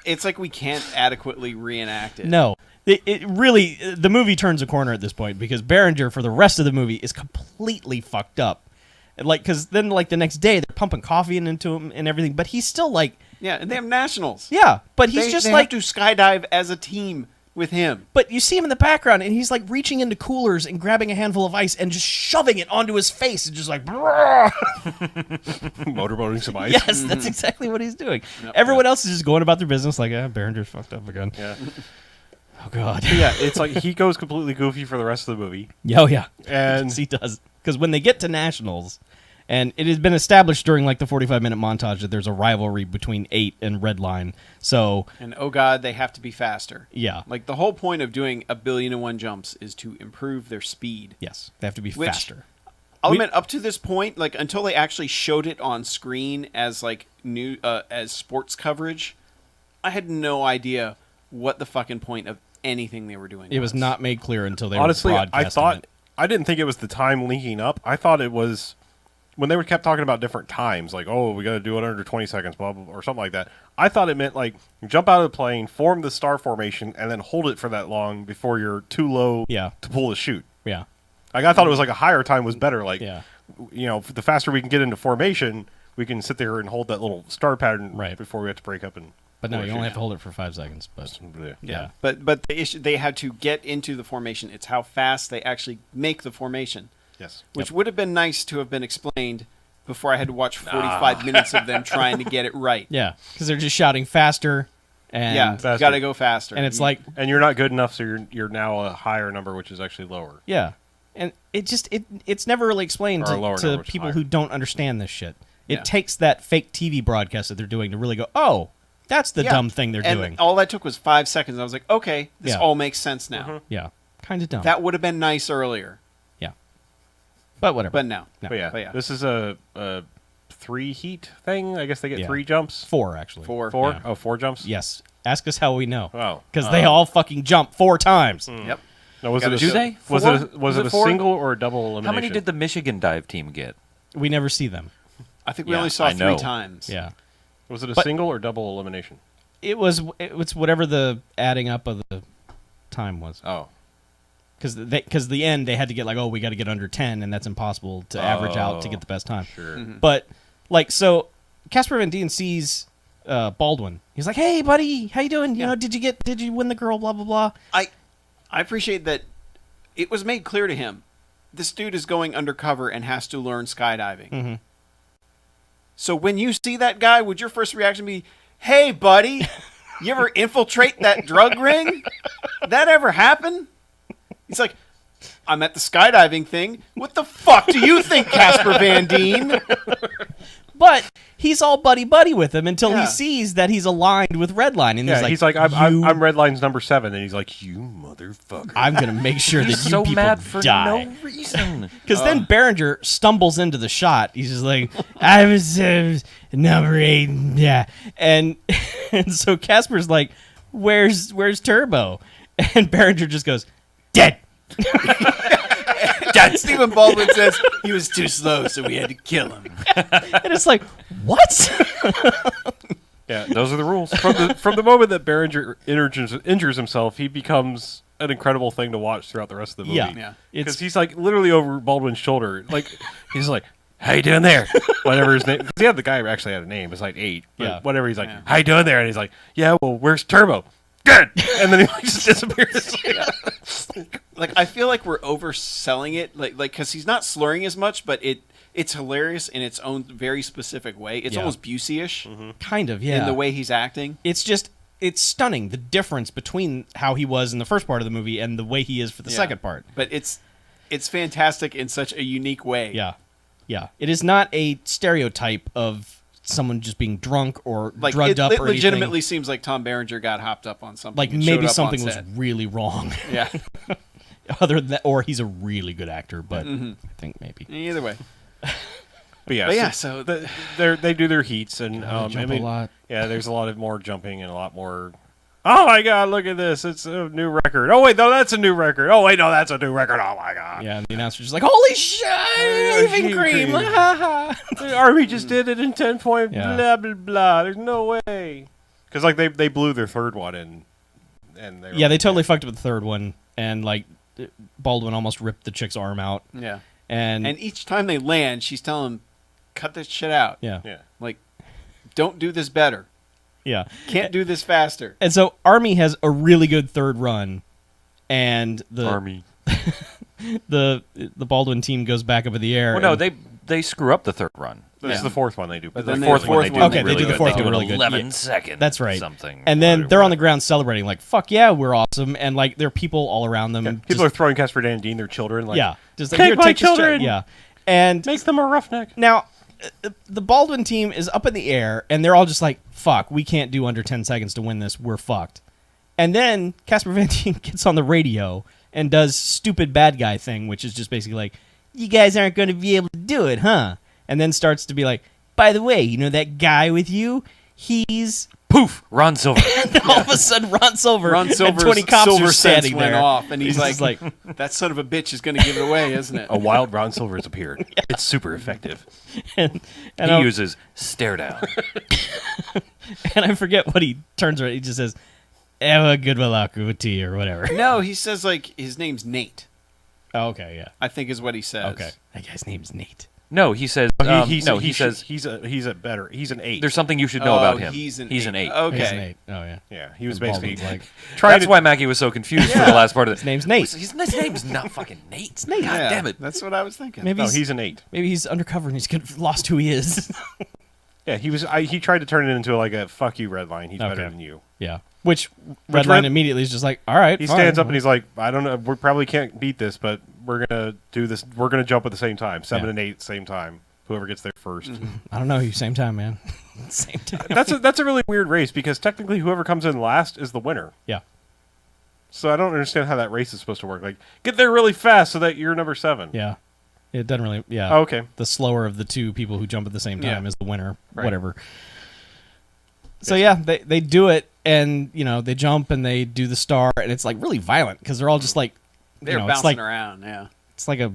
Speaker 1: It's like we can't adequately reenact it.
Speaker 3: No. It really, the movie turns a corner at this point because Berenger, for the rest of the movie, is completely fucked up. And like, because then, like, the next day, they're pumping coffee into him and everything, but he's still like,
Speaker 1: Yeah, and they have nationals.
Speaker 3: yeah, but he's
Speaker 1: They
Speaker 3: just
Speaker 1: have
Speaker 3: like,
Speaker 1: to skydive as a team with him.
Speaker 3: But you see him in the background, and he's like reaching into coolers and grabbing a handful of ice and just shoving it onto his face, and just like,
Speaker 4: Motorboating some ice.
Speaker 3: yes, that's exactly what he's doing. Everyone else is just going about their business, like, Behringer's fucked up again.
Speaker 4: Yeah.
Speaker 3: Oh god.
Speaker 4: Yeah, it's like he goes completely goofy for the rest of the movie.
Speaker 3: Oh yeah,
Speaker 4: And
Speaker 3: yes, he does. Because when they get to nationals, and it has been established during like the 45-minute montage that there's a rivalry between 8 and Redline. So
Speaker 1: And oh god, they have to be faster.
Speaker 3: yeah,
Speaker 1: Like the whole point of doing 1,000,000,001 jumps is to improve their speed.
Speaker 3: yes, they have to be
Speaker 1: Which-
Speaker 3: faster.
Speaker 1: I'll admit, up to this point, like until they actually showed it on screen as like new as sports coverage, I had no idea what the fucking point of anything they were doing.
Speaker 3: It was not made clear until they
Speaker 4: honestly,
Speaker 3: were
Speaker 4: I
Speaker 3: broadcasting
Speaker 4: thought
Speaker 3: it.
Speaker 4: I didn't think it was the time linking up. I thought it was when they were kept talking about different times, like, oh, we got to do it under 20 seconds, blah, blah, blah, or something like that. I thought it meant like jump out of the plane, form the star formation, and then hold it for that long before you're too low
Speaker 3: Yeah.
Speaker 4: to pull the chute.
Speaker 3: Yeah,
Speaker 4: Like I thought it was like a higher time was better. Like,
Speaker 3: yeah.
Speaker 4: you know, the faster we can get into formation, we can sit there and hold that little star pattern
Speaker 3: Right.
Speaker 4: before we have to break up and.
Speaker 3: But no,
Speaker 4: pull
Speaker 3: you
Speaker 4: the
Speaker 3: only
Speaker 4: chute.
Speaker 3: have to hold it for 5 seconds. But
Speaker 4: Yeah.
Speaker 3: yeah,
Speaker 1: But the issue, they had to get into the formation. It's how fast they actually make the formation,
Speaker 4: Yes.
Speaker 1: which would have been nice to have been explained before I had to watch 45 minutes of them trying to get it right.
Speaker 3: yeah, because they're just shouting faster, and
Speaker 1: Yeah,
Speaker 4: Faster.
Speaker 1: you got to go faster.
Speaker 3: and it's like,
Speaker 4: And you're not good enough, so you're now a higher number, which is actually lower.
Speaker 3: yeah, and it's never really explained
Speaker 4: Or a lower
Speaker 3: to
Speaker 4: number, which is
Speaker 3: people
Speaker 4: higher.
Speaker 3: who don't understand this shit. It
Speaker 1: Yeah.
Speaker 3: takes that fake TV broadcast that they're doing to really go, oh, that's the
Speaker 1: Yeah.
Speaker 3: dumb thing they're
Speaker 1: and
Speaker 3: doing.
Speaker 1: all that took was 5 seconds. I was like, okay, this
Speaker 3: Yeah.
Speaker 1: all makes sense now.
Speaker 3: Yeah, kind of dumb.
Speaker 1: That would have been nice earlier,
Speaker 3: yeah, but whatever.
Speaker 1: but no.
Speaker 3: No.
Speaker 4: But yeah,
Speaker 1: But yeah.
Speaker 4: this is a 3 heat thing. I guess they get
Speaker 3: Yeah.
Speaker 4: 3 jumps.
Speaker 3: 4 actually.
Speaker 1: 4.
Speaker 4: 4?
Speaker 3: Yeah.
Speaker 4: Oh, 4 jumps?
Speaker 3: Yes. Ask us how we know.
Speaker 4: Oh.
Speaker 3: Because they all fucking jump 4 times.
Speaker 1: Yep.
Speaker 4: No, was
Speaker 1: Gotta
Speaker 4: it a,
Speaker 1: do
Speaker 2: they?
Speaker 4: Was
Speaker 2: Four?
Speaker 4: it a, was
Speaker 2: Was
Speaker 4: it
Speaker 2: it
Speaker 4: a
Speaker 2: 4?
Speaker 4: single or a double elimination?
Speaker 2: How many did the Michigan dive team get?
Speaker 3: We never see them.
Speaker 1: I think we
Speaker 2: Yeah,
Speaker 1: only saw
Speaker 2: I
Speaker 1: 3
Speaker 2: know.
Speaker 1: times.
Speaker 3: Yeah.
Speaker 4: Was it a
Speaker 3: But-
Speaker 4: single or double elimination?
Speaker 3: It was whatever the adding up of the time was.
Speaker 4: Oh.
Speaker 3: Because the end, they had to get like, oh, we got to get under 10, and that's impossible to average out to get the best time.
Speaker 4: Sure.
Speaker 3: But, like, so Casper Van Dien sees Baldwin. He's like, hey, buddy, how you doing? You know, did you win the girl, blah, blah, blah.
Speaker 1: I appreciate that it was made clear to him this dude is going undercover and has to learn skydiving.
Speaker 3: Mhm.
Speaker 1: So when you see that guy, would your first reaction be, hey, buddy, you ever infiltrate that drug ring? That ever happen? He's like, I'm at the skydiving thing. What the fuck do you think, Casper Van Dien?
Speaker 3: But he's all buddy-buddy with him until
Speaker 1: Yeah.
Speaker 3: he sees that he's aligned with Redline. And
Speaker 4: Yeah,
Speaker 3: he's like,
Speaker 4: I'm Redline's number 7, and he's like, you motherfucker.
Speaker 3: I'm going to make sure that
Speaker 2: He's
Speaker 3: you
Speaker 2: so
Speaker 3: people
Speaker 2: mad for
Speaker 3: die.
Speaker 2: no reason.
Speaker 3: Because then Behringer stumbles into the shot. He's just like, I was number 8, yeah. And so Casper's like, where's Turbo? And Behringer just goes, dead.
Speaker 1: Stephen Baldwin says he was too slow, so we had to kill him.
Speaker 3: And it's like, what?
Speaker 4: Yeah, those are the rules. From the moment that Behringer injures himself, he becomes an incredible thing to watch throughout the rest of the movie.
Speaker 3: Yeah.
Speaker 1: Yeah.
Speaker 4: Because he's like literally over Baldwin's shoulder. Like he's like, "How you doing there?" Whatever his name. Because the guy actually had a name. It's like 8. But
Speaker 3: Yeah.
Speaker 4: whatever. He's like,
Speaker 1: Yeah.
Speaker 4: "How you doing there?" And he's like, "Yeah, well, where's Turbo?" Good. And then he just disappears.
Speaker 1: Like, I feel like we're overselling it, like because he's not slurring as much, but it's hilarious in its own very specific way. It's
Speaker 3: Yeah.
Speaker 1: almost Busey-ish
Speaker 3: Kind of, yeah.
Speaker 1: in the way he's acting.
Speaker 3: It's just, it's stunning, the difference between how he was in the first part of the movie and the way he is for the
Speaker 1: Yeah.
Speaker 3: second part.
Speaker 1: But it's fantastic in such a unique way.
Speaker 3: Yeah. Yeah. It is not a stereotype of someone just being drunk or
Speaker 1: Like
Speaker 3: drugged up
Speaker 1: it
Speaker 3: or
Speaker 1: legitimately
Speaker 3: anything.
Speaker 1: seems like Tom Berenger got hopped up on something.
Speaker 3: Like
Speaker 1: and showed
Speaker 3: maybe
Speaker 1: up on
Speaker 3: something was
Speaker 1: set.
Speaker 3: really wrong.
Speaker 1: Yeah.
Speaker 3: Other than that, or he's a really good actor, but I think maybe.
Speaker 1: Either way.
Speaker 4: But yeah,
Speaker 1: But yeah, so
Speaker 4: they do their heats, and
Speaker 3: jump
Speaker 4: I mean,
Speaker 3: a lot.
Speaker 4: yeah, there's a lot of more jumping and a lot more. Oh my God! Look at this! It's a new record. Oh wait, no, that's a new record. Oh wait, no, that's a new record. Oh my God!
Speaker 3: Yeah, and the announcer's just like, holy shit, shaving
Speaker 4: shaving
Speaker 3: cream.
Speaker 4: cream.
Speaker 3: Ha ha.
Speaker 4: The Army just did it in 10 point.
Speaker 3: Yeah.
Speaker 4: Blah blah blah. There's no way. Because like they blew their third one and they were
Speaker 3: Yeah, they
Speaker 4: like,
Speaker 3: totally fucked up the third one, and like Baldwin almost ripped the chick's arm out.
Speaker 1: yeah.
Speaker 3: And,
Speaker 1: And each time they land, she's telling him, cut this shit out.
Speaker 3: yeah.
Speaker 4: Yeah.
Speaker 1: Like, don't do this better.
Speaker 3: Yeah.
Speaker 1: Can't do this faster.
Speaker 3: And so Army has a really good third run, and the
Speaker 2: Army.
Speaker 3: the Baldwin team goes back up in the air.
Speaker 2: Well, no,
Speaker 3: and-
Speaker 2: they screw up the third run.
Speaker 4: This is
Speaker 1: Yeah.
Speaker 4: the fourth one they do.
Speaker 1: But
Speaker 4: the
Speaker 1: then
Speaker 4: fourth
Speaker 1: the
Speaker 4: one
Speaker 1: fourth
Speaker 4: they do.
Speaker 1: one-
Speaker 3: Okay, they do the
Speaker 4: good.
Speaker 3: fourth
Speaker 2: They
Speaker 3: one
Speaker 2: do
Speaker 3: really good.
Speaker 2: 11
Speaker 3: Yeah.
Speaker 2: seconds.
Speaker 3: That's right.
Speaker 2: Something.
Speaker 3: And then they're on the
Speaker 2: whatever.
Speaker 3: ground celebrating, like, fuck yeah, we're awesome. And, like, there are people all around them.
Speaker 4: Yeah, people
Speaker 3: just-
Speaker 4: are throwing Casper Dan Dean, their children. Like,
Speaker 3: yeah. Just like,
Speaker 4: "Take
Speaker 3: here,
Speaker 4: my
Speaker 3: take this
Speaker 4: children!"
Speaker 3: Yeah. And
Speaker 4: Make them a roughneck.
Speaker 3: now, the Baldwin team is up in the air, and they're all just like, fuck, we can't do under 10 seconds to win this. We're fucked. And then Casper Van Dien gets on the radio and does stupid bad guy thing, which is just basically like, you guys aren't going to be able to do it, huh? And then starts to be like, by the way, you know that guy with you? He's...
Speaker 2: Poof! Ron Silver.
Speaker 3: All of a sudden, Ron Silver
Speaker 1: Ron
Speaker 3: and
Speaker 1: Silver's
Speaker 3: 20 cops
Speaker 1: silver
Speaker 3: are standing
Speaker 1: sense went
Speaker 3: there.
Speaker 1: off, and he's
Speaker 3: just
Speaker 1: like, that son of a bitch is going to give it away, isn't it?
Speaker 4: A wild Ron Silver has appeared. It's super effective.
Speaker 3: and
Speaker 2: He
Speaker 3: I-
Speaker 2: uses stare down.
Speaker 3: and I forget what he turns around. He just says, "Ewa Goodwillaku or whatever."
Speaker 1: No, he says, like, his name's Nate,
Speaker 3: Oh, okay, yeah.
Speaker 1: I think is what he says.
Speaker 3: Okay. That guy's name's Nate.
Speaker 2: No, he says.
Speaker 4: He
Speaker 2: says
Speaker 4: he's a better. He's an 8.
Speaker 2: there's something you should know about him.
Speaker 1: He's an eight.
Speaker 2: 8.
Speaker 1: Okay.
Speaker 3: He's Nate. Oh, yeah.
Speaker 4: Yeah, he was
Speaker 3: And
Speaker 4: basically
Speaker 3: Baldwin's like,
Speaker 4: trying
Speaker 2: That's
Speaker 4: to.
Speaker 2: why Maggie was so confused for the last part of
Speaker 3: his
Speaker 2: this.
Speaker 3: name's Nate.
Speaker 2: His name's not fucking Nate. It's
Speaker 3: Nate.
Speaker 2: God
Speaker 1: Yeah,
Speaker 2: damn it.
Speaker 1: That's what I was thinking.
Speaker 3: Maybe
Speaker 4: No, he's an 8.
Speaker 3: maybe he's undercover and he's lost who he is.
Speaker 4: Yeah, he was. He tried to turn it into like a "fuck you" Redline. He's better
Speaker 3: Okay.
Speaker 4: than you.
Speaker 3: yeah. Which Redline immediately is just like, all right,
Speaker 4: He
Speaker 3: fine.
Speaker 4: stands up and he's like, "I don't know. We probably can't beat this, but we're gonna do this. We're gonna jump at the same time, 7
Speaker 3: Yeah.
Speaker 4: and 8 same time. Whoever gets there 1st."
Speaker 3: I don't know. Same time, man. Same time.
Speaker 4: That's a really weird race because technically whoever comes in last is the winner.
Speaker 3: Yeah.
Speaker 4: So I don't understand how that race is supposed to work. Like, get there really fast so that you're number 7.
Speaker 3: Yeah. It doesn't really, yeah.
Speaker 4: Oh, okay.
Speaker 3: The slower of the two people who jump at the same time
Speaker 1: Yeah.
Speaker 3: is the winner,
Speaker 1: Right.
Speaker 3: whatever. So yeah, they do it, and you know they jump and they do the star, and it's like really violent because they're all just like,
Speaker 1: They're
Speaker 3: you know, it's
Speaker 1: bouncing
Speaker 3: like
Speaker 1: around, yeah.
Speaker 3: it's like a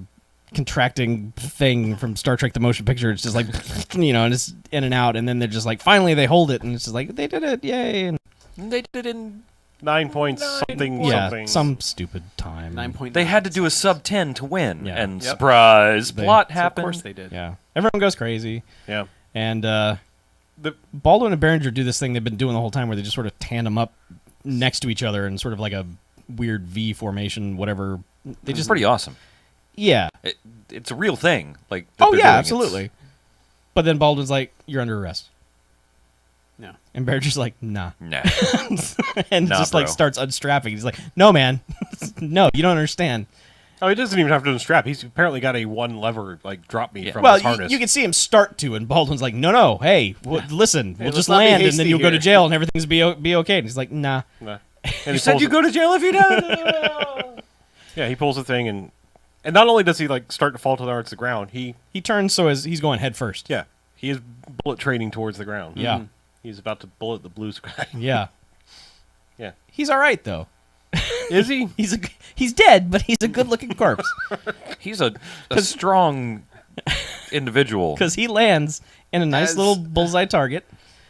Speaker 3: contracting thing from Star Trek: The Motion Picture. It's just like, you know, and it's in and out, and then they're just like, finally they hold it, and it's just like they did it, yay! And
Speaker 2: They did it in.
Speaker 4: 9 points something
Speaker 3: yeah,
Speaker 4: something.
Speaker 3: some stupid time.
Speaker 1: 9.9.
Speaker 2: They had to do a sub 10 to win,
Speaker 3: Yeah.
Speaker 2: and
Speaker 1: Yep.
Speaker 2: surprise,
Speaker 3: They-
Speaker 2: plot
Speaker 1: So
Speaker 2: happened.
Speaker 1: of course they did.
Speaker 3: Yeah, everyone goes crazy,
Speaker 4: Yeah.
Speaker 3: and Baldwin and Behringer do this thing they've been doing the whole time, where they just sort of tandem up next to each other in sort of like a weird V formation, whatever. They
Speaker 2: It's
Speaker 3: just
Speaker 2: pretty awesome.
Speaker 3: yeah.
Speaker 2: It's a real thing. Like that
Speaker 3: Oh
Speaker 2: they're
Speaker 3: yeah,
Speaker 2: doing.
Speaker 3: absolutely. But then Baldwin's like, "You're under arrest,"
Speaker 1: No.
Speaker 3: and Behringer's like, "Nah,"
Speaker 2: Nah.
Speaker 3: and
Speaker 2: Nah,
Speaker 3: just like
Speaker 2: bro.
Speaker 3: starts unstrapping. He's like, "No, man, no, you don't understand."
Speaker 4: Oh, he doesn't even have to unstrap. He's apparently got a one lever like drop me from
Speaker 3: Well,
Speaker 4: his
Speaker 3: you,
Speaker 4: harness.
Speaker 3: you can see him start to, and Baldwin's like, "No, hey, listen, we'll
Speaker 1: let's
Speaker 3: just
Speaker 1: not be
Speaker 3: land, and then
Speaker 1: hasty
Speaker 3: you'll go to
Speaker 1: here."
Speaker 3: jail, and everything's be okay." And he's like, "Nah."
Speaker 4: Nah.
Speaker 2: You
Speaker 4: And
Speaker 2: said you go to jail if you don't.
Speaker 4: Yeah, he pulls the thing and not only does he like start to fall towards the ground, he
Speaker 3: He turns so as he's going head first.
Speaker 4: he is bullet training towards the ground.
Speaker 3: Yeah.
Speaker 4: He's about to bullet the blue sky.
Speaker 3: Yeah.
Speaker 4: Yeah.
Speaker 3: He's all right though.
Speaker 4: Is he?
Speaker 3: He's dead, but he's a good-looking corpse
Speaker 2: He's a strong individual.
Speaker 3: because he lands in a nice
Speaker 1: As-
Speaker 3: little bullseye target.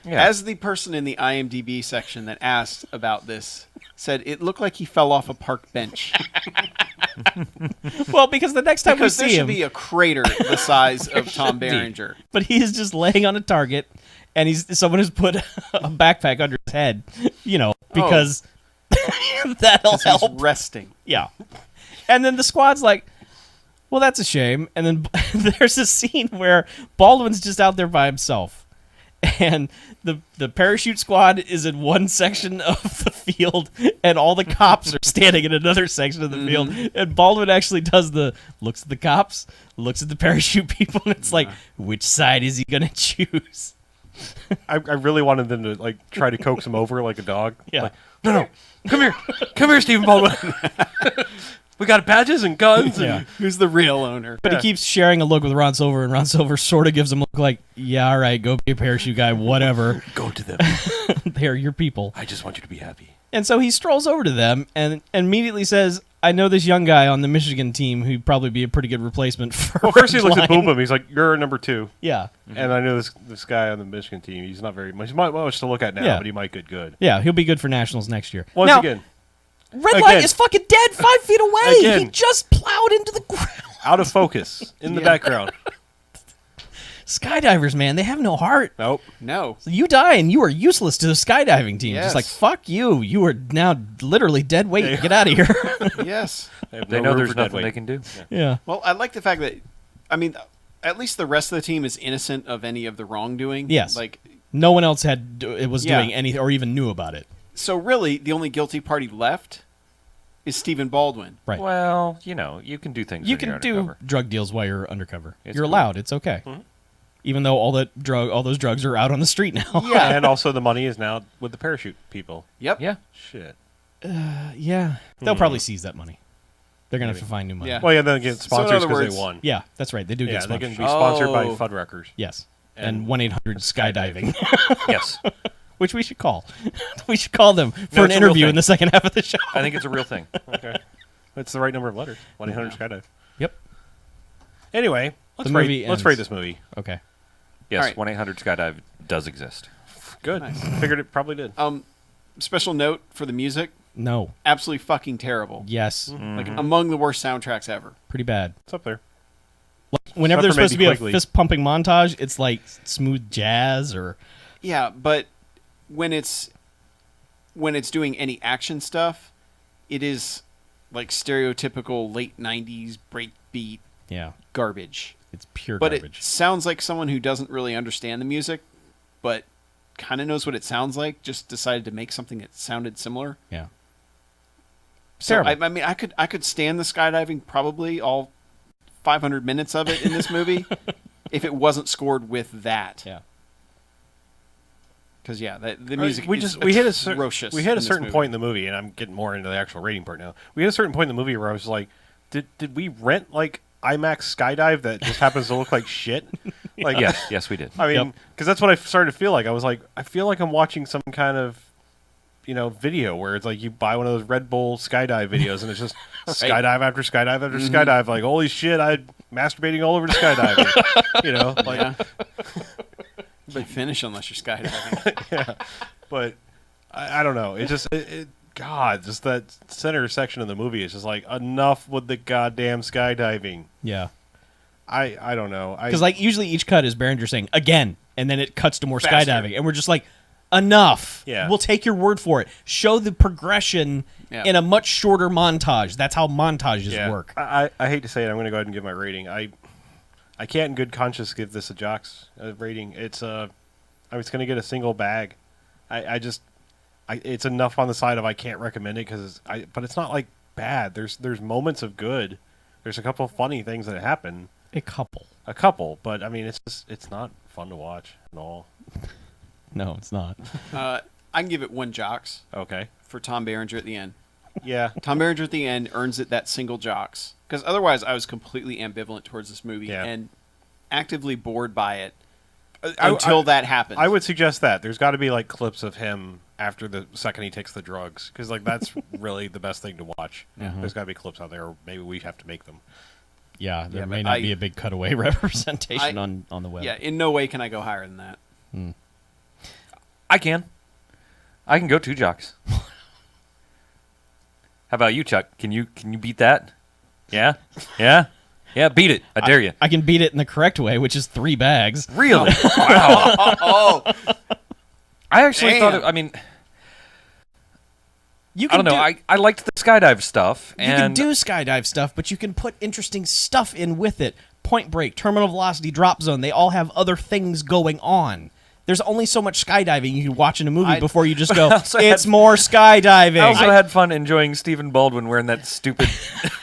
Speaker 2: Yeah.
Speaker 1: As the person in the IMDb section that asked about this said, it looked like he fell off a park bench.
Speaker 3: Well, because the next time
Speaker 1: Because
Speaker 3: we
Speaker 1: there
Speaker 3: see
Speaker 1: should
Speaker 3: him,
Speaker 1: be a crater the size of Tom Berenger.
Speaker 3: but he's just laying on a target, and someone has put a backpack under his head, you know, because that'll
Speaker 1: He's
Speaker 3: help.
Speaker 1: resting.
Speaker 3: Yeah. And then the squad's like, well, that's a shame. And then there's a scene where Baldwin's just out there by himself. And the parachute squad is in one section of the field, and all the cops are standing in another section of the field. And Baldwin actually looks at the cops, looks at the parachute people, and it's like, which side is he going to choose?
Speaker 4: I really wanted them to like try to coax him over like a dog.
Speaker 3: Yeah.
Speaker 4: Like, no, come here, Stephen Baldwin. We got badges and guns.
Speaker 3: Yeah.
Speaker 4: And
Speaker 1: Who's the real owner?
Speaker 3: But he keeps sharing a look with Ron Silver, and Ron Silver sort of gives him a look like, yeah, all right, go be a parachute guy, whatever.
Speaker 4: go to them.
Speaker 3: They're your people.
Speaker 4: I just want you to be happy.
Speaker 3: And so he strolls over to them and immediately says, I know this young guy on the Michigan team who'd probably be a pretty good replacement for
Speaker 4: Well, first he looks at
Speaker 3: Redline."
Speaker 4: Boom Boom. He's like, "You're number 2."
Speaker 3: Yeah.
Speaker 4: And I know this guy on the Michigan team. He's not very much. He's not much to look at now,
Speaker 3: Yeah.
Speaker 4: but he might get good.
Speaker 3: Yeah, he'll be good for nationals next year.
Speaker 4: Once
Speaker 3: now,
Speaker 4: again,
Speaker 3: Red Light
Speaker 4: again.
Speaker 3: is fucking dead 5 feet away. He
Speaker 4: Again.
Speaker 3: just plowed into the ground.
Speaker 4: out of focus in the background.
Speaker 3: skydivers, man, they have no heart.
Speaker 4: Nope.
Speaker 1: No.
Speaker 3: So you die and you are useless to the skydiving team.
Speaker 1: Yes.
Speaker 3: Just like, fuck you. You are now literally dead weight. Get out of here.
Speaker 1: Yes.
Speaker 2: They know there's nothing they can do.
Speaker 3: Yeah.
Speaker 1: Well, I like the fact that, I mean, at least the rest of the team is innocent of any of the wrongdoing.
Speaker 3: Yes.
Speaker 1: Like,
Speaker 3: No one else was
Speaker 1: Yeah.
Speaker 3: doing anything or even knew about it.
Speaker 1: so really, the only guilty party left is Stephen Baldwin.
Speaker 3: Right.
Speaker 2: Well, you can do things.
Speaker 3: You
Speaker 2: when you're
Speaker 3: can do
Speaker 2: undercover.
Speaker 3: drug deals while you're undercover.
Speaker 2: It's
Speaker 3: You're
Speaker 2: cool.
Speaker 3: allowed. It's okay. Even though all those drugs are out on the street now.
Speaker 1: Yeah.
Speaker 4: And also the money is now with the parachute people.
Speaker 1: Yep.
Speaker 2: Yeah.
Speaker 4: Shit.
Speaker 3: Yeah. They'll probably seize that money. They're going to have to find new money.
Speaker 1: Yeah.
Speaker 4: Well, yeah, then get
Speaker 1: in
Speaker 4: sponsors
Speaker 1: other
Speaker 4: because
Speaker 1: words-
Speaker 4: they won.
Speaker 3: Yeah, that's right. They do
Speaker 4: Yeah,
Speaker 3: get
Speaker 4: they
Speaker 3: sponsored.
Speaker 4: can be sponsored by
Speaker 1: Oh.
Speaker 4: Fuddruckers.
Speaker 3: Yes.
Speaker 4: And
Speaker 3: And 1-800 skydiving,
Speaker 2: Yes.
Speaker 3: which we should call. We should call them for
Speaker 2: No,
Speaker 3: an
Speaker 2: it's a real
Speaker 3: interview in
Speaker 2: thing.
Speaker 3: the second half of the show.
Speaker 2: I think it's a real thing.
Speaker 4: Okay. That's the right number of letters. 1-800-SKYDIVE.
Speaker 3: Yep.
Speaker 4: Anyway, let's
Speaker 3: The movie
Speaker 4: rate. Let's
Speaker 3: ends.
Speaker 4: rate this movie.
Speaker 3: Okay.
Speaker 2: Yes,
Speaker 1: All right.
Speaker 2: 1-800-SKYDIVE does exist.
Speaker 4: Good. Figured it probably did.
Speaker 1: Special note for the music:
Speaker 3: No.
Speaker 1: absolutely fucking terrible.
Speaker 3: Yes.
Speaker 1: Like among the worst soundtracks ever.
Speaker 3: Pretty bad.
Speaker 4: It's up there.
Speaker 3: Whenever there's
Speaker 4: Except
Speaker 3: supposed
Speaker 4: for
Speaker 3: to be
Speaker 4: maybe
Speaker 3: a
Speaker 4: Quigley.
Speaker 3: fist pumping montage, it's like smooth jazz or
Speaker 1: Yeah, but when it's doing any action stuff, it is like stereotypical late '90s breakbeat
Speaker 3: yeah,
Speaker 1: garbage.
Speaker 3: it's pure
Speaker 1: But
Speaker 3: garbage.
Speaker 1: it sounds like someone who doesn't really understand the music, but kind of knows what it sounds like, just decided to make something that sounded similar.
Speaker 3: Yeah.
Speaker 1: So
Speaker 3: Terrible.
Speaker 1: I mean, I could stand the skydiving probably all 500 minutes of it in this movie if it wasn't scored with that.
Speaker 3: Yeah.
Speaker 1: Because the music
Speaker 4: we
Speaker 1: is
Speaker 4: just we hit a
Speaker 1: atrocious.
Speaker 4: we hit
Speaker 1: in
Speaker 4: a
Speaker 1: this
Speaker 4: certain
Speaker 1: movie.
Speaker 4: point in the movie, and I'm getting more into the actual rating part now. We hit a certain point in the movie where I was like, did we rent like IMAX skydive that just happens to look like shit? Like
Speaker 2: Yes, we did.
Speaker 4: I mean,
Speaker 3: Yep.
Speaker 4: because that's what I started to feel like. I was like, I feel like I'm watching some kind of, video where it's like you buy one of those Red Bull skydive videos and it's just skydive after skydive after skydive. Like, holy shit, I'm masturbating all over the skydiving. Like,
Speaker 1: Yeah. Can't finish unless you're skydiving.
Speaker 4: but I don't know. It just, God, just that center section of the movie is just like, enough with the goddamn skydiving.
Speaker 3: Yeah.
Speaker 4: I don't know.
Speaker 3: Because like usually each cut is Behringer saying again, and then it cuts to more
Speaker 1: Faster.
Speaker 3: skydiving, and we're just like, enough.
Speaker 4: Yeah.
Speaker 3: We'll take your word for it. Show the progression
Speaker 1: Yeah.
Speaker 3: in a much shorter montage. That's how montages work.
Speaker 4: I hate to say it. I'm going to go ahead and give my rating. I can't in good conscience give this a Jocks rating. It's going to get a single bag. It's enough on the side of I can't recommend it but it's not like bad. There's moments of good. There's a couple of funny things that happen.
Speaker 3: A couple.
Speaker 4: But I mean, it's not fun to watch at all.
Speaker 3: No, it's not.
Speaker 1: I can give it 1 Jocks
Speaker 4: Okay.
Speaker 1: for Tom Berenger at the end.
Speaker 4: Yeah.
Speaker 1: Tom Berenger at the end earns it that single Jocks. Because otherwise I was completely ambivalent towards this movie and actively bored by it until that happened.
Speaker 4: I would suggest that there's got to be like clips of him after the second he takes the drugs, because like that's really the best thing to watch. There's got to be clips out there, or maybe we have to make them.
Speaker 3: Yeah, there
Speaker 1: Yeah,
Speaker 3: may
Speaker 1: but
Speaker 3: not be a big cutaway representation on the web.
Speaker 1: Yeah, in no way can I go higher than that.
Speaker 2: I can go 2 Jocks. How about you, Chuck? Can you beat that? Yeah? Beat it. I dare you.
Speaker 3: I can beat it in the correct way, which is 3 bags.
Speaker 2: Really? Wow.
Speaker 1: Oh,
Speaker 2: I actually thought
Speaker 1: Damn.
Speaker 2: I mean,
Speaker 3: You
Speaker 2: I
Speaker 3: can
Speaker 2: don't know. I liked the skydive stuff,
Speaker 3: You can
Speaker 2: and
Speaker 3: do skydive stuff, but you can put interesting stuff in with it. Point Break, Terminal Velocity, Drop Zone, they all have other things going on. There's only so much skydiving you can watch in a movie before you just go,
Speaker 2: also
Speaker 3: it's
Speaker 2: had-
Speaker 3: more skydiving.
Speaker 2: I also had fun enjoying Stephen Baldwin wearing that stupid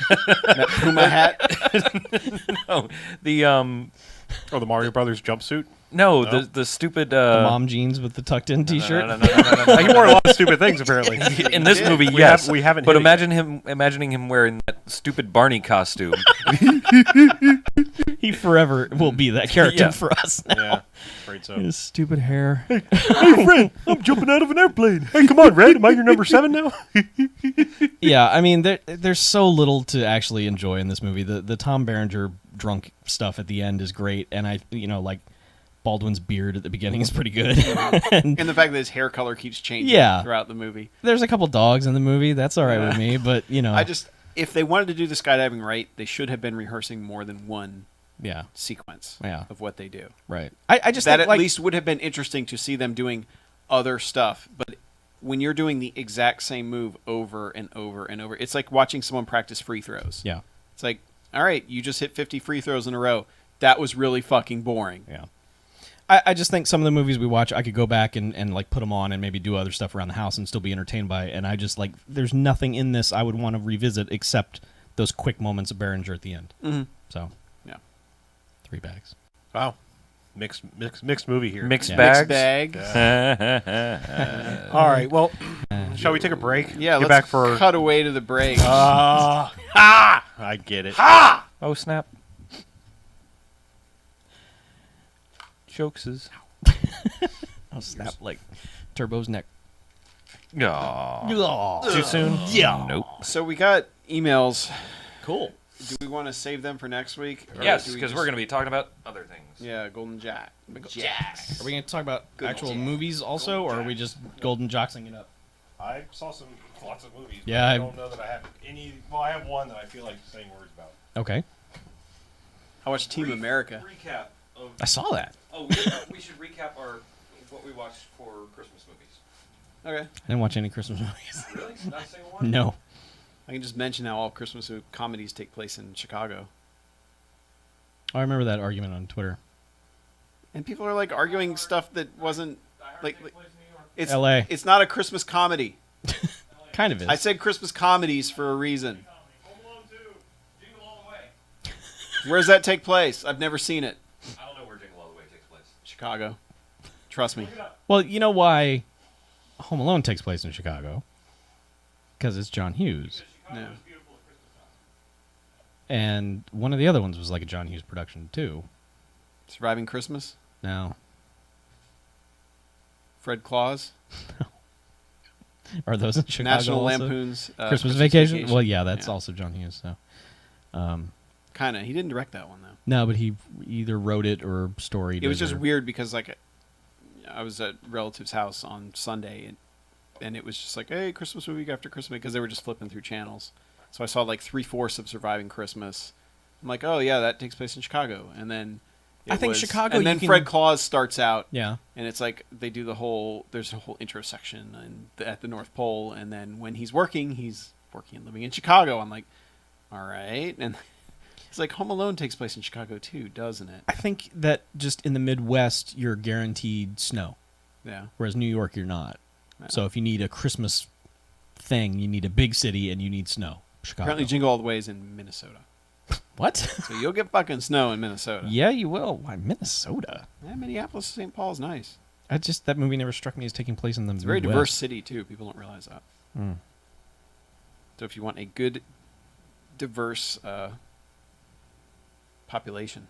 Speaker 1: that Puma hat.
Speaker 2: no, the
Speaker 4: Oh, the Mario Brothers jumpsuit.
Speaker 2: no, the stupid
Speaker 3: Mom jeans with the tucked in t-shirt.
Speaker 2: no.
Speaker 4: He wore a lot of stupid things apparently.
Speaker 2: In this movie,
Speaker 4: We
Speaker 2: yes,
Speaker 4: we haven't.
Speaker 2: but
Speaker 4: hit it
Speaker 2: imagining him wearing that stupid Barney costume.
Speaker 3: He forever will be that character
Speaker 2: Yeah.
Speaker 3: for us now.
Speaker 4: yet. Yeah, afraid so.
Speaker 3: His stupid hair.
Speaker 4: Hey, Fred, I'm jumping out of an airplane. Hey, come on, Red. Am I your number 7 now?
Speaker 3: Yeah, I mean, there's so little to actually enjoy in this movie. The Tom Berenger drunk stuff at the end is great, and like Baldwin's beard at the beginning is pretty good. And
Speaker 1: And the fact that his hair color keeps changing
Speaker 3: Yeah.
Speaker 1: throughout the movie.
Speaker 3: there's a couple dogs in the movie. That's all right with me, but
Speaker 1: If they wanted to do the skydiving right, they should have been rehearsing more than one
Speaker 3: Yeah.
Speaker 1: sequence
Speaker 3: Yeah.
Speaker 1: of what they do.
Speaker 3: Right. I just
Speaker 1: That
Speaker 3: think,
Speaker 1: at
Speaker 3: like,
Speaker 1: least would have been interesting to see them doing other stuff. But when you're doing the exact same move over and over and over, it's like watching someone practice free throws.
Speaker 3: Yeah.
Speaker 1: It's like, all right, you just hit 50 free throws in a row. That was really fucking boring.
Speaker 3: Yeah. I just think some of the movies we watch, I could go back and like put them on and maybe do other stuff around the house and still be entertained by it. And I just like, there's nothing in this I would want to revisit except those quick moments of Behringer at the end.
Speaker 1: Mm-hmm.
Speaker 3: So,
Speaker 1: Yeah.
Speaker 3: 3 bags.
Speaker 4: Wow. Mixed movie here.
Speaker 2: Mixed
Speaker 3: Yeah.
Speaker 1: Mixed
Speaker 2: bags.
Speaker 1: bag.
Speaker 4: All right. Well, shall we take a break?
Speaker 1: Yeah,
Speaker 4: Get
Speaker 1: let's
Speaker 4: back for.
Speaker 1: cut away to the break.
Speaker 4: I get it.
Speaker 2: Oh snap! Jokeses.
Speaker 3: I'll snap like Turbo's neck.
Speaker 2: Aw. Too soon?
Speaker 3: Yeah.
Speaker 2: Nope.
Speaker 1: So we got emails.
Speaker 3: Cool.
Speaker 1: Do we want to save them for next week? Or
Speaker 2: Yes,
Speaker 1: do we
Speaker 2: because
Speaker 1: just-
Speaker 2: we're going to be talking about other things.
Speaker 1: Yeah, Golden Jack.
Speaker 3: Are we going to talk about actual movies also, or are we just golden joxing it up?
Speaker 4: I saw lots of movies.
Speaker 3: Yeah,
Speaker 4: But I
Speaker 3: I-
Speaker 4: don't know that I have any. Well, I have one that I feel like saying words about.
Speaker 3: Okay.
Speaker 1: I watched Team America.
Speaker 2: Recap of.
Speaker 3: I saw that.
Speaker 2: Oh, we should recap what we watched for Christmas movies.
Speaker 1: Okay.
Speaker 3: I didn't watch any Christmas movies.
Speaker 2: Really? Not a single one?
Speaker 3: No.
Speaker 1: I can just mention how all Christmas comedies take place in Chicago.
Speaker 3: I remember that argument on Twitter.
Speaker 1: And people are like arguing stuff that wasn't like it's
Speaker 3: LA.
Speaker 1: It's not a Christmas comedy.
Speaker 3: Kind of is.
Speaker 1: I said Christmas comedies for a reason. Where does that take place? I've never seen it.
Speaker 2: I don't know where Jingle All the Way takes place.
Speaker 1: Chicago. Trust me.
Speaker 3: Well, you know why Home Alone takes place in Chicago? Because it's John Hughes.
Speaker 1: Yeah.
Speaker 3: And one of the other ones was like a John Hughes production, too.
Speaker 1: Surviving Christmas.
Speaker 3: No.
Speaker 1: Fred Claus.
Speaker 3: Are those in Chicago
Speaker 1: National
Speaker 3: also?
Speaker 1: Lampoon's
Speaker 3: Christmas Vacation? Well, yeah, that's also John Hughes, so.
Speaker 1: Kind of. He didn't direct that one, though.
Speaker 3: No, but he either wrote it or storied it.
Speaker 1: It was just
Speaker 3: or-
Speaker 1: weird because, like, I was at relative's house on Sunday, and it was just like, hey, Christmas movie after Christmas, because they were just flipping through channels. So I saw like 3/4 of Surviving Christmas. I'm like, oh yeah, that takes place in Chicago, and then
Speaker 3: I think Chicago,
Speaker 1: and then
Speaker 3: you can-
Speaker 1: Fred Claus starts out,
Speaker 3: Yeah.
Speaker 1: and it's like they do there's a whole intro section at the North Pole, and then when he's working and living in Chicago. I'm like, all right, and it's like Home Alone takes place in Chicago too, doesn't it?
Speaker 3: I think that just in the Midwest, you're guaranteed snow,
Speaker 1: Yeah.
Speaker 3: whereas New York, you're not.
Speaker 1: Yeah.
Speaker 3: So if you need a Christmas thing, you need a big city and you need snow. Chicago.
Speaker 1: Apparently, Jingle All the Way is in Minnesota,
Speaker 3: What?
Speaker 1: so you'll get fucking snow in Minnesota.
Speaker 3: Yeah, you will. Why, Minnesota?
Speaker 1: Yeah, Minneapolis, St. Paul's nice.
Speaker 3: That movie never struck me as taking place in the
Speaker 1: It's a very
Speaker 3: Midwest.
Speaker 1: diverse city too. People don't realize that.
Speaker 3: Mm.
Speaker 1: So if you want a good, diverse population,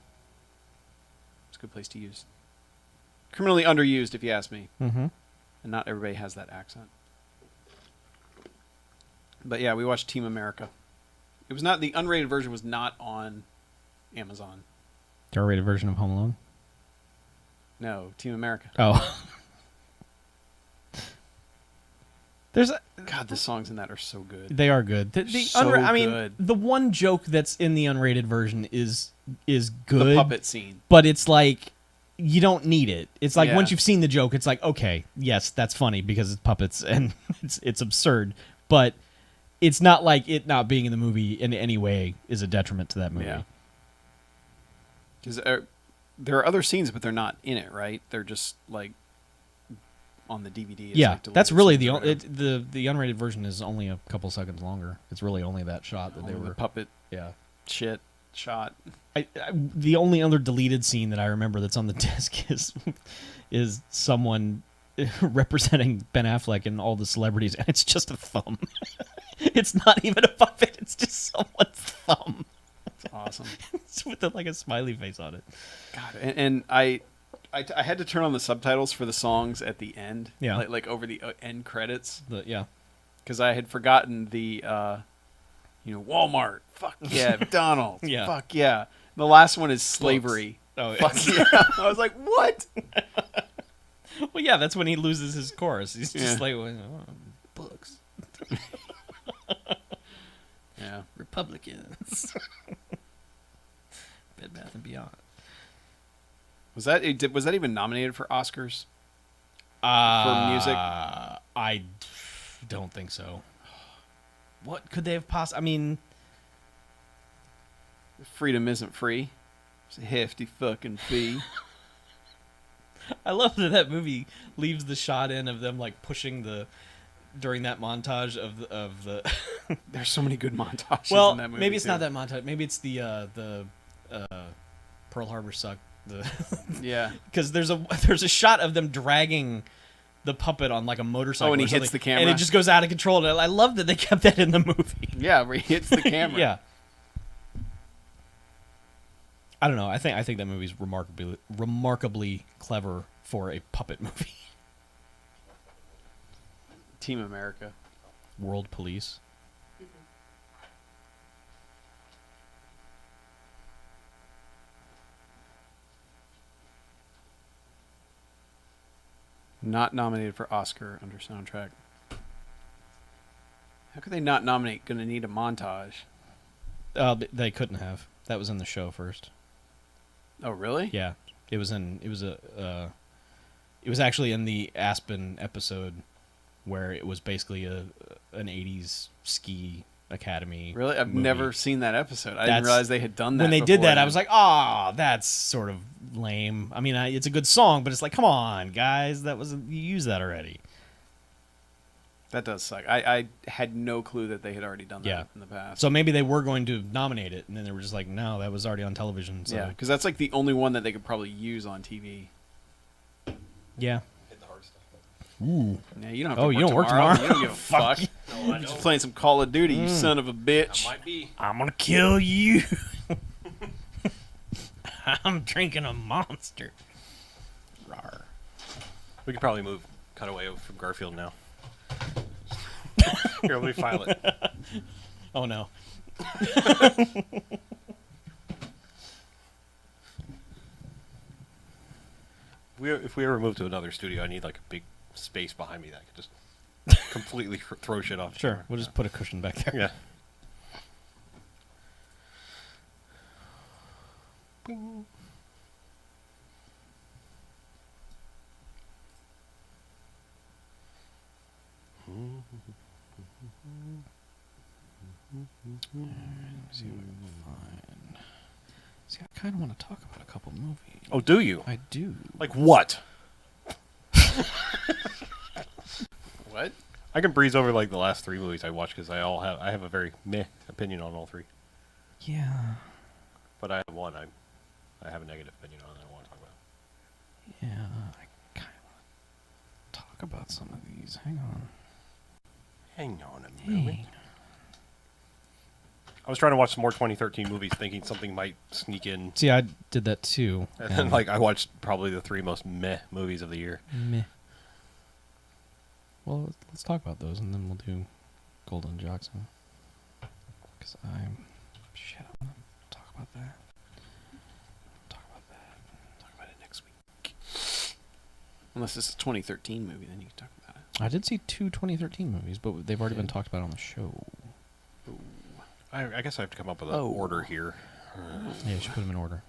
Speaker 1: it's a good place to use. Criminally underused, if you ask me,
Speaker 3: Mm-hmm.
Speaker 1: and not everybody has that accent. But yeah, we watched Team America. It was not the unrated version. Was not on Amazon.
Speaker 3: The R-rated version of Home Alone.
Speaker 1: No, Team America.
Speaker 3: Oh. There's a,
Speaker 1: God, the songs in that are so good.
Speaker 3: they are good. The
Speaker 1: So
Speaker 3: I mean,
Speaker 1: good.
Speaker 3: the one joke that's in the unrated version is good.
Speaker 1: The puppet scene.
Speaker 3: But it's like you don't need it. It's like
Speaker 1: Yeah.
Speaker 3: once you've seen the joke, it's like, okay, yes, that's funny because it's puppets and it's absurd. But it's not like it not being in the movie in any way is a detriment to that movie.
Speaker 1: Yeah. Because there are other scenes, but they're not in it, right? They're just like on the DVD. It's
Speaker 3: Yeah,
Speaker 1: like
Speaker 3: that's
Speaker 1: deleted
Speaker 3: really
Speaker 1: scenes or
Speaker 3: the
Speaker 1: whatever.
Speaker 3: the unrated version is only a couple seconds longer. It's really only that shot that they
Speaker 1: Only the
Speaker 3: were.
Speaker 1: puppet
Speaker 3: Yeah.
Speaker 1: shit shot.
Speaker 3: The only other deleted scene that I remember that's on the disc is someone representing Ben Affleck and all the celebrities, and it's just a thumb. It's not even a puppet; it's just someone's thumb.
Speaker 1: It's awesome.
Speaker 3: It's with like a smiley face on it.
Speaker 1: God, and I had to turn on the subtitles for the songs at the end.
Speaker 3: Yeah.
Speaker 1: like over the end credits,
Speaker 3: Yeah,
Speaker 1: because I had forgotten the Walmart. Fuck yeah, McDonald's.
Speaker 3: Yeah.
Speaker 1: Fuck yeah. The last one is slavery.
Speaker 3: Oh,
Speaker 1: Fuck yeah. I was like, what?
Speaker 3: well, yeah, that's when he loses his chorus. He's just
Speaker 1: Yeah.
Speaker 3: like, oh, books,
Speaker 1: Yeah.
Speaker 3: Republicans, Bed Bath and Beyond.
Speaker 1: Was that even nominated for Oscars? For music?
Speaker 3: I don't think so. What could they have possibly? I mean,
Speaker 1: Freedom isn't free. It's a hefty fucking fee.
Speaker 3: I love that movie leaves the shot in of them like pushing during that montage of the.
Speaker 1: There's so many good montages
Speaker 3: Well,
Speaker 1: in that movie.
Speaker 3: maybe it's
Speaker 1: too.
Speaker 3: not that montage. Maybe it's the Pearl Harbor suck.
Speaker 1: Yeah.
Speaker 3: Because there's a shot of them dragging the puppet on like a motorcycle.
Speaker 1: Oh, and he
Speaker 3: or
Speaker 1: hits
Speaker 3: something,
Speaker 1: the camera?
Speaker 3: and it just goes out of control. And I love that they kept that in the movie.
Speaker 1: Yeah, where he hits the camera.
Speaker 3: Yeah. I don't know. I think that movie's remarkably clever for a puppet movie.
Speaker 1: Team America.
Speaker 3: World Police.
Speaker 1: Not nominated for Oscar under soundtrack. How could they not nominate Gonna Need a Montage?
Speaker 3: They couldn't have. That was in the show first.
Speaker 1: Oh, really?
Speaker 3: Yeah, it was actually in the Aspen episode where it was basically an '80s ski academy.
Speaker 1: Really? I've
Speaker 3: movie.
Speaker 1: never seen that episode. I didn't
Speaker 3: That's-
Speaker 1: realize they had done that
Speaker 3: When they did that, I
Speaker 1: beforehand.
Speaker 3: was like, "Ah, that's sort of lame." I mean, it's a good song, but it's like, come on, guys, you used that already.
Speaker 1: That does suck. I had no clue that they had already done that
Speaker 3: Yeah.
Speaker 1: in the past.
Speaker 3: So maybe they were going to nominate it, and then they were just like, "No, that was already on television." So
Speaker 1: yeah, because that's like the only one that they could probably use on TV.
Speaker 3: yeah.
Speaker 1: Yeah, you don't have to
Speaker 3: Oh,
Speaker 1: work
Speaker 3: you don't work tomorrow?
Speaker 1: You don't give a fuck. You're just playing some Call of Duty, you son of a bitch.
Speaker 4: Might be.
Speaker 3: I'm gonna kill you. I'm drinking a Monster. Rawr.
Speaker 4: We could probably move Cutaway over from Garfield now. Here, let me file it.
Speaker 3: Oh no.
Speaker 4: If we ever move to another studio, I need like a big space behind me that I could just completely throw shit off.
Speaker 3: Sure, we'll just put a cushion back there.
Speaker 4: Yeah.
Speaker 3: See what we can find. See, I kind of want to talk about a couple movies.
Speaker 4: Oh, do you?
Speaker 3: I do.
Speaker 4: Like what?
Speaker 1: What?
Speaker 4: I can breeze over like the last 3 movies I watched because I have a very meh opinion on all 3.
Speaker 3: Yeah.
Speaker 4: But I have one I have a negative opinion on that I want to talk about.
Speaker 3: Yeah, I kind of want to talk about some of these. Hang on.
Speaker 4: Hang on a moment.
Speaker 3: Hey.
Speaker 4: I was trying to watch some more 2013 movies, thinking something might sneak in,
Speaker 3: See, I did that too.
Speaker 4: and then like I watched probably the 3 most meh movies of the year.
Speaker 3: Meh. Well, let's talk about those, and then we'll do Golden Jackson. Because I want to talk about that. Talk about it next week.
Speaker 1: Unless it's a 2013 movie, then you can talk about it.
Speaker 3: I did see 2 2013 movies, but they've already been talked about on the show.
Speaker 4: I guess I have to come up with an
Speaker 1: Oh.
Speaker 4: order here.
Speaker 3: Yeah, you should put them in order.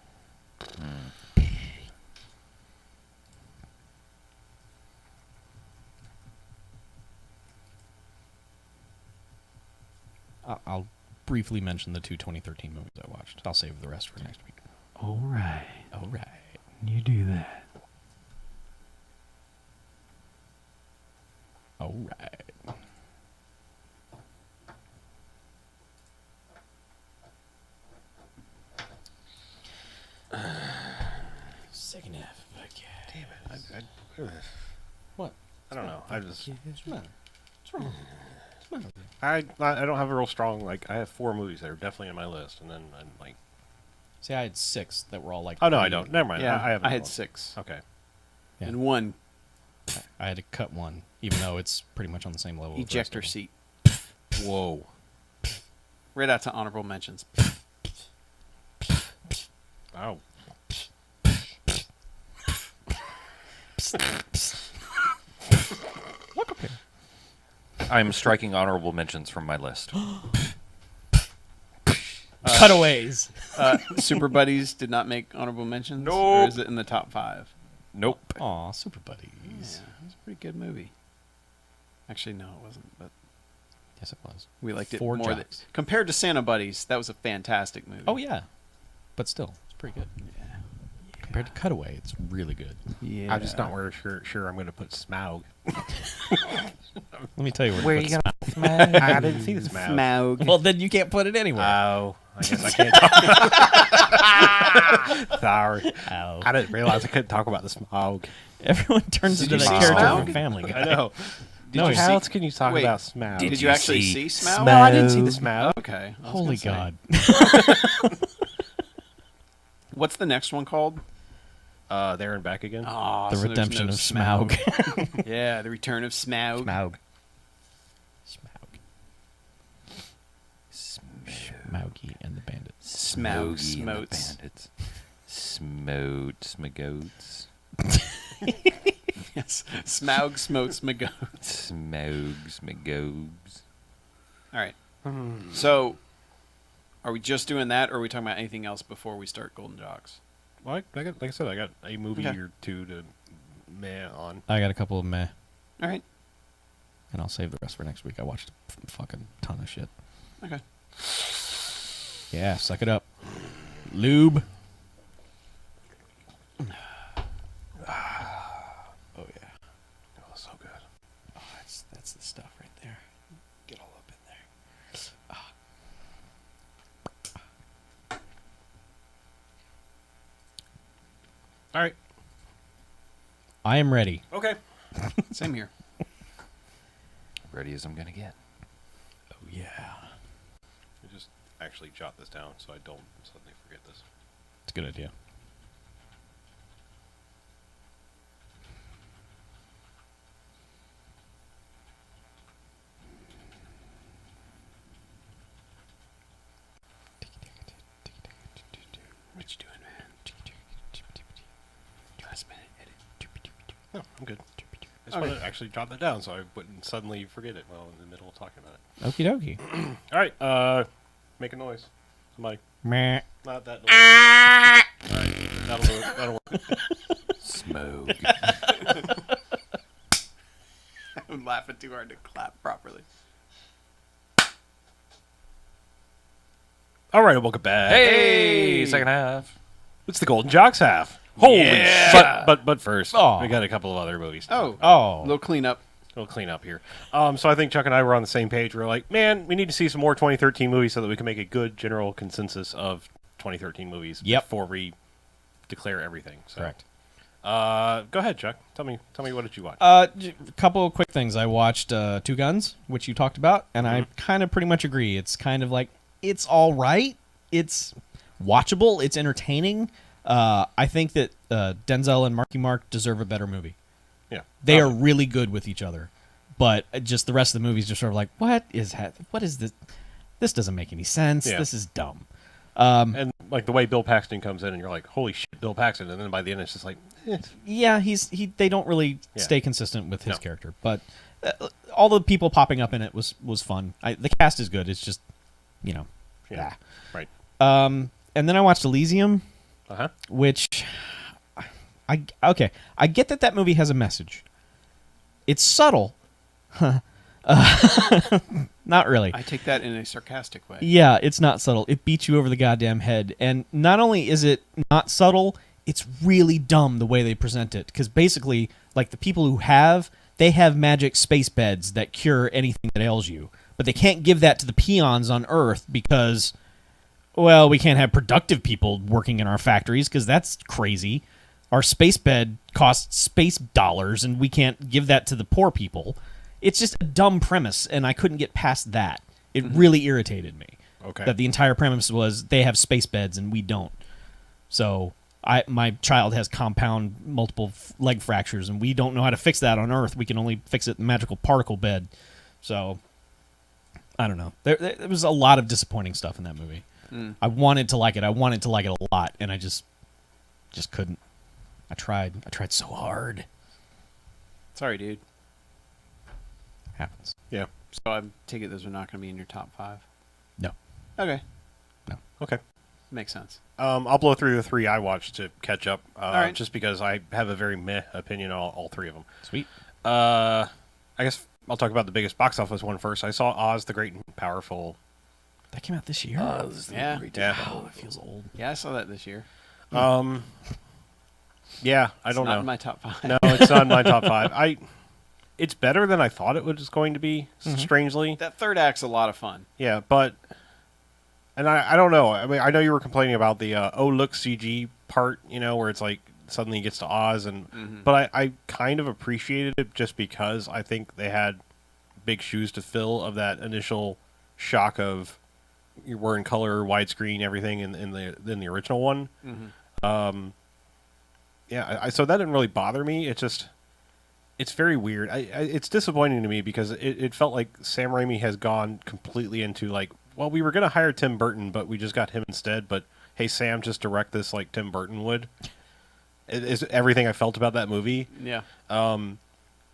Speaker 3: I'll briefly mention the 2 2013 movies I watched. I'll save the rest for next week.
Speaker 1: All right.
Speaker 3: All right.
Speaker 1: You do that.
Speaker 3: All right. Second half.
Speaker 4: Damn it.
Speaker 3: What?
Speaker 4: I don't know. I just
Speaker 3: What's the matter? What's wrong? What's the matter with you?
Speaker 4: I don't have a real strong like. I have 4 movies that are definitely on my list, and then I'm like,
Speaker 3: See, I had 6 that were all like.
Speaker 4: oh no, I don't. Never mind.
Speaker 1: Yeah,
Speaker 4: I have.
Speaker 1: I had 6.
Speaker 4: Okay.
Speaker 3: Yeah.
Speaker 1: And one
Speaker 3: I had to cut one, even though it's pretty much on the same level. as the rest
Speaker 1: ejector
Speaker 3: of them.
Speaker 1: seat.
Speaker 4: Whoa.
Speaker 1: Right out to honorable mentions.
Speaker 4: Wow.
Speaker 3: Look up here.
Speaker 2: I'm striking honorable mentions from my list.
Speaker 3: Cutaways.
Speaker 1: Super Buddies did not make honorable mentions?
Speaker 4: Nope.
Speaker 1: Or is it in the top 5?
Speaker 2: Nope.
Speaker 3: Aw, Super Buddies.
Speaker 1: Yeah, it was a pretty good movie. Actually, no, it wasn't, but
Speaker 3: Yes, it was.
Speaker 1: we liked it
Speaker 3: Four
Speaker 1: more.
Speaker 3: jocks.
Speaker 1: Compared to Santa Buddies, that was a fantastic movie.
Speaker 3: Oh, yeah. But still, it's pretty good. Compared to Cutaway, it's really good.
Speaker 1: Yeah.
Speaker 4: I'm just not sure I'm going to put Smaug.
Speaker 3: Let me tell you
Speaker 5: Where
Speaker 3: to
Speaker 5: you
Speaker 3: put
Speaker 5: gonna?
Speaker 4: I didn't see the Smaug.
Speaker 1: Smaug.
Speaker 3: Well, then you can't put it anywhere.
Speaker 4: Oh, I guess I can't talk. Sorry.
Speaker 3: Ow.
Speaker 4: I didn't realize I couldn't talk about the Smaug.
Speaker 3: Everyone turns
Speaker 1: Did
Speaker 3: into
Speaker 1: you
Speaker 3: that
Speaker 1: see
Speaker 3: character
Speaker 1: Smaug?
Speaker 3: from Family Guy.
Speaker 4: I know.
Speaker 3: No,
Speaker 1: you
Speaker 4: How
Speaker 1: see-
Speaker 4: else can you talk
Speaker 1: Wait,
Speaker 4: about Smaug?
Speaker 1: Did you actually see Smaug?
Speaker 4: No, I didn't see the Smaug.
Speaker 1: Okay. I was
Speaker 3: Holy
Speaker 1: gonna
Speaker 3: God.
Speaker 1: say. What's the next one called?
Speaker 4: There and back again.
Speaker 1: Oh,
Speaker 3: The
Speaker 1: so there's
Speaker 3: Redemption
Speaker 1: no
Speaker 3: of Smaug.
Speaker 1: Yeah, the return of Smaug.
Speaker 3: Smaug. Smaugy and the Bandits.
Speaker 1: Smaug,
Speaker 2: Smoggy and the
Speaker 1: Smotes.
Speaker 2: Bandits. Smotes,
Speaker 1: Yes. Smaug, Smotes, Mago.
Speaker 2: Smogs, Magobes.
Speaker 1: All right. So, are we just doing that, or are we talking about anything else before we start Golden Jocks?
Speaker 4: Well, like I said, I got a movie
Speaker 1: Okay.
Speaker 4: or two to meh on.
Speaker 3: I got a couple of meh,
Speaker 1: All right.
Speaker 3: and I'll save the rest for next week. I watched a fucking ton of shit.
Speaker 1: Okay.
Speaker 3: Yeah, suck it up. Lube.
Speaker 1: Oh, yeah.
Speaker 4: Oh, so good.
Speaker 1: Oh, that's the stuff right there. Get all up in there.
Speaker 4: All right.
Speaker 3: I am ready.
Speaker 4: Okay.
Speaker 1: Same here.
Speaker 2: Ready as I'm gonna get.
Speaker 3: Oh, yeah.
Speaker 4: I just actually jot this down so I don't suddenly forget this.
Speaker 3: It's a good idea.
Speaker 1: What you doing, man? Last minute edit.
Speaker 4: No, I'm good. I just want to actually jot that down so I wouldn't suddenly forget it while in the middle of talking about it.
Speaker 3: Okie dokie.
Speaker 4: All right. Make a noise. Somebody.
Speaker 3: Meh.
Speaker 4: Not that noise. All right. That'll do it. That'll work.
Speaker 2: Smog.
Speaker 1: I'm laughing too hard to clap properly.
Speaker 4: All right. Welcome back.
Speaker 2: Hey, second half.
Speaker 4: It's the Golden Jocks half. Holy
Speaker 1: Yeah.
Speaker 4: shit. But first,
Speaker 3: Aw.
Speaker 4: we got a couple of other movies.
Speaker 1: Oh.
Speaker 3: Oh.
Speaker 1: Little cleanup.
Speaker 4: We'll clean up here. So I think Chuck and I were on the same page. We're like, man, we need to see some more 2013 movies so that we can make a good general consensus of 2013 movies
Speaker 3: Yep.
Speaker 4: before we declare everything. So,
Speaker 3: Correct.
Speaker 4: Go ahead, Chuck. Tell me what did you watch?
Speaker 3: A couple of quick things. I watched Two Guns, which you talked about, and I kind of pretty much agree. It's kind of like, it's all right. It's watchable. It's entertaining. I think that Denzel and Marky Mark deserve a better movie.
Speaker 4: Yeah.
Speaker 3: They are really good with each other, but just the rest of the movie is just sort of like, what is this? This doesn't make any sense.
Speaker 4: Yeah.
Speaker 3: This is dumb.
Speaker 4: And like the way Bill Paxton comes in, and you're like, holy shit, Bill Paxton. And then by the end, it's just like,
Speaker 3: Yeah, they don't really
Speaker 4: Yeah.
Speaker 3: stay consistent with his
Speaker 4: No.
Speaker 3: character, but all the people popping up in it was fun. The cast is good. It's just,
Speaker 4: yeah,
Speaker 3: blah.
Speaker 4: right.
Speaker 3: And then I watched Elysium,
Speaker 4: Uh-huh.
Speaker 3: which I get that movie has a message. It's subtle. Not really.
Speaker 1: I take that in a sarcastic way.
Speaker 3: Yeah, it's not subtle. It beats you over the goddamn head. And not only is it not subtle, it's really dumb the way they present it. Because basically, like the people who they have magic space beds that cure anything that ails you. But they can't give that to the peons on Earth because, well, we can't have productive people working in our factories because that's crazy. Our space bed costs space dollars and we can't give that to the poor people. It's just a dumb premise, and I couldn't get past that. It really irritated me.
Speaker 4: Okay.
Speaker 3: That the entire premise was they have space beds and we don't. So my child has compound multiple leg fractures, and we don't know how to fix that on Earth. We can only fix it in magical particle bed. So I don't know. There was a lot of disappointing stuff in that movie. I wanted to like it. I wanted to like it a lot, and I just couldn't. I tried so hard.
Speaker 1: Sorry, dude.
Speaker 3: Happens.
Speaker 4: Yeah.
Speaker 1: So I take it those are not going to be in your top 5?
Speaker 3: No.
Speaker 1: Okay.
Speaker 4: Okay.
Speaker 1: Makes sense.
Speaker 4: I'll blow through the 3 I watched to catch up,
Speaker 1: right.
Speaker 4: just because I have a very meh opinion on all 3 of them.
Speaker 3: Sweet.
Speaker 4: I guess I'll talk about the biggest box office one first. I saw Oz the Great and Powerful.
Speaker 3: That came out this year.
Speaker 1: Yeah.
Speaker 4: Yeah.
Speaker 3: Oh, it feels old.
Speaker 1: Yeah, I saw that this year.
Speaker 4: Yeah, I don't
Speaker 1: Not
Speaker 4: know.
Speaker 1: in my top 5.
Speaker 4: No, it's not in my top 5. It's better than I thought it was going to be, strangely.
Speaker 1: That third act's a lot of fun.
Speaker 4: Yeah, but... And I don't know. I mean, I know you were complaining about the, look, CG part, where it's like suddenly it gets to Oz. But I kind of appreciated it just because I think they had big shoes to fill of that initial shock of we're in color, widescreen, everything in the original one. Yeah, so that didn't really bother me. It's very weird. It's disappointing to me because it felt like Sam Raimi has gone completely into like, well, we were going to hire Tim Burton, but we just got him instead. But hey, Sam, just direct this like Tim Burton would. Is everything I felt about that movie.
Speaker 1: Yeah.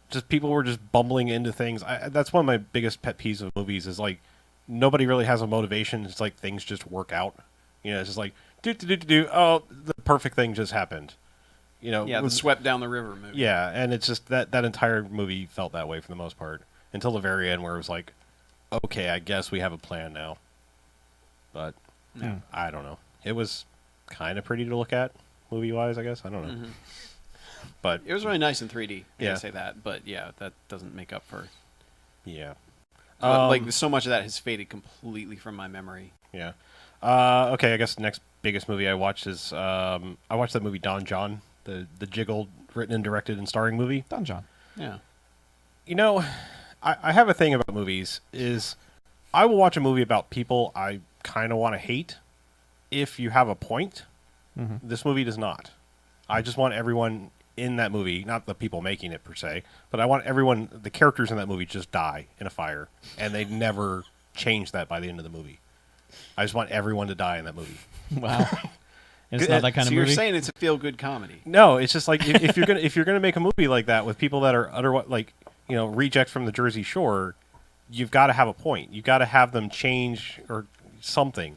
Speaker 4: Just people were just bumbling into things. That's one of my biggest pet peeves of movies is like nobody really has a motivation. It's like things just work out. It's just like do. Oh, the perfect thing just happened.
Speaker 1: Yeah, the swept down the river movie.
Speaker 4: Yeah, and it's just that entire movie felt that way for the most part until the very end where it was like, okay, I guess we have a plan now. But I don't know. It was kind of pretty to look at movie-wise, I guess. I don't know. But
Speaker 1: It was really nice in 3D.
Speaker 4: Yeah.
Speaker 1: I say that, but yeah, that doesn't make up for.
Speaker 4: yeah.
Speaker 1: Like so much of that has faded completely from my memory.
Speaker 4: Yeah. Okay, I guess the next biggest movie I watched is I watched that movie Don John, the Jiggle written and directed and starring movie.
Speaker 3: Don John.
Speaker 1: Yeah.
Speaker 4: I have a thing about movies is I will watch a movie about people I kind of want to hate if you have a point. This movie does not. I just want everyone in that movie, not the people making it per se, but I want everyone, the characters in that movie just die in a fire, and they never change that by the end of the movie. I just want everyone to die in that movie.
Speaker 3: Wow. And it's not that kind
Speaker 1: So
Speaker 3: of
Speaker 1: you're
Speaker 3: movie?
Speaker 1: saying it's a feel-good comedy.
Speaker 4: No, it's just like if you're gonna make a movie like that with people that are rejects from the Jersey Shore, you've got to have a point. You've got to have them change or something.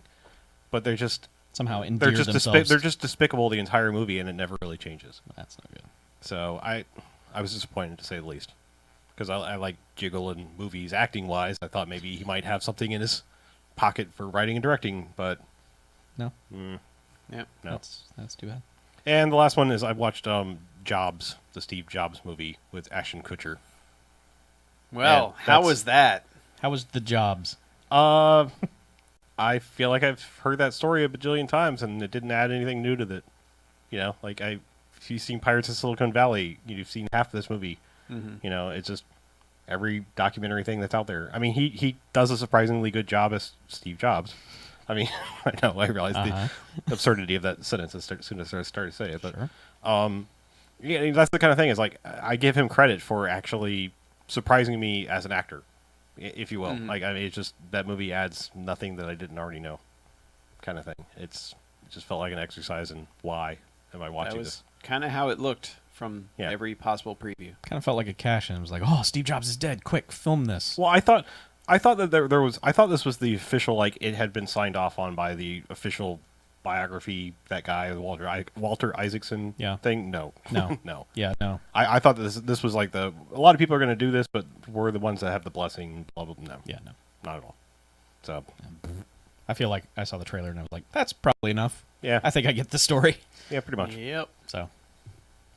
Speaker 4: But they're just
Speaker 3: Somehow endear themselves.
Speaker 4: they're just despicable the entire movie, and it never really changes.
Speaker 3: That's not good.
Speaker 4: So I was disappointed to say the least because I like Jiggle in movies acting wise. I thought maybe he might have something in his pocket for writing and directing, but
Speaker 3: No.
Speaker 1: Yeah.
Speaker 4: no.
Speaker 3: That's too bad.
Speaker 4: And the last one is I watched Jobs, the Steve Jobs movie with Ashton Kutcher.
Speaker 1: Well,
Speaker 4: Yeah,
Speaker 1: how
Speaker 4: that's-
Speaker 1: was that?
Speaker 3: How was the Jobs?
Speaker 4: I feel like I've heard that story a bajillion times, and it didn't add anything new to it. If you've seen Pirates of Silicon Valley, you've seen half of this movie. It's just every documentary thing that's out there. I mean, he does a surprisingly good job as Steve Jobs. I mean, I realize the absurdity of that sentence as soon as I started to say it, but
Speaker 3: Sure.
Speaker 4: yeah, that's the kind of thing. Is like I give him credit for actually surprising me as an actor, if you will. Like, I mean, it's just that movie adds nothing that I didn't already know, kind of thing. It just felt like an exercise in why am I watching
Speaker 1: That was
Speaker 4: this?
Speaker 1: kind of how it looked from
Speaker 4: Yeah.
Speaker 1: every possible preview.
Speaker 3: Kind of felt like a cash in. It was like, oh, Steve Jobs is dead. Quick, film this.
Speaker 4: Well, I thought that I thought this was the official, like it had been signed off on by the official biography, that guy Walter Isaacson
Speaker 3: Yeah.
Speaker 4: thing. No,
Speaker 3: No.
Speaker 4: no.
Speaker 3: Yeah, no.
Speaker 4: I thought that this was like a lot of people are going to do this, but we're the ones that have the blessing. Blah blah. No,
Speaker 3: Yeah, no.
Speaker 4: not at all. So
Speaker 3: I feel like I saw the trailer and I was like, that's probably enough.
Speaker 4: yeah,
Speaker 3: I think I get the story.
Speaker 4: yeah, pretty much.
Speaker 1: Yep.
Speaker 3: So,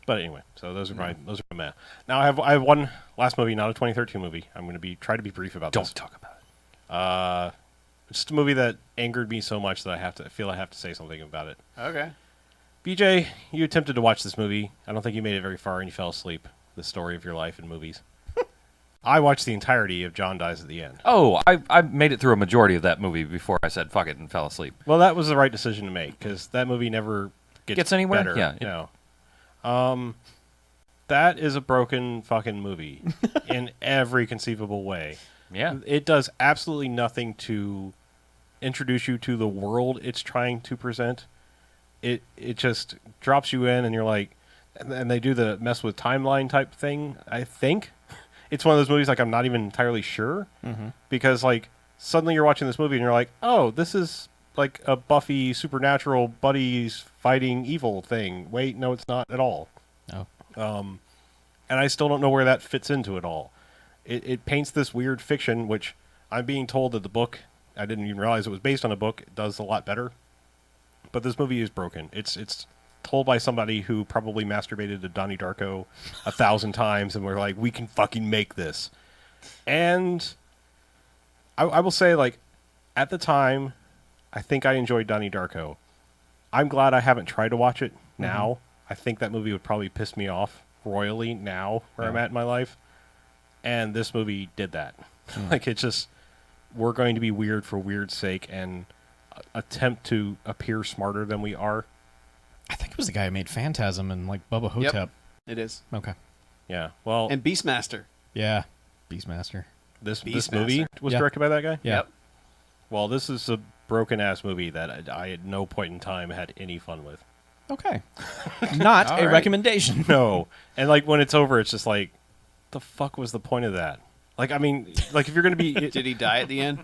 Speaker 4: But anyway, so those are my meh. Now I have one last movie, not a 2013 movie. I'm going to try to be brief about this.
Speaker 2: Don't talk about it.
Speaker 4: It's just a movie that angered me so much that I feel I have to say something about it.
Speaker 1: Okay.
Speaker 4: BJ, you attempted to watch this movie. I don't think you made it very far and you fell asleep. The story of your life in movies. I watched the entirety of John Dies at the End.
Speaker 2: Oh, I made it through a majority of that movie before I said fuck it and fell asleep.
Speaker 4: Well, that was the right decision to make because that movie never gets
Speaker 2: anywhere?
Speaker 4: better.
Speaker 2: Yeah.
Speaker 4: No. That is a broken fucking movie in every conceivable way.
Speaker 2: Yeah.
Speaker 4: It does absolutely nothing to introduce you to the world it's trying to present. It just drops you in and you're like, and they do the mess with timeline type thing, I think. It's one of those movies like I'm not even entirely sure because like suddenly you're watching this movie and you're like, oh, this is like a Buffy supernatural buddies fighting evil thing. Wait, no, it's not at all.
Speaker 3: Oh.
Speaker 4: And I still don't know where that fits into it all. It paints this weird fiction, which I'm being told that the book, I didn't even realize it was based on a book, does a lot better. But this movie is broken. It's told by somebody who probably masturbated to Donnie Darko 1,000 times, and we're like, we can fucking make this. And I will say, like, at the time, I think I enjoyed Donnie Darko. I'm glad I haven't tried to watch it now. I think that movie would probably piss me off royally now where I'm at in my life. And this movie did that. Like, it's just, we're going to be weird for weird's sake and attempt to appear smarter than we are.
Speaker 3: I think it was the guy who made Phantasm and like Bubba Hotep.
Speaker 1: Yep, it is.
Speaker 3: Okay.
Speaker 4: Yeah. Well,
Speaker 1: And Beastmaster.
Speaker 3: Yeah. Beastmaster.
Speaker 4: this
Speaker 1: Beastmaster.
Speaker 4: movie was
Speaker 3: Yeah.
Speaker 4: directed by that guy?
Speaker 3: Yeah.
Speaker 1: Yep.
Speaker 4: Well, this is a broken-ass movie that I at no point in time had any fun with.
Speaker 3: Okay. Not
Speaker 1: All
Speaker 3: a
Speaker 1: right.
Speaker 3: recommendation.
Speaker 4: No. And, like, when it's over, it's just like, the fuck was the point of that? Like, I mean, like, if you're going to be...
Speaker 1: Did he die at the end?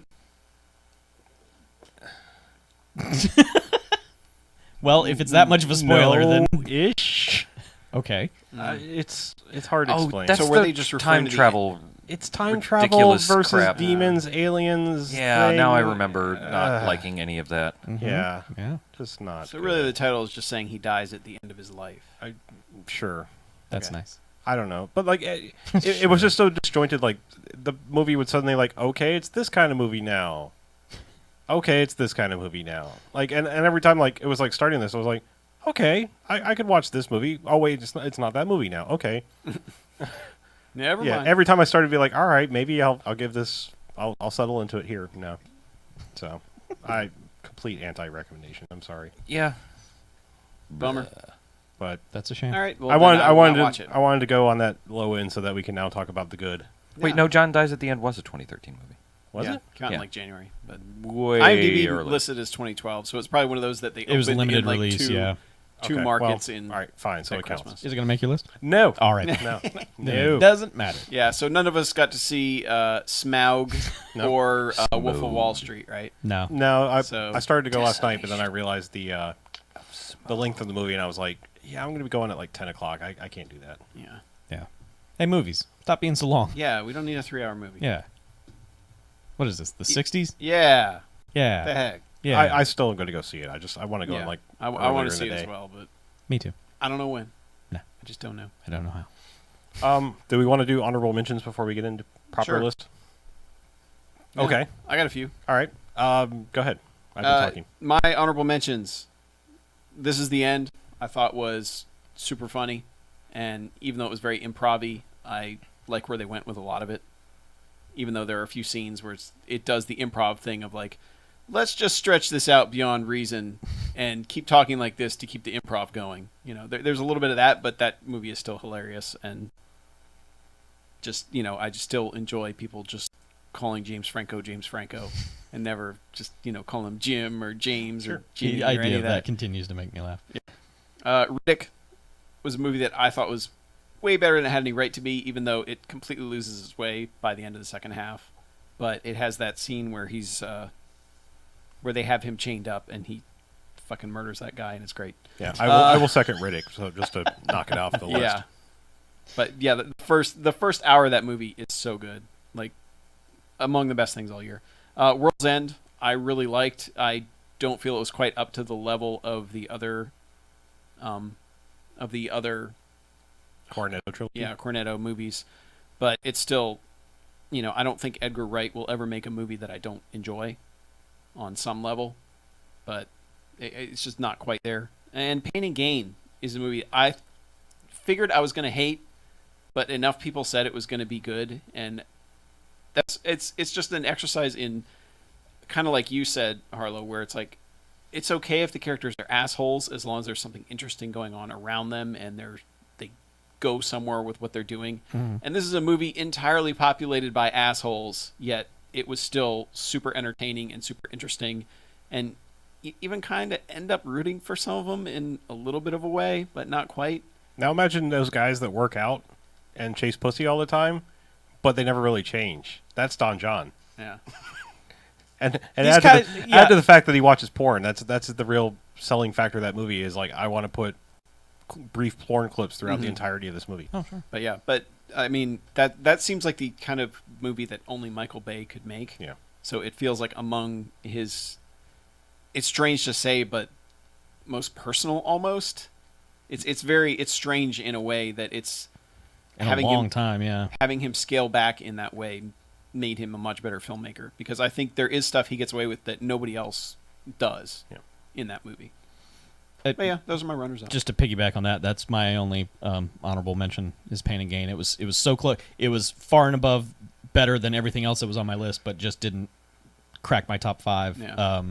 Speaker 3: Well, if it's that much of a spoiler, then
Speaker 4: ish.
Speaker 3: okay.
Speaker 4: It's hard to
Speaker 2: Oh,
Speaker 4: explain.
Speaker 2: that's
Speaker 1: So were
Speaker 2: the
Speaker 1: they just referring
Speaker 2: time
Speaker 1: to the-
Speaker 2: travel.
Speaker 4: It's time travel
Speaker 2: ridiculous
Speaker 4: versus
Speaker 2: crap.
Speaker 4: demons, aliens.
Speaker 2: Yeah, now I
Speaker 4: thing.
Speaker 2: remember not liking any of that.
Speaker 4: Yeah,
Speaker 3: Yeah.
Speaker 4: just not.
Speaker 1: So really, the
Speaker 4: good.
Speaker 1: title is just saying he dies at the end of his life.
Speaker 4: Sure.
Speaker 3: That's
Speaker 1: Okay.
Speaker 3: nice.
Speaker 4: I don't know, but like it was just so disjointed. Like the movie would suddenly like, okay, it's this kind of movie now. Okay, it's this kind of movie now. Like, and every time like it was like starting this, I was like, okay, I could watch this movie. Oh wait, it's not that movie now. Okay.
Speaker 1: Never
Speaker 4: Yeah.
Speaker 1: mind.
Speaker 4: Every time I started to be like, all right, maybe I'll give this. I'll settle into it here. No. So, complete anti-recommendation. I'm sorry,
Speaker 2: Yeah.
Speaker 1: Bummer.
Speaker 4: but
Speaker 3: That's a shame.
Speaker 1: All right. Well,
Speaker 4: I wanted
Speaker 1: then
Speaker 4: I
Speaker 1: will not watch
Speaker 4: wanted
Speaker 1: it.
Speaker 4: to I wanted to go on that low end so that we can now talk about the good.
Speaker 2: Wait,
Speaker 1: Yeah.
Speaker 2: no, John Dies at the End was a 2013 movie.
Speaker 4: Was
Speaker 1: Yeah,
Speaker 4: it?
Speaker 1: Came out in
Speaker 2: Yeah.
Speaker 1: like January, but
Speaker 2: Way
Speaker 1: IMDb
Speaker 2: early.
Speaker 1: listed as 2012, so it's probably one of those that they
Speaker 3: It was
Speaker 1: opened
Speaker 3: limited
Speaker 1: in like
Speaker 3: release,
Speaker 1: two,
Speaker 3: yeah.
Speaker 1: two
Speaker 4: Okay,
Speaker 1: markets
Speaker 4: well,
Speaker 1: in.
Speaker 4: All right, fine. So
Speaker 1: at
Speaker 4: it counts.
Speaker 1: Christmas.
Speaker 3: Is it going to make your list?
Speaker 4: No.
Speaker 3: All right.
Speaker 4: No.
Speaker 3: Then
Speaker 4: No.
Speaker 3: It doesn't matter.
Speaker 1: Yeah, so none of us got to see Smaug
Speaker 4: Nope.
Speaker 1: or Wolf of
Speaker 2: Smaug.
Speaker 1: Wall Street, right?
Speaker 3: No.
Speaker 4: No, I
Speaker 1: So-
Speaker 4: started to go last night, but then I realized the length of the movie, and I was like, yeah, I'm going to be going at like 10 o'clock. I can't do that.
Speaker 1: Yeah.
Speaker 3: Yeah. Hey, movies. Stop being so long.
Speaker 1: Yeah, we don't need a 3-hour movie.
Speaker 3: Yeah. What is this? The 60s?
Speaker 1: Yeah. The
Speaker 3: Yeah.
Speaker 1: heck.
Speaker 3: Yeah.
Speaker 4: I still am going to go see it. I want to go
Speaker 1: Yeah.
Speaker 4: in like
Speaker 1: I
Speaker 4: earlier
Speaker 1: want
Speaker 4: in
Speaker 1: to see
Speaker 4: the
Speaker 1: it as
Speaker 4: day.
Speaker 1: well, but
Speaker 3: Me too.
Speaker 1: I don't know when.
Speaker 3: No.
Speaker 1: I just don't know.
Speaker 3: I don't know how.
Speaker 4: Do we want to do honorable mentions before we get into proper
Speaker 1: Sure.
Speaker 4: list?
Speaker 1: Yeah,
Speaker 4: Okay.
Speaker 1: I got a few.
Speaker 4: All right. Go ahead. I've been talking.
Speaker 1: My honorable mentions. This is the end. I thought was super funny, and even though it was very improv-y, I like where they went with a lot of it. Even though there are a few scenes where it does the improv thing of like, let's just stretch this out beyond reason and keep talking like this to keep the improv going. You know, there's a little bit of that, but that movie is still hilarious, and just I just still enjoy people just calling James Franco, and never just call him Jim or James or Jimmy
Speaker 3: The
Speaker 1: or any
Speaker 3: idea
Speaker 1: of
Speaker 3: of that
Speaker 1: that.
Speaker 3: continues to make me laugh.
Speaker 1: Riddick was a movie that I thought was way better than it had any right to be, even though it completely loses its way by the end of the second half. But it has that scene where where they have him chained up and he fucking murders that guy, and it's great.
Speaker 4: Yeah, I will second Riddick, so just to knock it off the list.
Speaker 1: Yeah. But yeah, the first hour of that movie is so good. Like among the best things all year. World's End, I really liked. I don't feel it was quite up to the level of the other
Speaker 4: Cornetto trilogy.
Speaker 1: Cornetto movies, but it's still, I don't think Edgar Wright will ever make a movie that I don't enjoy on some level, but it's just not quite there. And Pain and Gain is a movie I figured I was going to hate, but enough people said it was going to be good, and it's just an exercise in kind of like you said, Harlow, where it's like it's okay if the characters are assholes as long as there's something interesting going on around them and they go somewhere with what they're doing. And this is a movie entirely populated by assholes, yet it was still super entertaining and super interesting, and even kind of end up rooting for some of them in a little bit of a way, but not quite.
Speaker 4: Now imagine those guys that work out and chase pussy all the time, but they never really change. That's Don John.
Speaker 1: Yeah.
Speaker 4: And
Speaker 3: These
Speaker 4: add,
Speaker 3: guys-
Speaker 4: to the,
Speaker 3: yeah.
Speaker 4: add to the fact that he watches porn. That's the real selling factor of that movie is like I want to put brief porn clips throughout the entirety of this movie.
Speaker 3: Oh, sure.
Speaker 1: But yeah, but I mean that seems like the kind of movie that only Michael Bay could make.
Speaker 4: Yeah.
Speaker 1: So it feels like among his, it's strange to say, but most personal almost. It's strange in a way that it's
Speaker 3: In
Speaker 1: having
Speaker 3: a long
Speaker 1: him
Speaker 3: time, yeah.
Speaker 1: having him scale back in that way made him a much better filmmaker because I think there is stuff he gets away with that nobody else does in that movie. But yeah, those are my runners up.
Speaker 3: Just to piggyback on that, that's my only honorable mention is Pain and Gain. It was so close. It was far and above better than everything else that was on my list, but just didn't crack my top 5.
Speaker 1: Yeah.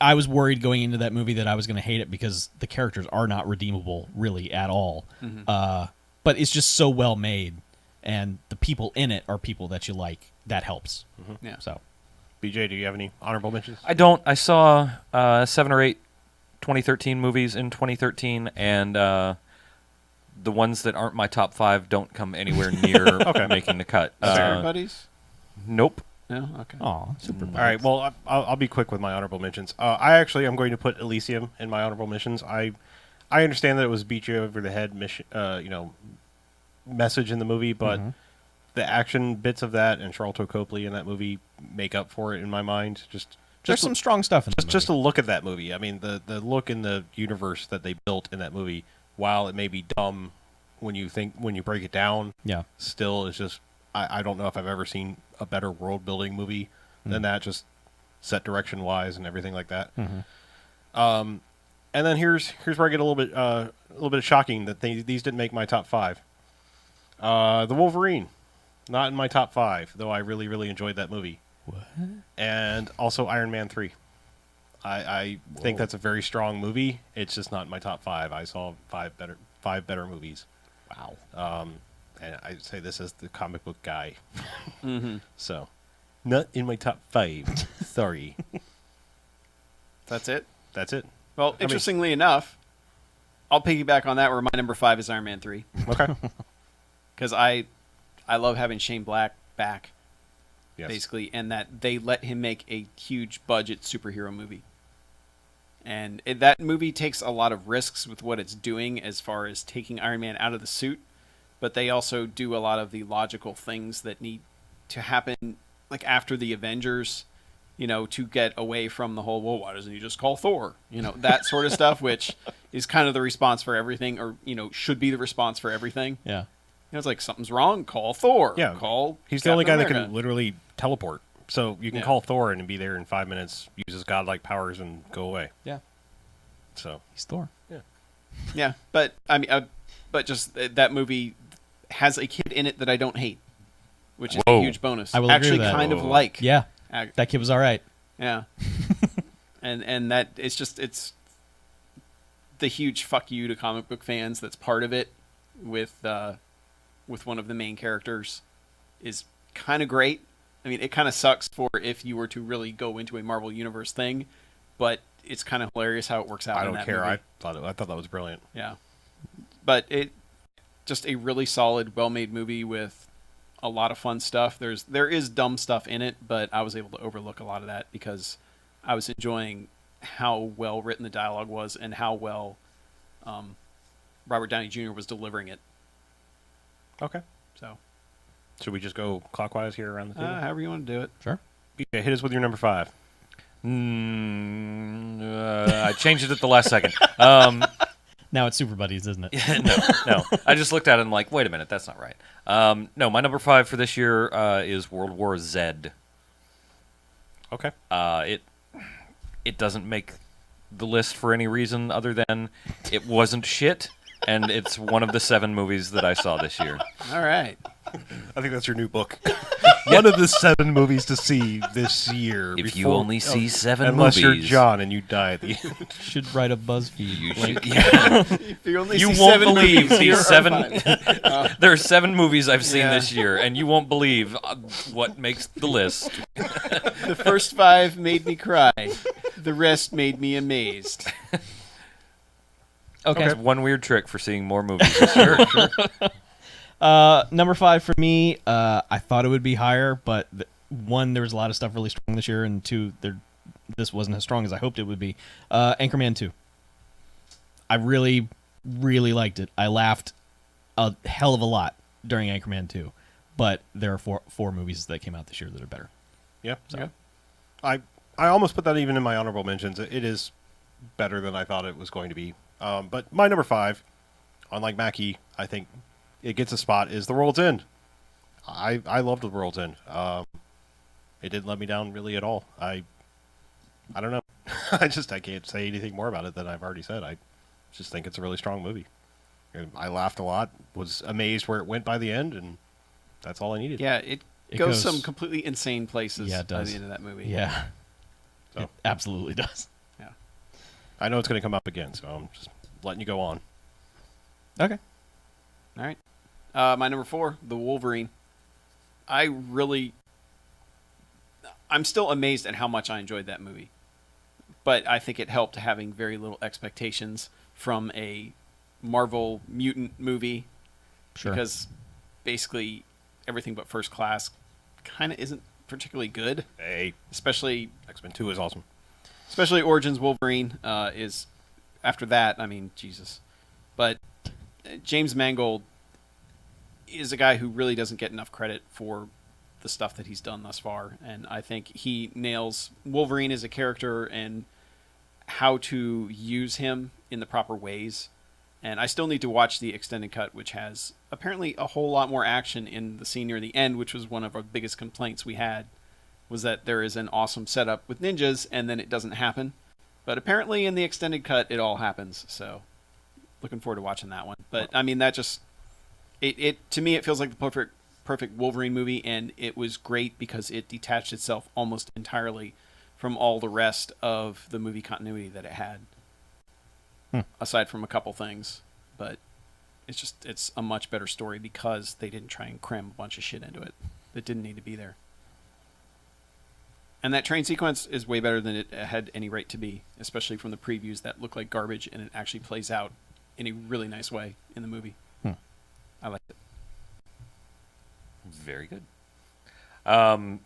Speaker 3: I was worried going into that movie that I was going to hate it because the characters are not redeemable really at all. But it's just so well made, and the people in it are people that you like. That helps.
Speaker 1: Yeah.
Speaker 3: So,
Speaker 4: BJ, do you have any honorable mentions?
Speaker 2: I don't. I saw 7 or 8 2013 movies in 2013, and the ones that aren't my top 5 don't come anywhere near making the cut.
Speaker 1: Everybody's?
Speaker 2: Nope.
Speaker 1: No? Okay.
Speaker 3: oh, super.
Speaker 4: All right. Well, I'll be quick with my honorable mentions. I actually am going to put Elysium in my honorable mentions. I understand that it was beat you over the head message in the movie, but the action bits of that and Charlton Copley in that movie make up for it in my mind.
Speaker 3: There's some strong stuff in
Speaker 4: just to look at that movie. I mean, the look in the universe that they built in that movie, while it may be dumb when you break it down, still is just I don't know if I've ever seen a better world building movie than that, just set direction wise and everything like that. And then here's where I get a little bit shocking that these didn't make my top 5. The Wolverine, not in my top 5, though I really, really enjoyed that movie.
Speaker 3: What?
Speaker 4: And also Iron Man 3. I think that's a very strong movie. It's just not in my top 5. I saw five better movies.
Speaker 3: Wow.
Speaker 4: And I'd say this is the comic book guy. So, not in my top 5. Sorry.
Speaker 1: That's it?
Speaker 4: That's it.
Speaker 1: Well, interestingly enough, I'll piggyback on that where my number 5 is Iron Man 3.
Speaker 4: Okay.
Speaker 1: Because I love having Shane Black back,
Speaker 4: Yes.
Speaker 1: basically, and that they let him make a huge budget superhero movie. And that movie takes a lot of risks with what it's doing as far as taking Iron Man out of the suit, but they also do a lot of the logical things that need to happen, like after the Avengers, to get away from the whole, well, why doesn't he just call Thor? That sort of stuff, which is kind of the response for everything, or, should be the response for everything.
Speaker 3: Yeah.
Speaker 1: It's like, something's wrong, call Thor.
Speaker 4: Yeah.
Speaker 1: Call
Speaker 4: He's the only guy
Speaker 1: Captain
Speaker 4: that
Speaker 1: America.
Speaker 4: can literally teleport. So you can call Thor and be there in 5 minutes, use his godlike powers, and go away.
Speaker 3: Yeah.
Speaker 4: So
Speaker 3: He's Thor.
Speaker 1: Yeah, but I mean, but just that movie has a kid in it that I don't hate, which is a huge bonus.
Speaker 3: I will agree
Speaker 1: actually
Speaker 3: with that.
Speaker 1: kind of like.
Speaker 3: Yeah.
Speaker 1: Ac-
Speaker 3: That kid was all right.
Speaker 1: yeah. and that it's the huge fuck you to comic book fans that's part of it with one of the main characters is kind of great. I mean, it kind of sucks for if you were to really go into a Marvel Universe thing, but it's kind of hilarious how it works out.
Speaker 4: I
Speaker 1: in
Speaker 4: don't
Speaker 1: that
Speaker 4: care.
Speaker 1: movie.
Speaker 4: I thought that was brilliant.
Speaker 1: Yeah. But it just a really solid, well-made movie with a lot of fun stuff. There is dumb stuff in it, but I was able to overlook a lot of that because I was enjoying how well written the dialogue was and how well Robert Downey Jr. was delivering it.
Speaker 4: Okay.
Speaker 1: So,
Speaker 4: Should we just go clockwise here around the table?
Speaker 1: however you want to do it.
Speaker 3: Sure.
Speaker 4: BJ, hit us with your number 5.
Speaker 2: I changed it at the last second.
Speaker 3: Now it's Super Buddies, isn't it?
Speaker 2: No. I just looked at it and like, wait a minute, that's not right. No, my number 5 for this year is World War Z.
Speaker 4: Okay.
Speaker 2: It doesn't make the list for any reason other than it wasn't shit, and it's one of the 7 movies that I saw this year.
Speaker 1: All right.
Speaker 4: I think that's your new book. One of the 7 movies to see this year.
Speaker 2: If you only see 7
Speaker 4: unless
Speaker 2: movies,
Speaker 4: you're John and you die at the end.
Speaker 3: Should write a BuzzFeed.
Speaker 2: you
Speaker 3: link.
Speaker 2: should. Yeah.
Speaker 1: If you only
Speaker 2: You
Speaker 1: see
Speaker 2: won't
Speaker 1: 7
Speaker 2: believe
Speaker 1: movies,
Speaker 2: these
Speaker 1: here are
Speaker 2: 7.
Speaker 1: 5.
Speaker 2: There are 7 movies I've seen
Speaker 1: Yeah.
Speaker 2: this year, and you won't believe what makes the list.
Speaker 1: The first 5 made me cry. The rest made me amazed.
Speaker 3: Okay.
Speaker 2: It's one weird trick for seeing more movies this year.
Speaker 3: Number 5 for me. I thought it would be higher, but one, there was a lot of stuff really strong this year, and two, this wasn't as strong as I hoped it would be. Anchorman 2. I really, really liked it. I laughed a hell of a lot during Anchorman 2, but there are four movies that came out this year that are better.
Speaker 4: Yeah. So. I almost put that even in my honorable mentions. It is better than I thought it was going to be. But my number 5, unlike Mackie, I think it gets a spot, is The World's End. I loved The World's End. It didn't let me down really at all. I don't know. I can't say anything more about it than I've already said. I just think it's a really strong movie. And I laughed a lot, was amazed where it went by the end, and that's all I needed.
Speaker 1: Yeah, it goes some completely insane places
Speaker 3: it
Speaker 1: by
Speaker 3: does.
Speaker 1: the end of that movie.
Speaker 3: Yeah.
Speaker 4: So.
Speaker 3: It absolutely does.
Speaker 1: Yeah.
Speaker 4: I know it's going to come up again, so I'm just letting you go on.
Speaker 3: Okay.
Speaker 1: All right. My number 4, The Wolverine. I'm still amazed at how much I enjoyed that movie. But I think it helped having very little expectations from a Marvel mutant movie.
Speaker 3: Sure.
Speaker 1: Because basically everything but First Class kind of isn't particularly good.
Speaker 4: Hey,
Speaker 1: Especially
Speaker 4: X-Men 2 is awesome.
Speaker 1: Origins Wolverine is after that. I mean, Jesus. But James Mangold is a guy who really doesn't get enough credit for the stuff that he's done thus far. And I think he nails Wolverine as a character and how to use him in the proper ways. And I still need to watch the extended cut, which has apparently a whole lot more action in the scene near the end, which was one of our biggest complaints we had, was that there is an awesome setup with ninjas and then it doesn't happen. But apparently in the extended cut, it all happens. So looking forward to watching that one. But I mean, that just, it to me, it feels like the perfect Wolverine movie, and it was great because it detached itself almost entirely from all the rest of the movie continuity that it had. Aside from a couple things, but it's a much better story because they didn't try and cram a bunch of shit into it that didn't need to be there. And that train sequence is way better than it had any right to be, especially from the previews that look like garbage, and it actually plays out in a really nice way in the movie. I liked it.
Speaker 2: Very good. Number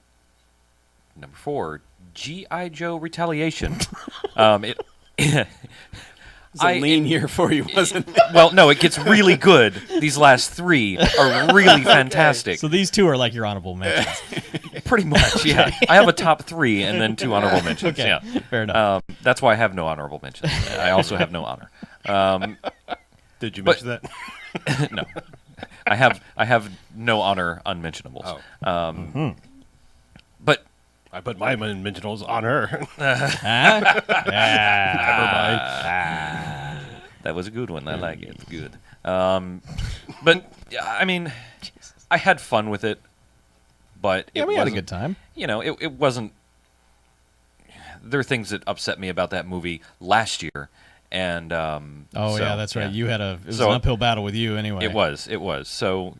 Speaker 2: 4, G.I. Joe Retaliation.
Speaker 1: It's a lean year for you, wasn't it?
Speaker 2: Well, no, it gets really good. These last 3 are really fantastic.
Speaker 3: So these 2 are like your honorable mentions.
Speaker 2: Pretty much, yeah. I have a top 3 and then 2 honorable mentions.
Speaker 3: Okay,
Speaker 2: Yeah.
Speaker 3: fair enough.
Speaker 2: That's why I have no honorable mentions. I also have no honor.
Speaker 4: Did you mention that?
Speaker 2: No, I have no honor unmentionables.
Speaker 4: Oh.
Speaker 2: But
Speaker 4: I put my unmentionables on her.
Speaker 2: that was a good one. I like it. It's good. But I mean, I had fun with it. But
Speaker 3: Yeah, we had a good time.
Speaker 2: You know, it wasn't. There are things that upset me about that movie last year, and
Speaker 3: Oh,
Speaker 2: so,
Speaker 3: yeah, that's right. You had it was
Speaker 2: So-
Speaker 3: an uphill battle with you anyway.
Speaker 2: It was. So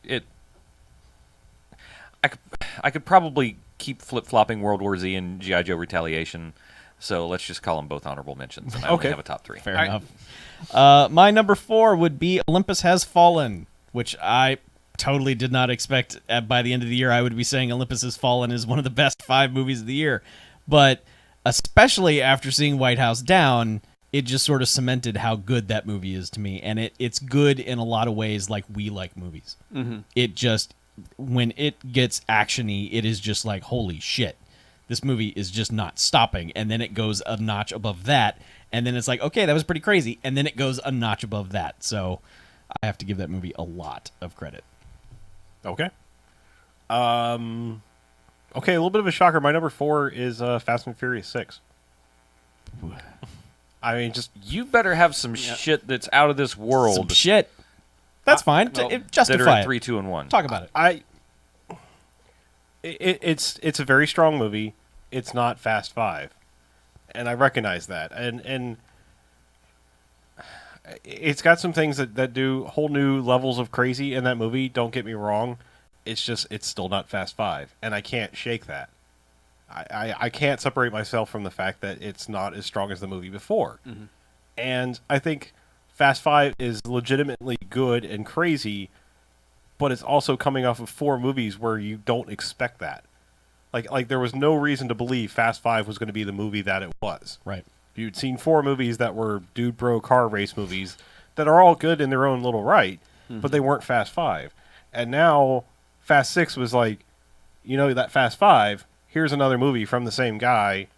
Speaker 2: I could probably keep flip-flopping World War Z and G.I. Joe Retaliation, so let's just call them both honorable mentions, and I only
Speaker 4: Okay.
Speaker 2: have a top 3.
Speaker 3: Fair
Speaker 1: All right.
Speaker 3: enough. My number 4 would be Olympus Has Fallen, which I totally did not expect by the end of the year I would be saying Olympus Has Fallen is one of the best 5 movies of the year. But especially after seeing White House Down, it just sort of cemented how good that movie is to me. And it's good in a lot of ways like we like movies.
Speaker 1: Mm-hmm.
Speaker 3: It just, when it gets action-y, it is just like, holy shit. This movie is just not stopping. And then it goes a notch above that. And then it's like, okay, that was pretty crazy. And then it goes a notch above that. So I have to give that movie a lot of credit.
Speaker 4: Okay. Okay, a little bit of a shocker. My number 4 is Fast and Furious 6. I mean, just
Speaker 2: You better have some shit that's out of this world.
Speaker 3: Some shit. That's fine.
Speaker 1: well,
Speaker 2: that are
Speaker 3: Justify
Speaker 2: at
Speaker 3: it.
Speaker 2: 3, 2, and 1.
Speaker 3: Talk about it.
Speaker 4: it's a very strong movie. It's not Fast 5, and I recognize that. And it's got some things that do whole new levels of crazy in that movie. Don't get me wrong. It's still not Fast 5, and I can't shake that. I can't separate myself from the fact that it's not as strong as the movie before.
Speaker 1: Mm-hmm.
Speaker 4: And I think Fast 5 is legitimately good and crazy, but it's also coming off of 4 movies where you don't expect that. Like there was no reason to believe Fast 5 was going to be the movie that it was.
Speaker 3: Right.
Speaker 4: You'd seen 4 movies that were dude bro car race movies that are all good in their own little right, but they weren't Fast 5. And now Fast 6 was like, that Fast 5, here's another movie from the same guy.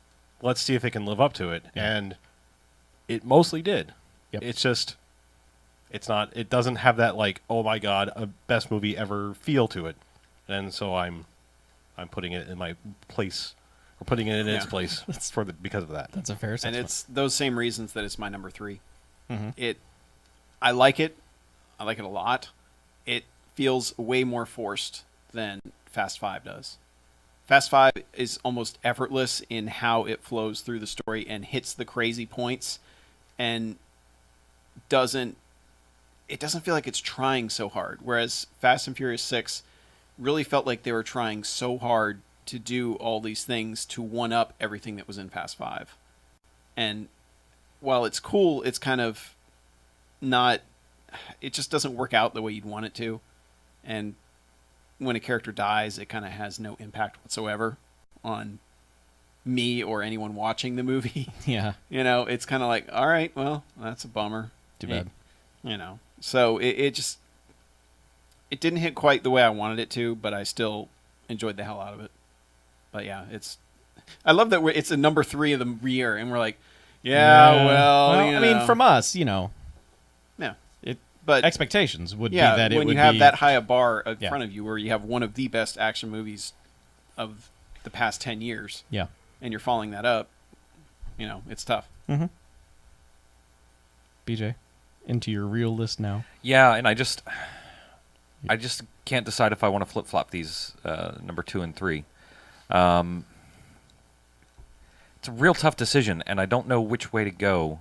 Speaker 4: Let's see if it can live up to it.
Speaker 3: Yeah.
Speaker 4: And it mostly did.
Speaker 3: Yep.
Speaker 4: It's just, it doesn't have that like, oh my God, a best movie ever feel to it. And so I'm putting it in my place, or putting it in its place because of that.
Speaker 3: That's a fair
Speaker 1: And
Speaker 3: assessment.
Speaker 1: it's those same reasons that it's my number 3.
Speaker 3: Mm-hmm.
Speaker 1: I like it. I like it a lot. It feels way more forced than Fast 5 does. Fast 5 is almost effortless in how it flows through the story and hits the crazy points and doesn't feel like it's trying so hard. Whereas Fast and Furious 6 really felt like they were trying so hard to do all these things to one-up everything that was in Fast 5. And while it's cool, it's kind of not... It just doesn't work out the way you'd want it to. And when a character dies, it kind of has no impact whatsoever on me or anyone watching the movie.
Speaker 3: Yeah.
Speaker 1: It's kind of like, all right, well, that's a bummer.
Speaker 3: Too bad.
Speaker 1: So it didn't hit quite the way I wanted it to, but I still enjoyed the hell out of it. But yeah, I love that it's a number 3 of the year, and we're like,
Speaker 3: I mean, from us,
Speaker 1: yeah.
Speaker 3: But
Speaker 1: But
Speaker 3: expectations would be
Speaker 1: yeah,
Speaker 3: that it
Speaker 1: when
Speaker 3: would
Speaker 1: you have
Speaker 3: be
Speaker 1: that high a bar in
Speaker 3: Yeah.
Speaker 1: front of you, where you have one of the best action movies of the past 10 years,
Speaker 3: Yeah.
Speaker 1: and you're following that up, it's tough.
Speaker 3: Mm-hmm. BJ, into your real list now.
Speaker 2: Yeah, and I just can't decide if I want to flip-flop these number 2 and 3. It's a real tough decision, and I don't know which way to go.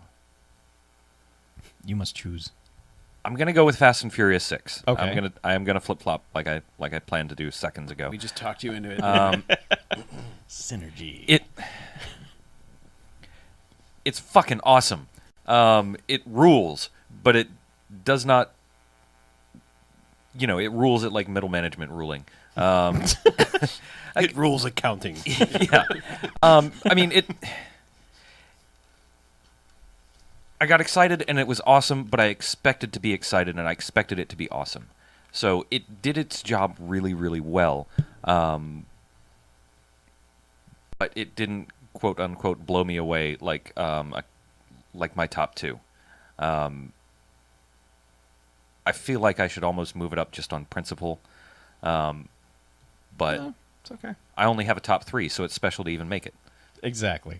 Speaker 3: You must choose.
Speaker 2: I'm gonna go with Fast and Furious 6.
Speaker 3: Okay.
Speaker 2: I am gonna flip-flop like I planned to do seconds ago.
Speaker 1: We just talked you into it.
Speaker 3: Synergy.
Speaker 2: It's fucking awesome. It rules, but it does not. It rules at like middle management ruling.
Speaker 4: It rules accounting.
Speaker 2: Yeah. I mean it. I got excited and it was awesome, but I expected to be excited and I expected it to be awesome. So it did its job really, really well. But it didn't quote unquote blow me away like my top 2. I feel like I should almost move it up just on principle. But
Speaker 3: No, it's okay.
Speaker 2: I only have a top 3, so it's special to even make it.
Speaker 3: Exactly.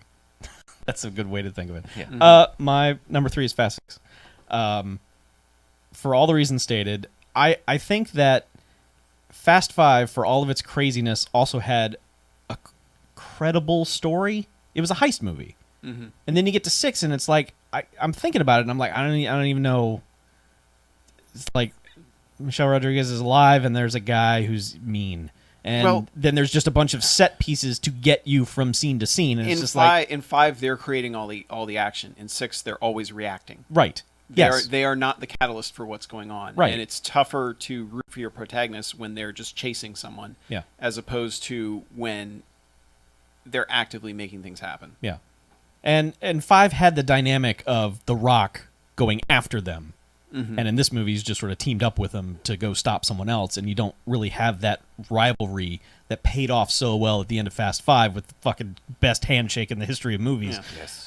Speaker 3: That's a good way to think of it.
Speaker 2: Yeah.
Speaker 3: My number 3 is Fast 6. For all the reasons stated, I think that Fast 5, for all of its craziness, also had a credible story. It was a heist movie.
Speaker 1: Mm-hmm.
Speaker 3: And then you get to 6, and it's like, I'm thinking about it, and I'm like, I don't even know. It's like Michelle Rodriguez is alive, and there's a guy who's mean. And then there's just a bunch of set pieces to get you from scene to scene. And it's just
Speaker 1: in 5, they're creating all the action. In 6, they're always reacting.
Speaker 3: Right. Yes.
Speaker 1: They are not the catalyst for what's going on.
Speaker 3: Right.
Speaker 1: And it's tougher to root for your protagonists when they're just chasing someone.
Speaker 3: Yeah.
Speaker 1: As opposed to when they're actively making things happen.
Speaker 3: Yeah. And 5 had the dynamic of The Rock going after them.
Speaker 1: Mm-hmm.
Speaker 3: And in this movie, he's just sort of teamed up with them to go stop someone else. And you don't really have that rivalry that paid off so well at the end of Fast 5 with the fucking best handshake in the history of movies.
Speaker 1: Yeah.
Speaker 4: Yes.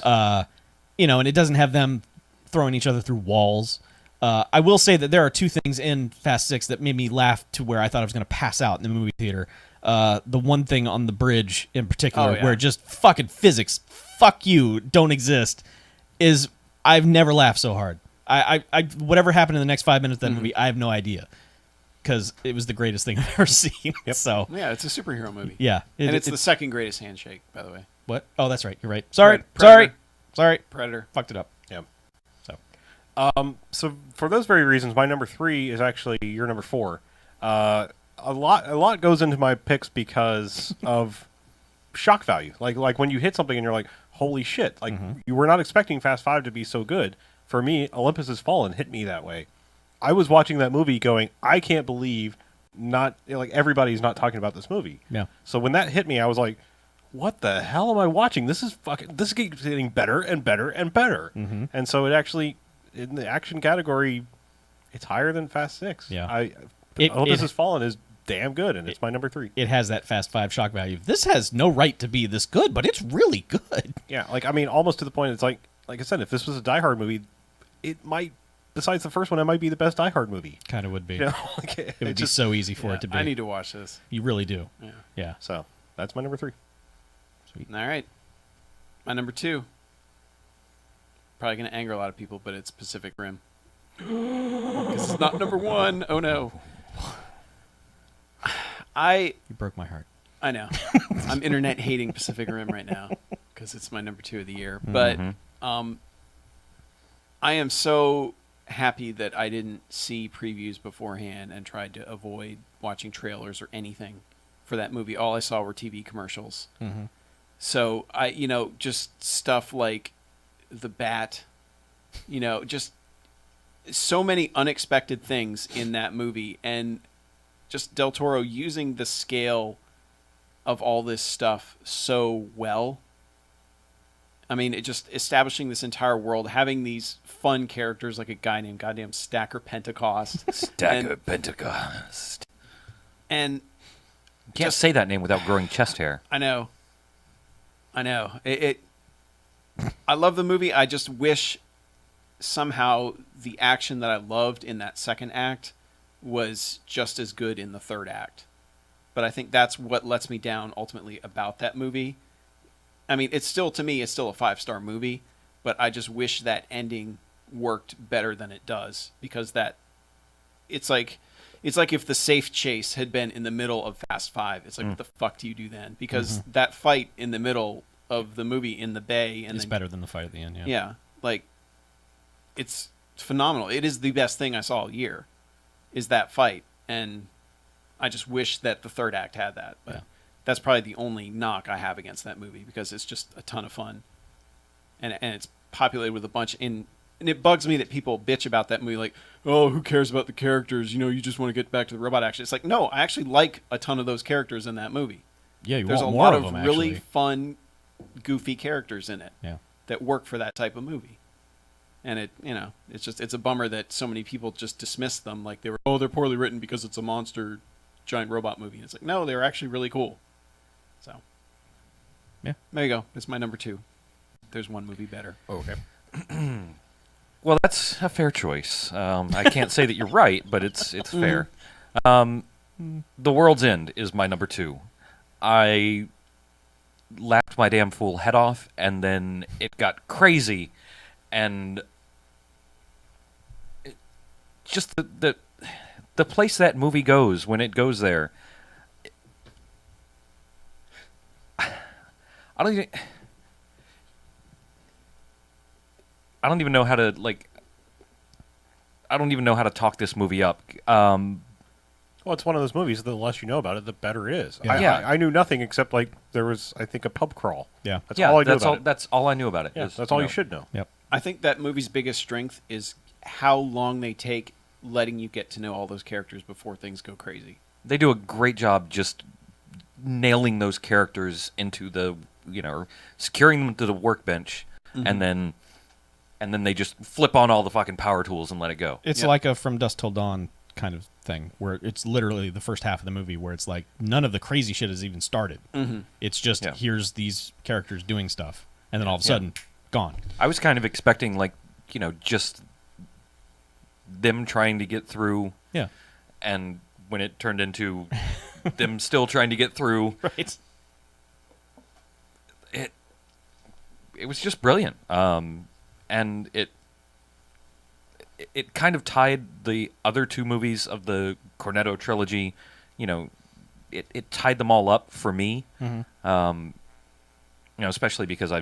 Speaker 3: And it doesn't have them throwing each other through walls. I will say that there are 2 things in Fast 6 that made me laugh to where I thought I was going to pass out in the movie theater. The one thing on the bridge in particular, where just fucking physics, fuck you, don't exist, is I've never laughed so hard. I whatever happened in the next 5 minutes of that movie, I have no idea, because it was the greatest thing I've ever seen.
Speaker 4: Yep.
Speaker 3: So
Speaker 1: Yeah, it's a superhero movie.
Speaker 3: yeah,
Speaker 1: And it's the second greatest handshake, by the way.
Speaker 3: what? Oh, that's right. You're right. Sorry,
Speaker 1: Predator.
Speaker 3: sorry,
Speaker 1: Predator.
Speaker 3: fucked it up.
Speaker 4: Yeah.
Speaker 3: So
Speaker 4: So for those very reasons, my number 3 is actually your number 4. A lot goes into my picks because of shock value. Like when you hit something and you're like, holy shit! Like you were not expecting Fast 5 to be so good. For me, Olympus Has Fallen hit me that way. I was watching that movie going, I can't believe not like everybody's not talking about this movie.
Speaker 3: Yeah.
Speaker 4: So when that hit me, I was like, "What the hell am I watching? This keeps getting better and better and better."
Speaker 3: Mm-hmm.
Speaker 4: And so it actually, in the action category, it's higher than Fast 6.
Speaker 3: Yeah.
Speaker 4: Olympus Has Fallen is damn good, and it's my number 3.
Speaker 3: It has that Fast 5 shock value. This has no right to be this good, but it's really good.
Speaker 4: Yeah, like I mean, almost to the point. It's like I said, if this was a Die Hard movie, it might. Besides the first one, it might be the best Die Hard movie.
Speaker 3: Kind of would be.
Speaker 4: You know, like,
Speaker 3: It would be so easy for it to be.
Speaker 1: I need to watch this.
Speaker 3: You really do.
Speaker 1: Yeah.
Speaker 3: Yeah.
Speaker 4: So that's my number 3.
Speaker 1: All right. My number 2. Probably going to anger a lot of people, but it's Pacific Rim. Because it's not number 1. Oh, no.
Speaker 3: You broke my heart.
Speaker 1: I know. I'm internet hating Pacific Rim right now because it's my number 2 of the year. But I am so happy that I didn't see previews beforehand and tried to avoid watching trailers or anything for that movie. All I saw were TV commercials.
Speaker 3: Mm-hmm.
Speaker 1: So just stuff like the bat, just so many unexpected things in that movie, and just Del Toro using the scale of all this stuff so well. I mean, it just establishing this entire world, having these fun characters like a guy named goddamn Stacker Pentecost.
Speaker 2: Pentecost.
Speaker 1: And
Speaker 2: You can't say that name without growing chest hair.
Speaker 1: I know. I love the movie. I just wish somehow the action that I loved in that second act was just as good in the third act. But I think that's what lets me down ultimately about that movie. I mean, to me, it's still a 5-star movie, but I just wish that ending worked better than it does, because it's like if the safe chase had been in the middle of Fast 5. It's like, what the fuck do you do then? Because that fight in the middle of the movie in the bay
Speaker 3: It's better than the fight at the end. Yeah.
Speaker 1: Yeah, like it's phenomenal. It is the best thing I saw all year, is that fight, and I just wish that the third act had that. But that's probably the only knock I have against that movie, because it's just a ton of fun, and it's populated with a bunch. And it bugs me that people bitch about that movie, like, oh, who cares about the characters? You just want to get back to the robot action. It's like, no, I actually like a ton of those characters in that movie.
Speaker 3: Yeah,
Speaker 1: There's a
Speaker 3: want
Speaker 1: lot
Speaker 3: more
Speaker 1: of
Speaker 3: them,
Speaker 1: really
Speaker 3: actually.
Speaker 1: fun, goofy characters in it
Speaker 3: Yeah.
Speaker 1: that work for that type of movie. And it's a bummer that so many people just dismiss them like they're poorly written because it's a monster giant robot movie. And it's like, no, they're actually really cool. So,
Speaker 3: yeah,
Speaker 1: there you go. It's my number 2. There's one movie better.
Speaker 4: Oh, okay.
Speaker 2: Well, that's a fair choice. I can't say that you're right, but it's fair. The World's End is my number 2. I laughed my damn fool head off, and then it got crazy, and just the place that movie goes when it goes there. I don't even know how to I don't even know how to talk this movie up.
Speaker 4: Well, it's one of those movies that the less you know about it, the better it is.
Speaker 3: Yeah.
Speaker 4: I knew nothing except there was, I think, a pub crawl.
Speaker 3: Yeah.
Speaker 4: That's all I knew
Speaker 2: that's
Speaker 4: about
Speaker 2: all.
Speaker 4: it.
Speaker 2: That's all I knew about it.
Speaker 4: Yeah,
Speaker 2: is,
Speaker 4: that's all you should know.
Speaker 3: Yep.
Speaker 1: I think that movie's biggest strength is how long they take letting you get to know all those characters before things go crazy.
Speaker 2: They do a great job just nailing those characters into the, securing them to the workbench, and then they just flip on all the fucking power tools and let it go.
Speaker 3: It's like a From Dusk Till Dawn kind of thing, where it's literally the first half of the movie where it's like none of the crazy shit has even started. It's just here's these characters doing stuff, and then all of a sudden, gone.
Speaker 2: I was kind of expecting just them trying to get through.
Speaker 3: Yeah.
Speaker 2: And when it turned into them still trying to get through,
Speaker 3: Right.
Speaker 2: It was just brilliant. And it kind of tied the other 2 movies of the Cornetto trilogy. It tied them all up for me. Especially because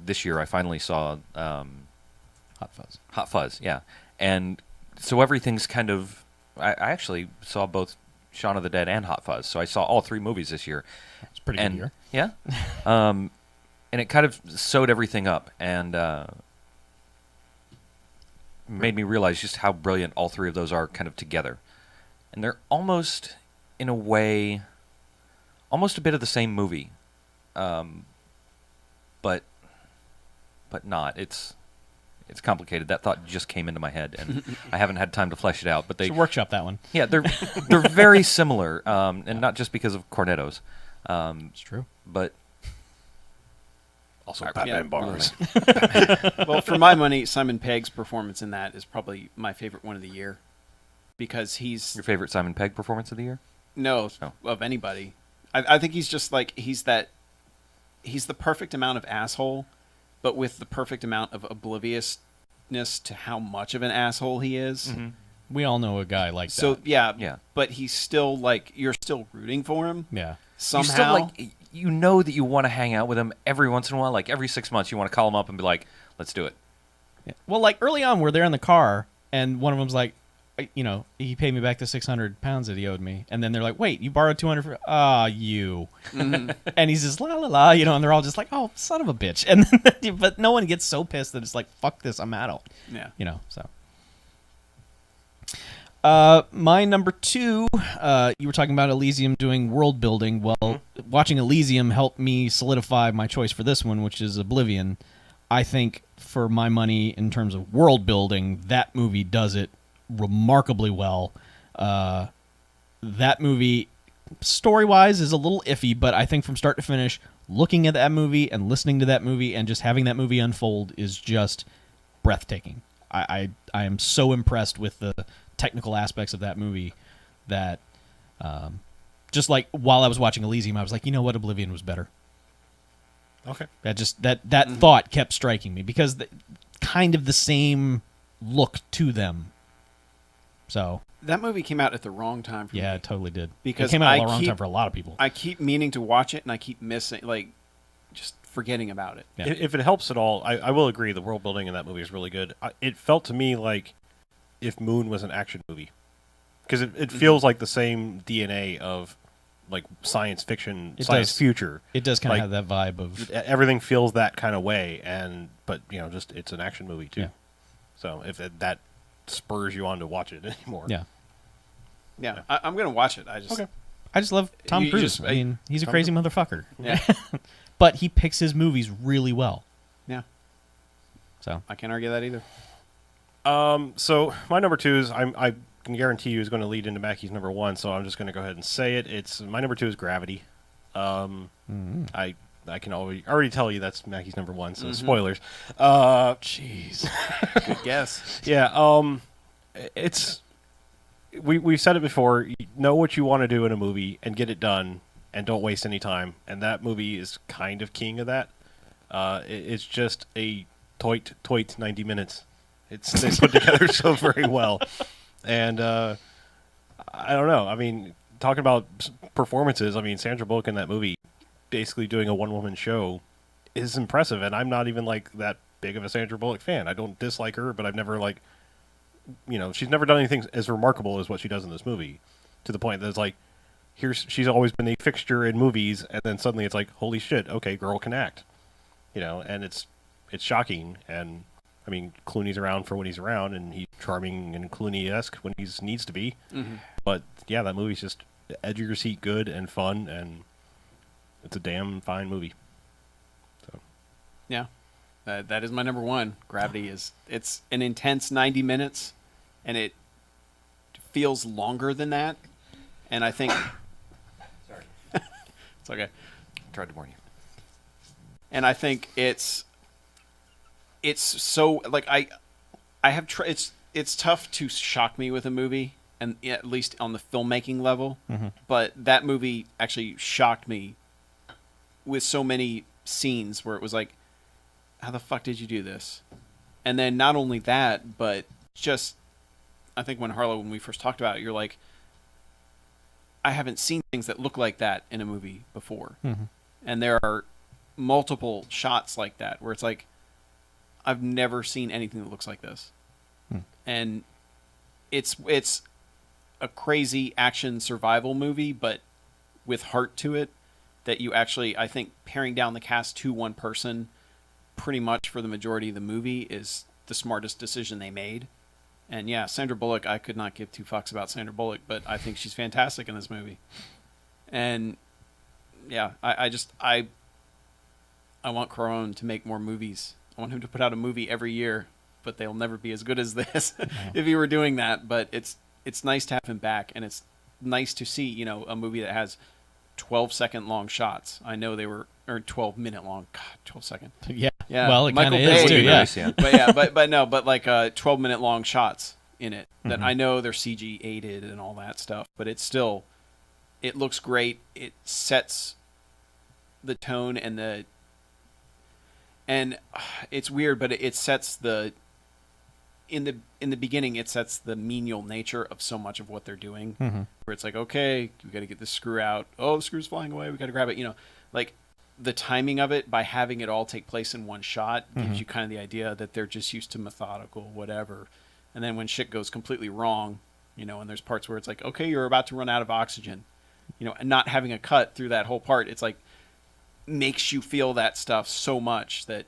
Speaker 2: this year I finally saw Hot Fuzz, yeah. And so everything's kind of... I actually saw both Shaun of the Dead and Hot Fuzz, so I saw all 3 movies this year.
Speaker 3: It's a pretty good year.
Speaker 2: Yeah. And it kind of sewed everything up and made me realize just how brilliant all 3 of those are kind of together. and they're almost, in a way, almost a bit of the same movie, but not. It's complicated. That thought just came into my head, and I haven't had time to flesh it out. But they
Speaker 3: Should workshop that one.
Speaker 2: yeah, they're very similar, and not just because of cornettos,
Speaker 3: It's true.
Speaker 2: but
Speaker 4: Also,
Speaker 1: Yeah,
Speaker 4: Batman bars.
Speaker 1: Well, for my money, Simon Pegg's performance in that is probably my favorite one of the year, because he's
Speaker 2: your favorite Simon Pegg performance of the year.
Speaker 1: of anybody. I think he's just like he's the perfect amount of asshole, but with the perfect amount of obliviousness to how much of an asshole he is.
Speaker 3: We all know a guy like
Speaker 1: So
Speaker 3: that.
Speaker 1: yeah, but he's still like you're still rooting for him
Speaker 3: Yeah.
Speaker 1: somehow.
Speaker 2: You still like you know that you want to hang out with him every once in a while, like every 6 months. You want to call him up and be like, "Let's do it."
Speaker 3: Yeah. Well, like early on, we're there in the car, and one of them's like, he paid me back the 600 pounds that he owed me, and then they're like, wait, you borrowed 200 for you, and he's just la la la, and they're all just like, oh, son of a bitch, and then, but no one gets so pissed that it's like, fuck this, I'm out,
Speaker 1: Yeah.
Speaker 3: So. My number 2, you were talking about Elysium doing world building. Well, watching Elysium helped me solidify my choice for this one, which is Oblivion. I think for my money, in terms of world building, that movie does it remarkably well. That movie, story-wise, is a little iffy, but I think from start to finish, looking at that movie and listening to that movie and just having that movie unfold is just breathtaking. I am so impressed with the technical aspects of that movie that just like while I was watching Elysium, I was like, you know what, Oblivion was better.
Speaker 4: Okay.
Speaker 3: That thought kept striking me because kind of the same look to them. So
Speaker 1: That movie came out at the wrong time for me.
Speaker 3: yeah, it totally did.
Speaker 1: Because
Speaker 3: it came out
Speaker 1: I
Speaker 3: at the wrong
Speaker 1: keep-
Speaker 3: time for a lot of people.
Speaker 1: I keep meaning to watch it, and I keep missing, just forgetting about it.
Speaker 3: Yeah.
Speaker 4: If it helps at all, I will agree the world building in that movie is really good. It felt to me like if Moon was an action movie, because it feels like the same DNA of like science fiction,
Speaker 3: It
Speaker 4: science
Speaker 3: does.
Speaker 4: future.
Speaker 3: It does kind
Speaker 4: like-
Speaker 3: of have that vibe of
Speaker 4: Everything feels that kind of way, but just it's an action movie too.
Speaker 3: Yeah.
Speaker 4: So if that spurs you on to watch it anymore,
Speaker 3: yeah.
Speaker 1: Yeah, I'm gonna watch it. I just
Speaker 4: Okay.
Speaker 3: I just love Tom
Speaker 1: You
Speaker 3: Cruise.
Speaker 1: just-
Speaker 3: I mean, he's a
Speaker 1: Tom
Speaker 3: crazy motherfucker.
Speaker 1: Yeah,
Speaker 3: But he picks his movies really well.
Speaker 1: yeah.
Speaker 3: So
Speaker 1: I can't argue that either.
Speaker 4: So my number 2 is I can guarantee you is going to lead into Mackey's number 1. So I'm just going to go ahead and say it. It's my number 2 is Gravity. I can already tell you that's Mackey's number 1. So spoilers.
Speaker 3: jeez.
Speaker 1: Good guess.
Speaker 4: Yeah. It's we've said it before. You know what you want to do in a movie and get it done, and don't waste any time. And that movie is kind of king of that. It's just a toit 90 minutes. It's put together so very well, and I don't know. I mean, talking about performances, I mean, Sandra Bullock in that movie, basically doing a one-woman show, is impressive. And I'm not even like that big of a Sandra Bullock fan. I don't dislike her, but I've never she's never done anything as remarkable as what she does in this movie, to the point that it's like, she's always been a fixture in movies, and then suddenly it's like, holy shit, okay, girl can act, and it's shocking. And I mean, Clooney's around for when he's around, and he's charming and Clooney-esque when he needs to be. But yeah, that movie's just edge of your seat good and fun, and it's a damn fine movie. So
Speaker 1: Yeah, that is my number 1. Gravity it's an intense 90 minutes, and it feels longer than that. And I think
Speaker 2: Sorry,
Speaker 1: it's okay.
Speaker 2: I tried to warn you.
Speaker 1: And I think it's so like I have it's tough to shock me with a movie, and at least on the filmmaking level. But that movie actually shocked me with so many scenes where it was like, how the fuck did you do this? And then not only that, but just I think when we first talked about it, you're like, I haven't seen things that look like that in a movie before. And there are multiple shots like that where it's like, I've never seen anything that looks like this. And it's a crazy action survival movie, but with heart to it, that you actually, I think, paring down the cast to one person pretty much for the majority of the movie is the smartest decision they made. And yeah, Sandra Bullock, I could not give two fucks about Sandra Bullock, but I think she's fantastic in this movie. And yeah, I want Cuarón to make more movies. I want him to put out a movie every year, but they'll never be as good as this if he were doing that. But it's nice to have him back, and it's nice to see, a movie that has 12-second long shots. I know they were, or 12-minute long. God, 12-second.
Speaker 3: Yeah.
Speaker 1: Yeah.
Speaker 3: Well, it kind
Speaker 1: Michael
Speaker 3: of is
Speaker 1: Bay,
Speaker 3: too. Yeah.
Speaker 2: Nice, yeah.
Speaker 1: But yeah, but like 12-minute long shots in it that
Speaker 3: Mhm.
Speaker 1: I know they're CG aided and all that stuff, but it looks great. It sets the tone and it's weird, but it sets in the beginning, it sets the menial nature of so much of what they're doing,
Speaker 3: Mhm.
Speaker 1: where it's like, okay, we got to get this screw out. Oh, the screw's flying away. We got to grab it. Like the timing of it, by having it all take place in one shot, gives you kind of the idea that they're just used to methodical whatever. And then when shit goes completely wrong, and there's parts where it's like, okay, you're about to run out of oxygen, and not having a cut through that whole part, it's like makes you feel that stuff so much that,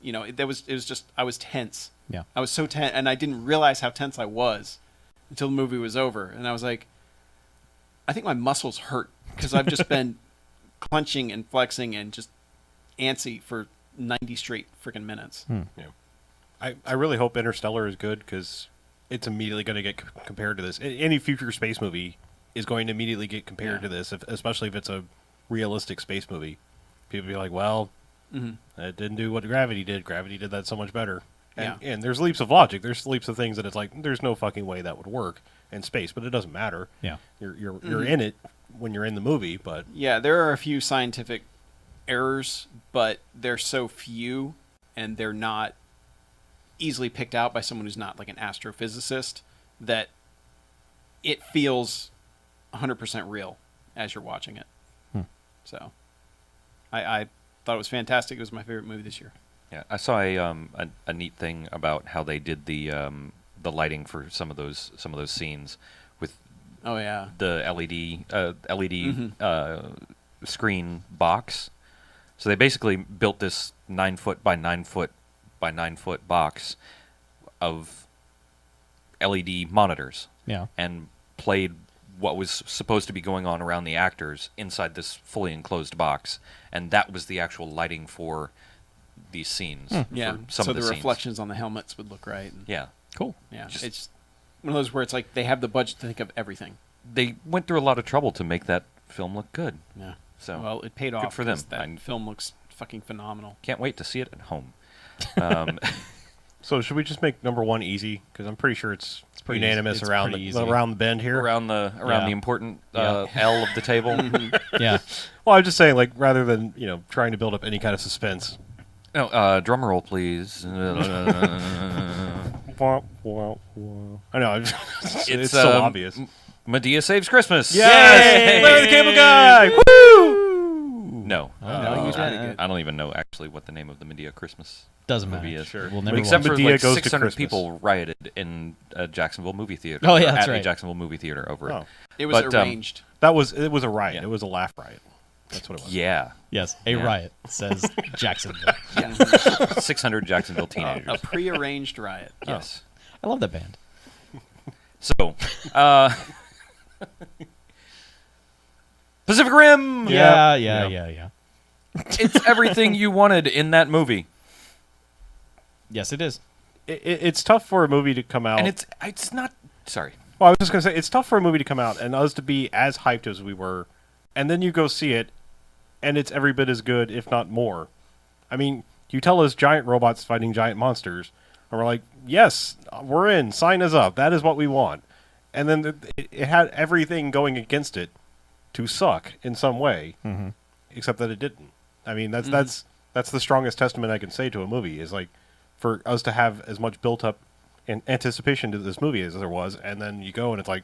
Speaker 1: it was just, I was tense.
Speaker 3: Yeah.
Speaker 1: I was so tense, and I didn't realize how tense I was until the movie was over. And I was like, I think my muscles hurt because I've just been clenching and flexing and just antsy for 90 straight freaking minutes.
Speaker 4: I really hope Interstellar is good because it's immediately going to get compared to this. Any future space movie is going to immediately get compared to this, especially if it's a realistic space movie. People be like, well, it didn't do what Gravity did. Gravity did that so much better. And there's leaps of logic. There's leaps of things that it's like, there's no fucking way that would work in space, but it doesn't matter.
Speaker 3: Yeah.
Speaker 4: You're in it when you're in the movie, but
Speaker 1: Yeah, there are a few scientific errors, but they're so few, and they're not easily picked out by someone who's not like an astrophysicist, that it feels 100% real as you're watching it. So I thought it was fantastic. It was my favorite movie this year.
Speaker 2: Yeah, I saw a neat thing about how they did the lighting for some of those scenes with
Speaker 1: Oh yeah.
Speaker 2: the LED screen box. So they basically built this 9-foot by 9-foot by 9-foot box of LED monitors.
Speaker 3: Yeah.
Speaker 2: And played what was supposed to be going on around the actors inside this fully enclosed box, and that was the actual lighting for these scenes.
Speaker 1: Yeah.
Speaker 2: For some
Speaker 1: so
Speaker 2: of the scenes.
Speaker 1: reflections on the helmets would look right. And,
Speaker 2: Yeah.
Speaker 3: Cool.
Speaker 1: yeah.
Speaker 2: Just-
Speaker 1: It's one of those where it's like they have the budget to think of everything.
Speaker 2: They went through a lot of trouble to make that film look good.
Speaker 1: Yeah.
Speaker 2: So
Speaker 1: Well, it paid
Speaker 2: good
Speaker 1: off
Speaker 2: for them.
Speaker 1: 'cause That
Speaker 2: I
Speaker 1: film looks fucking phenomenal.
Speaker 2: can't wait to see it at home.
Speaker 4: So should we just make number one easy? Because I'm pretty sure it's
Speaker 3: pretty
Speaker 4: unanimous
Speaker 3: easy. It's
Speaker 4: around
Speaker 3: pretty
Speaker 4: the
Speaker 3: easy.
Speaker 4: around the bend here.
Speaker 2: around the
Speaker 3: Yeah.
Speaker 2: important
Speaker 3: Yeah.
Speaker 2: L of the table.
Speaker 3: Yeah.
Speaker 4: Well, I'm just saying, like, rather than trying to build up any kind of suspense.
Speaker 2: No, drum roll, please.
Speaker 4: Wah, wah, wah. I know. It's so obvious.
Speaker 2: Medea Saves Christmas.
Speaker 4: Yes! Larry the Cable Guy! Woo!
Speaker 2: No.
Speaker 1: No, you did it.
Speaker 2: I don't even know actually what the name of the Medea Christmas
Speaker 3: Doesn't
Speaker 2: movie
Speaker 3: matter.
Speaker 2: is.
Speaker 4: Sure.
Speaker 3: We'll never
Speaker 2: Except
Speaker 3: watch
Speaker 2: for
Speaker 4: Medea
Speaker 2: like
Speaker 4: Goes to
Speaker 2: 600
Speaker 4: Christmas.
Speaker 2: people rioted in a Jacksonville movie theater.
Speaker 3: Oh, yeah,
Speaker 2: or
Speaker 3: that's
Speaker 2: at a
Speaker 3: right.
Speaker 2: Jacksonville movie theater over
Speaker 4: Oh.
Speaker 2: it.
Speaker 1: It was
Speaker 2: But,
Speaker 1: arranged.
Speaker 4: It was a riot.
Speaker 2: Yeah.
Speaker 4: It was a laugh riot. That's what it was.
Speaker 2: Yeah.
Speaker 3: Yes, a
Speaker 2: Yeah.
Speaker 3: riot, says Jacksonville.
Speaker 2: 600 Jacksonville teenagers.
Speaker 1: A prearranged riot.
Speaker 2: Yes.
Speaker 3: I love that band.
Speaker 2: So, Pacific Rim.
Speaker 3: Yeah.
Speaker 2: It's everything you wanted in that movie,
Speaker 3: Yes, it is.
Speaker 4: It's tough for a movie to come out.
Speaker 2: and it's not. Sorry.
Speaker 4: Well, I was just going to say, it's tough for a movie to come out and us to be as hyped as we were, and then you go see it, and it's every bit as good, if not more. I mean, you tell us giant robots fighting giant monsters, and we're like, yes, we're in, sign us up, that is what we want. And then it had everything going against it to suck in some way, except that it didn't. I mean, that's the strongest testament I can say to a movie, is like, for us to have as much built up in anticipation to this movie as there was, and then you go and it's like,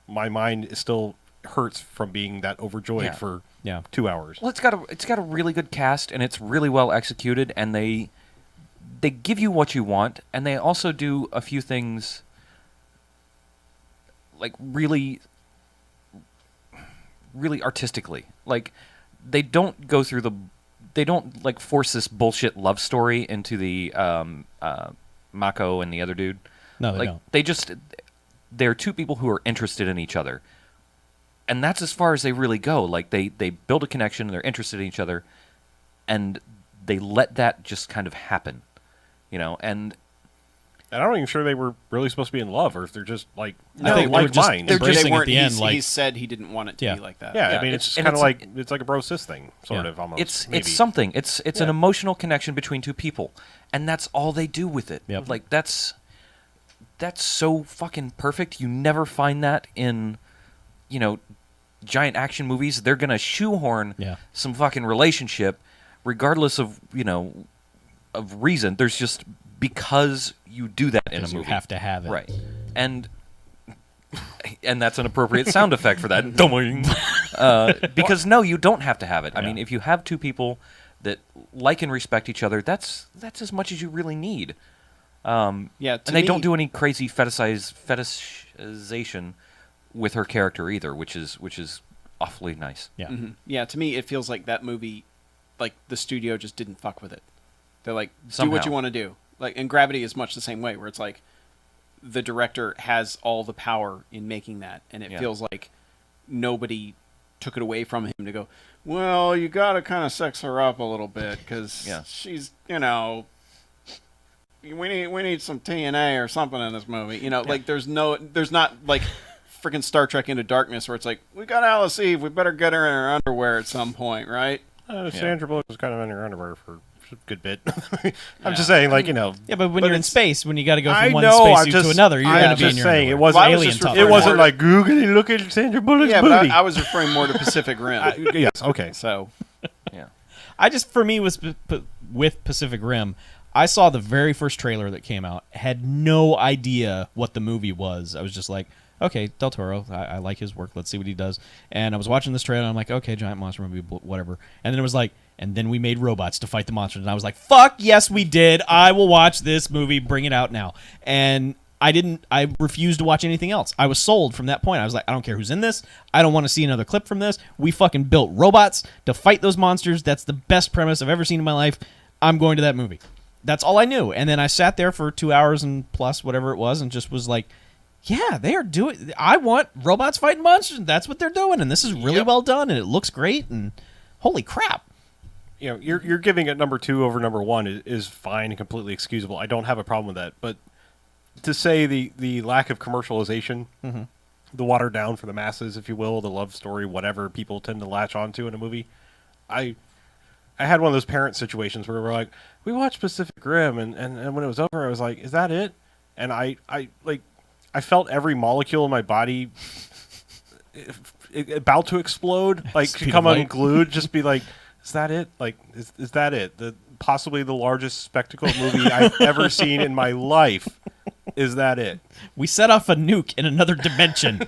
Speaker 4: my mind is still hurts from being that overjoyed
Speaker 2: Yeah.
Speaker 4: for
Speaker 3: Yeah.
Speaker 4: 2 hours.
Speaker 2: Well, it's got a really good cast, and it's really well executed, and they give you what you want, and they also do a few things like really artistically. Like they don't like force this bullshit love story into the Mako and the other dude.
Speaker 3: No, they
Speaker 2: like
Speaker 3: don't.
Speaker 2: They're two people who are interested in each other, and that's as far as they really go. Like they build a connection, they're interested in each other, and they let that just kind of happen, And
Speaker 4: I'm not even sure they were really supposed to be in love, or if they're just like
Speaker 3: No, they were just
Speaker 4: minds.
Speaker 3: embracing at
Speaker 1: weren't.
Speaker 3: the end,
Speaker 1: He
Speaker 3: like
Speaker 1: said he didn't want it to
Speaker 3: Yeah.
Speaker 1: be like that.
Speaker 4: Yeah,
Speaker 2: Yeah,
Speaker 4: I mean, it's
Speaker 2: and
Speaker 4: kind of
Speaker 2: it's-
Speaker 4: like it's like a bro sis thing, sort
Speaker 3: Yeah.
Speaker 4: of almost.
Speaker 2: it's
Speaker 4: maybe.
Speaker 2: something. It's
Speaker 4: Yeah.
Speaker 2: an emotional connection between two people, and that's all they do with it.
Speaker 3: Yep.
Speaker 2: Like that's so fucking perfect. You never find that in, giant action movies. They're gonna shoehorn
Speaker 3: Yeah.
Speaker 2: some fucking relationship, regardless of of reason. There's just because you do that in a
Speaker 3: because
Speaker 2: movie.
Speaker 3: you have to have it.
Speaker 2: Right. And that's an appropriate sound effect for that. Because no, you don't have to have it. I
Speaker 3: Yeah.
Speaker 2: mean, if you have two people that like and respect each other, that's as much as you really need.
Speaker 1: Yeah,
Speaker 2: And they don't do any crazy fetishization with her character either, which is awfully nice.
Speaker 3: Yeah.
Speaker 1: Yeah, to me, it feels like that movie, like the studio just didn't fuck with it. They're like, do
Speaker 2: Somehow.
Speaker 1: what you want to do. Like, and Gravity is much the same way, where it's like the director has all the power in making that, and it
Speaker 2: Yeah.
Speaker 1: feels like nobody took it away from him to go, well, you got to kind of sex her up a little bit because
Speaker 2: Yeah.
Speaker 1: she's, we need some TNA or something in this movie. Like there's not like freaking Star Trek Into Darkness where it's like, we got Alice Eve, we better get her in her underwear at some point, right?
Speaker 4: Sandra Bullock was kind of in her underwear for a good bit. I'm just saying, like,
Speaker 3: Yeah, but when
Speaker 1: But
Speaker 3: you're in
Speaker 1: it's-
Speaker 3: space, when you got to go
Speaker 4: I
Speaker 3: from one
Speaker 4: know, I'm
Speaker 3: spacesuit
Speaker 4: just-
Speaker 3: to another, you're
Speaker 4: I'm
Speaker 3: going to be
Speaker 4: just
Speaker 3: in your
Speaker 4: saying,
Speaker 3: underwear.
Speaker 4: it wasn't-
Speaker 1: Well, I was
Speaker 3: alien
Speaker 1: just
Speaker 3: tough.
Speaker 4: it wasn't
Speaker 1: more-
Speaker 4: like, googly, look at Sandra Bullock's
Speaker 1: Yeah,
Speaker 4: booty.
Speaker 1: but I was referring more to Pacific Rim.
Speaker 4: Yes, okay.
Speaker 1: So,
Speaker 2: Yeah.
Speaker 3: For me, with Pacific Rim, I saw the very first trailer that came out, had no idea what the movie was. I was just like, okay, Del Toro, I like his work. Let's see what he does. And I was watching this trailer, and I'm like, okay, giant monster movie, whatever. And then it was like, and then we made robots to fight the monsters. And I was like, fuck, yes, we did. I will watch this movie. Bring it out now. And I refused to watch anything else. I was sold from that point. I was like, I don't care who's in this. I don't want to see another clip from this. We fucking built robots to fight those monsters. That's the best premise I've ever seen in my life. I'm going to that movie. That's all I knew. And then I sat there for 2 hours and plus whatever it was and just was like, yeah, they are doing. I want robots fighting monsters. That's what they're doing. And this is really well done. And it looks great. And holy crap.
Speaker 4: You're giving it number 2 over number 1 is fine and completely excusable. I don't have a problem with that. But to say the lack of commercialization, the watered down for the masses, if you will, the love story, whatever people tend to latch onto in a movie, I had one of those parent situations where we're like, we watched Pacific Rim, and when it was over, I was like, is that it? And I felt every molecule in my body about to explode, like
Speaker 3: Speed
Speaker 4: come
Speaker 3: of light.
Speaker 4: unglued, just be like, is that it? Like, is that it? Possibly the largest spectacle movie I've ever seen in my life. Is that it?
Speaker 3: We set off a nuke in another dimension.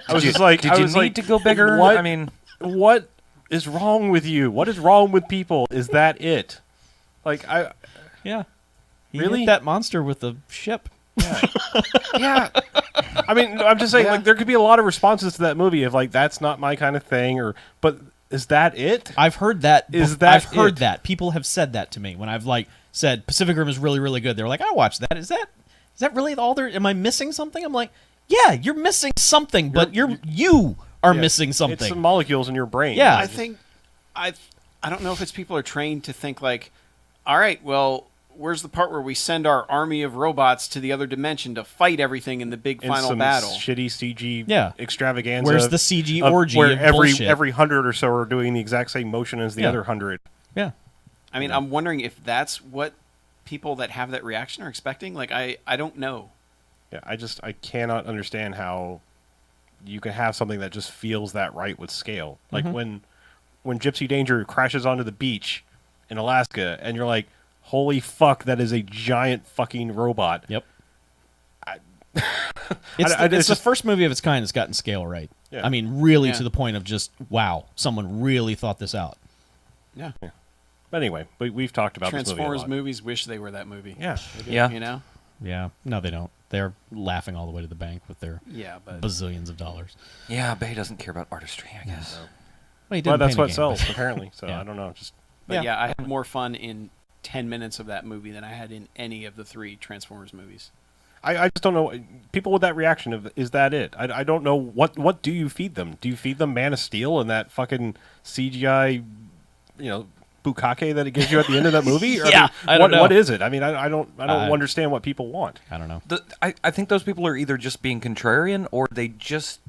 Speaker 4: I was just like,
Speaker 2: Did
Speaker 4: I
Speaker 2: you
Speaker 4: was
Speaker 2: need
Speaker 4: like,
Speaker 2: to go bigger?
Speaker 4: What?
Speaker 2: I mean,
Speaker 4: what is wrong with you? What is wrong with people? Is that it? Like,
Speaker 3: Yeah. He
Speaker 4: Really?
Speaker 3: hit that monster with a ship.
Speaker 2: yeah.
Speaker 4: I mean, I'm just saying, like, there could be a lot of responses to that movie of like, that's not my kind of thing, but is that it?
Speaker 3: I've heard that.
Speaker 4: Is that
Speaker 3: I've heard
Speaker 4: it?
Speaker 3: that. People have said that to me when I've like said Pacific Rim is really, really good. They're like, I watched that. Is that really all there? Am I missing something? I'm like, yeah, you're missing something, but you are
Speaker 4: Yeah,
Speaker 3: missing
Speaker 4: It's
Speaker 3: something.
Speaker 4: some molecules in your brain.
Speaker 3: Yeah.
Speaker 1: I think I don't know if it's people are trained to think like, all right, well, where's the part where we send our army of robots to the other dimension to fight everything in the big
Speaker 4: In
Speaker 1: final
Speaker 4: some
Speaker 1: battle?
Speaker 4: shitty CG
Speaker 3: Yeah.
Speaker 4: extravaganza.
Speaker 3: Where's the CG
Speaker 4: of
Speaker 3: orgy
Speaker 4: where
Speaker 3: of
Speaker 4: every
Speaker 3: bullshit?
Speaker 4: 100 or so are doing the exact same motion as the
Speaker 3: Yeah.
Speaker 4: other 100.
Speaker 3: Yeah.
Speaker 1: I mean, I'm wondering if that's what people that have that reaction are expecting. Like, I don't know.
Speaker 4: Yeah, I cannot understand how you can have something that just feels that right with scale. Like when Gypsy Danger crashes onto the beach in Alaska, and you're like, holy fuck, that is a giant fucking robot.
Speaker 3: Yep.
Speaker 4: I-
Speaker 3: It's
Speaker 4: I-
Speaker 3: the
Speaker 4: it's just-
Speaker 3: first movie of its kind that's gotten scale right.
Speaker 4: Yeah.
Speaker 3: I mean, really
Speaker 1: Yeah.
Speaker 3: to the point of just, wow, someone really thought this out.
Speaker 1: Yeah.
Speaker 4: But anyway, we've talked about this
Speaker 1: Transformers
Speaker 4: movie a lot.
Speaker 1: movies wish they were that movie.
Speaker 4: Yeah.
Speaker 2: Yeah.
Speaker 1: You know?
Speaker 3: Yeah. No, they don't. They're laughing all the way to the bank with their
Speaker 1: Yeah, but
Speaker 3: bazillions of dollars.
Speaker 2: Yeah, Bay doesn't care about artistry, I guess.
Speaker 3: Well, he
Speaker 4: Well,
Speaker 3: didn't
Speaker 4: that's
Speaker 3: paint a
Speaker 4: what
Speaker 3: game,
Speaker 4: sells,
Speaker 3: but-
Speaker 4: apparently. So
Speaker 3: Yeah.
Speaker 4: I don't know. Just
Speaker 1: But
Speaker 3: Yeah.
Speaker 1: yeah, I had more fun in 10 minutes of that movie than I had in any of the 3 Transformers movies.
Speaker 4: I just don't know. People with that reaction of is that it? I don't know what do you feed them? Do you feed them Man of Steel and that fucking CGI, bukkake that it gives you at the end of that movie? Or,
Speaker 3: Yeah, I don't know.
Speaker 4: What is it? I mean, I don't understand what people want.
Speaker 3: I don't know.
Speaker 2: I think those people are either just being contrarian or they just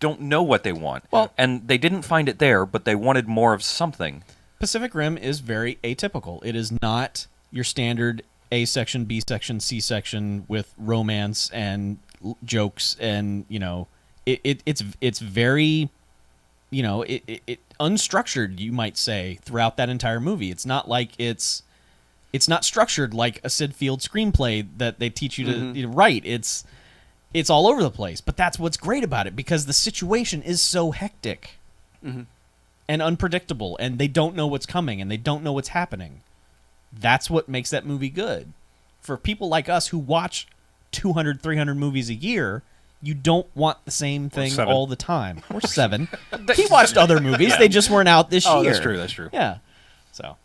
Speaker 2: don't know what they want.
Speaker 3: Well-
Speaker 2: and they didn't find it there, but they wanted more of something.
Speaker 3: Pacific Rim is very atypical. It is not your standard A section, B section, C section with romance and jokes, and it's very, it unstructured, you might say, throughout that entire movie. It's not like it's not structured like a Sid Field screenplay that they teach you to write. It's all over the place, but that's what's great about it because the situation is so hectic. And unpredictable, and they don't know what's coming, and they don't know what's happening. That's what makes that movie good. For people like us who watch 200, 300 movies a year, you don't want the same thing
Speaker 4: 7.
Speaker 3: all the time. Or 7. He watched other movies. They just weren't out this year.
Speaker 4: Oh, that's true. That's true.
Speaker 3: Yeah. So.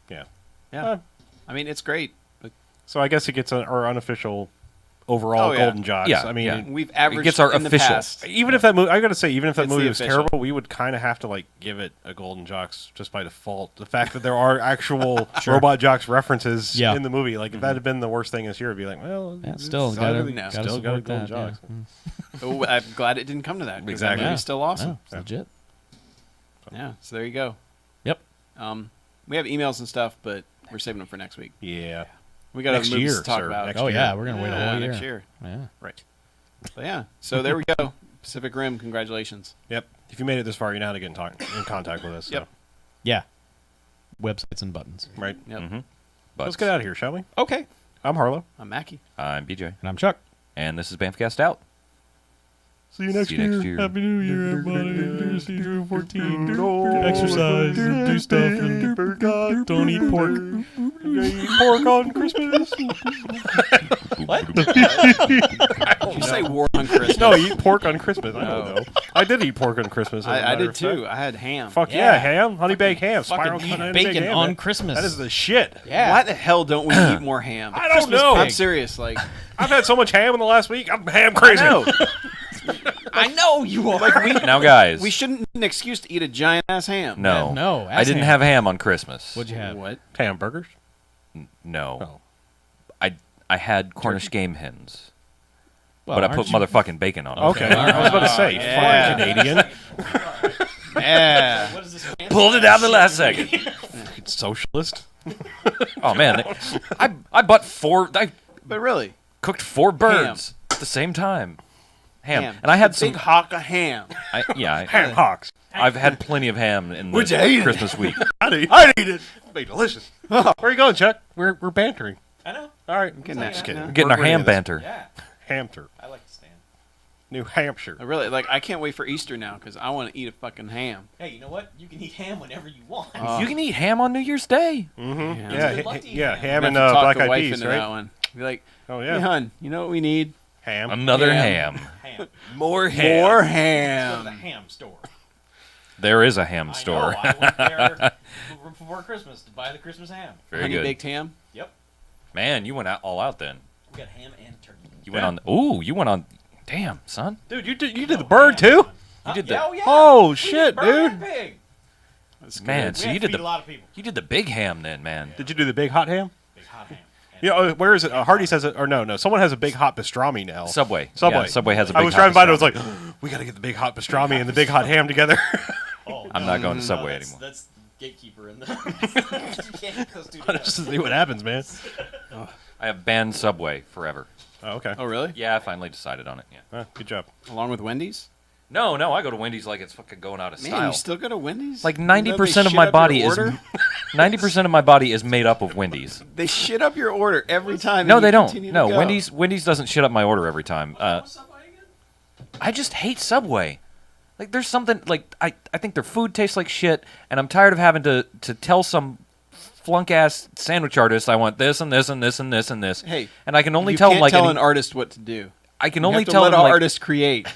Speaker 4: Yeah.
Speaker 1: Yeah. I mean, it's great. But
Speaker 4: So I guess it gets our unofficial overall
Speaker 1: Oh, yeah.
Speaker 4: Golden Jocks.
Speaker 2: Yeah,
Speaker 4: I mean,
Speaker 2: yeah.
Speaker 1: we've averaged
Speaker 2: gets our
Speaker 1: in
Speaker 2: official.
Speaker 1: the past.
Speaker 4: even if that movie, I gotta say, even if that
Speaker 1: It's
Speaker 4: movie
Speaker 1: the
Speaker 4: was
Speaker 1: official.
Speaker 4: terrible, we would kind of have to give it a Golden Jocks just by default. The fact that there are actual Robot Jocks references
Speaker 3: Yeah.
Speaker 4: in the movie, if that had been the worst thing this year, it'd be well,
Speaker 3: Yeah,
Speaker 4: it's
Speaker 3: still
Speaker 4: not
Speaker 3: gotta,
Speaker 4: really-
Speaker 3: gotta
Speaker 4: still got a
Speaker 3: support
Speaker 4: Golden
Speaker 3: that.
Speaker 4: Jocks.
Speaker 3: Yeah.
Speaker 1: Oh, I'm glad it didn't come to that. 'Cause
Speaker 4: Exactly.
Speaker 1: That movie's still awesome.
Speaker 3: Oh, it's legit.
Speaker 1: Yeah. So there you go.
Speaker 3: Yep.
Speaker 1: We have emails and stuff, but we're saving them for next week.
Speaker 4: Yeah.
Speaker 1: We got
Speaker 4: Next
Speaker 1: other movies
Speaker 4: year,
Speaker 1: to talk
Speaker 4: sir.
Speaker 1: about.
Speaker 4: Next
Speaker 3: Oh,
Speaker 4: year.
Speaker 3: yeah, we're going to wait a whole year.
Speaker 1: Next year.
Speaker 3: Yeah.
Speaker 1: Right. But yeah. So there we go. Pacific Rim. Congratulations.
Speaker 4: Yep. If you made it this far, you know how to get in contact with us.
Speaker 1: Yep.
Speaker 4: So.
Speaker 3: Yeah. Websites and buttons.
Speaker 4: Right.
Speaker 1: Yep.
Speaker 2: But
Speaker 4: Let's get out of here, shall we?
Speaker 3: Okay.
Speaker 4: I'm Harlow.
Speaker 1: I'm Mackie.
Speaker 2: I'm BJ,
Speaker 3: And I'm Chuck.
Speaker 2: and this is BMFcast out.
Speaker 4: See you next
Speaker 2: See you next year.
Speaker 3: Happy New Year, everybody. See you 14. Exercise and do stuff and don't eat pork.
Speaker 4: Eat pork on Christmas.
Speaker 3: What?
Speaker 1: Did you say war on Christmas?
Speaker 4: No, eat pork on Christmas. I don't
Speaker 1: No.
Speaker 4: know. I did eat pork on Christmas. as a
Speaker 1: I
Speaker 4: matter
Speaker 1: did
Speaker 4: of
Speaker 1: too.
Speaker 4: fact.
Speaker 1: I had ham.
Speaker 4: Fuck yeah,
Speaker 3: Yeah.
Speaker 4: ham, honey baked ham,
Speaker 3: Fucking
Speaker 4: spiral
Speaker 3: eat
Speaker 4: honey baked
Speaker 3: bacon
Speaker 4: ham,
Speaker 3: on
Speaker 4: man.
Speaker 3: Christmas.
Speaker 4: That is the shit.
Speaker 3: Yeah.
Speaker 1: Why the hell don't we eat more ham?
Speaker 4: I don't know.
Speaker 1: I'm serious. Like,
Speaker 4: I've had so much ham in the last week. I'm ham crazy.
Speaker 1: no,
Speaker 3: I know you are.
Speaker 2: Now, guys,
Speaker 1: we shouldn't need an excuse to eat a giant ass ham.
Speaker 2: no,
Speaker 3: No,
Speaker 2: I didn't
Speaker 3: ham.
Speaker 2: have ham on Christmas.
Speaker 3: What'd you have?
Speaker 1: What?
Speaker 4: Hamburgers.
Speaker 2: No,
Speaker 4: Oh.
Speaker 2: I had Cornish game hens,
Speaker 3: Well,
Speaker 2: but I put
Speaker 3: aren't you-
Speaker 2: motherfucking bacon on them.
Speaker 4: Okay, I was about to say,
Speaker 1: yeah.
Speaker 4: fucking Canadian,
Speaker 1: Yeah.
Speaker 3: What is this?
Speaker 2: Pulled it out the last second.
Speaker 4: socialist.
Speaker 2: Oh man, I bought I
Speaker 1: But really,
Speaker 2: cooked 4 birds at the same time. Ham. And I had some.
Speaker 1: big hawk of ham.
Speaker 4: Ham hocks.
Speaker 2: I've had plenty of ham in
Speaker 1: Would you eat
Speaker 2: the
Speaker 1: it?
Speaker 2: Christmas week.
Speaker 4: I'd eat it. It'd be delicious. Where are you going, Chuck? We're bantering.
Speaker 3: I know.
Speaker 4: All right,
Speaker 1: Just kidding.
Speaker 2: We're getting our
Speaker 4: We're ready
Speaker 2: ham
Speaker 4: for this.
Speaker 2: banter.
Speaker 3: Yeah.
Speaker 4: Hampshire,
Speaker 3: I like to stand.
Speaker 4: New Hampshire.
Speaker 1: I really I can't wait for Easter now because I want to eat a fucking ham.
Speaker 3: Hey, you know what? You can eat ham whenever you want.
Speaker 2: You can eat ham on New Year's Day.
Speaker 4: Mm-hmm.
Speaker 1: Yeah.
Speaker 4: Yeah,
Speaker 3: Good luck to you,
Speaker 4: yeah,
Speaker 3: man.
Speaker 4: ham
Speaker 1: I'm
Speaker 4: and
Speaker 1: gonna have to talk
Speaker 4: black
Speaker 1: the
Speaker 4: eyed
Speaker 1: wife
Speaker 4: peas,
Speaker 1: into
Speaker 4: right?
Speaker 1: that one. Be like,
Speaker 4: Oh
Speaker 1: hey,
Speaker 4: yeah,
Speaker 1: hun, you know what we need?
Speaker 4: ham.
Speaker 2: Another
Speaker 1: Ham.
Speaker 2: ham.
Speaker 3: Ham.
Speaker 2: More
Speaker 1: More
Speaker 3: Go to the
Speaker 1: ham.
Speaker 3: ham store.
Speaker 2: There is a ham store.
Speaker 3: I know. I went there before Christmas to buy the Christmas ham.
Speaker 2: Very
Speaker 1: Honey
Speaker 2: good.
Speaker 1: baked ham.
Speaker 3: Yep.
Speaker 2: Man, you went all out then.
Speaker 3: We got ham and turkey.
Speaker 2: You went on. Ooh, you went on. Damn, son.
Speaker 4: Dude, you did the bird too?
Speaker 2: You did the.
Speaker 3: Yeah, oh, yeah.
Speaker 4: Oh
Speaker 3: We
Speaker 4: shit,
Speaker 3: did bird and
Speaker 4: dude!
Speaker 3: pig.
Speaker 1: That's good.
Speaker 2: Man,
Speaker 3: We
Speaker 2: so
Speaker 3: had
Speaker 2: you
Speaker 3: to
Speaker 2: did
Speaker 3: feed a
Speaker 2: the.
Speaker 3: lot of people.
Speaker 2: You did the big ham then, man.
Speaker 4: Did you do the big hot ham?
Speaker 3: Big hot ham. And
Speaker 4: Yeah. Where is it? Hardee's has it, or no? Someone has a big hot pastrami now.
Speaker 2: Subway.
Speaker 4: Subway.
Speaker 2: Yeah, Subway has a big.
Speaker 4: I was
Speaker 2: hot
Speaker 4: driving by and I was
Speaker 2: pastrami.
Speaker 4: like, we got to get the big hot pastrami and the big hot ham together.
Speaker 3: oh,
Speaker 2: I'm not going to Subway
Speaker 3: that's,
Speaker 2: anymore.
Speaker 3: That's gatekeeper in the. You can't get those two together.
Speaker 4: Just to see what happens, man.
Speaker 2: I have banned Subway forever.
Speaker 4: Oh, okay.
Speaker 1: Oh, really?
Speaker 2: Yeah, I finally decided on it. Yeah.
Speaker 4: Good job.
Speaker 1: Along with Wendy's?
Speaker 2: No, I go to Wendy's like it's fucking going out of
Speaker 1: Man,
Speaker 2: style.
Speaker 1: you still go to Wendy's?
Speaker 2: Like
Speaker 1: Even though they
Speaker 2: 90% of
Speaker 1: shit
Speaker 2: my
Speaker 1: up
Speaker 2: body
Speaker 1: your
Speaker 2: is
Speaker 1: order?
Speaker 2: 90% of my body is made up of Wendy's.
Speaker 1: They shit up your order every time.
Speaker 2: No,
Speaker 1: and you
Speaker 2: they don't.
Speaker 1: continue to
Speaker 2: No,
Speaker 1: go.
Speaker 2: Wendy's doesn't shit up my order every time.
Speaker 3: Subway again?
Speaker 2: I just hate Subway. Like there's something like I think their food tastes like shit, and I'm tired of having to tell some flunk ass sandwich artist I want this and this and this and this and this.
Speaker 1: Hey,
Speaker 2: and I can only
Speaker 1: you
Speaker 2: tell
Speaker 1: can't
Speaker 2: them like
Speaker 1: tell
Speaker 2: any-
Speaker 1: an artist what to do.
Speaker 2: I can
Speaker 1: You
Speaker 2: only
Speaker 1: have to
Speaker 2: tell
Speaker 1: let
Speaker 2: them
Speaker 1: an
Speaker 2: like
Speaker 1: artist create.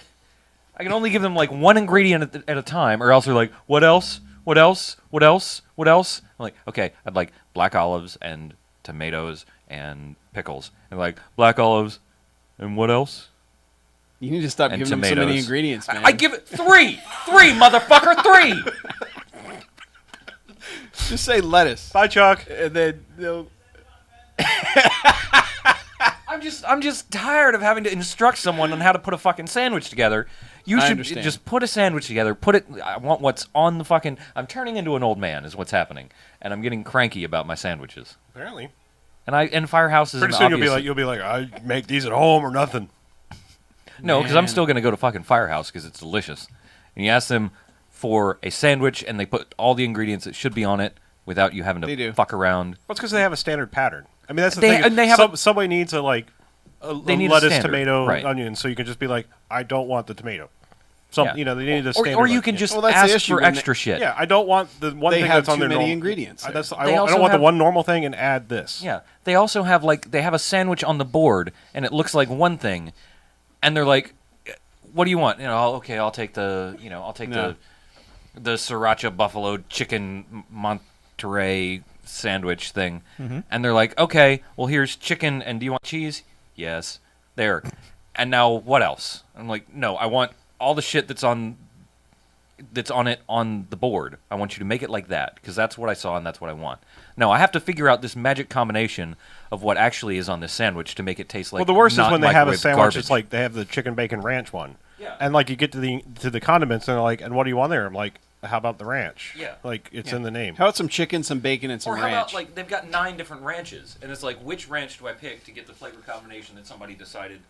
Speaker 2: I can only give them like one ingredient at a time, or else they're like, what else? What else? What else? What else? I'm like, okay, I'd like black olives and tomatoes and pickles. And like, black olives, and what else?
Speaker 1: You need to stop
Speaker 2: And
Speaker 1: giving them so many
Speaker 2: tomatoes.
Speaker 1: ingredients, man.
Speaker 2: I give it 3! 3, motherfucker, 3!
Speaker 1: Just say lettuce.
Speaker 4: Bye, Chuck.
Speaker 1: And then they'll...
Speaker 2: I'm just tired of having to instruct someone on how to put a fucking sandwich together. You
Speaker 1: I
Speaker 2: should
Speaker 1: understand.
Speaker 2: just put a sandwich together. I want what's on the fucking. I'm turning into an old man, is what's happening, and I'm getting cranky about my sandwiches.
Speaker 4: Apparently.
Speaker 2: And Firehouse is
Speaker 4: Pretty
Speaker 2: an
Speaker 4: soon
Speaker 2: obvious.
Speaker 4: you'll be like, I make these at home or nothing.
Speaker 2: No, because I'm
Speaker 1: Man.
Speaker 2: still gonna go to fucking Firehouse because it's delicious. And you ask them for a sandwich, and they put all the ingredients that should be on it without you having
Speaker 1: They do.
Speaker 2: to fuck around.
Speaker 4: Well, it's because they have a standard pattern. I mean, that's the
Speaker 2: They-
Speaker 4: thing.
Speaker 2: and they have
Speaker 4: Subway needs a
Speaker 2: They need a
Speaker 4: lettuce,
Speaker 2: standard,
Speaker 4: tomato,
Speaker 2: right.
Speaker 4: onion, so you can just be like, I don't want the tomato. They need a
Speaker 2: or
Speaker 4: standard.
Speaker 2: you can just
Speaker 1: Well, that's the
Speaker 2: ask
Speaker 1: issue
Speaker 2: for
Speaker 1: when
Speaker 2: extra shit.
Speaker 4: Yeah, I don't want the one
Speaker 1: They
Speaker 4: thing
Speaker 1: have
Speaker 4: that's on
Speaker 1: too
Speaker 4: their
Speaker 1: many
Speaker 4: normal
Speaker 1: ingredients
Speaker 4: I
Speaker 1: there.
Speaker 4: don't
Speaker 2: also
Speaker 4: want the
Speaker 2: have-
Speaker 4: one normal thing and add this.
Speaker 2: Yeah, they also have they have a sandwich on the board, and it looks like one thing, and they're like, "What do you want?" I'll take the
Speaker 1: No.
Speaker 2: the sriracha buffalo chicken Monterey sandwich thing, and they're like, "Okay, well here's chicken, and do you want cheese?" Yes, there, and now what else? I'm like, "No, I want all the shit that's on it on the board. I want you to make it like that because that's what I saw and that's what I want." No, I have to figure out this magic combination of what actually is on this sandwich to make it taste like.
Speaker 4: Well, the worst is
Speaker 2: not
Speaker 4: when they have a
Speaker 2: microwave
Speaker 4: sandwich.
Speaker 2: garbage.
Speaker 4: It's like they have the chicken bacon ranch one.
Speaker 2: Yeah.
Speaker 4: And like you get to the condiments and they're like, and what do you want there? I'm like, how about the ranch?
Speaker 2: Yeah.
Speaker 4: Like it's in the name.
Speaker 1: How about some chicken, some bacon, and some
Speaker 2: Or how
Speaker 1: ranch?
Speaker 2: about they've got 9 different ranches, and it's like, which ranch do I pick to get the flavor combination that somebody decided,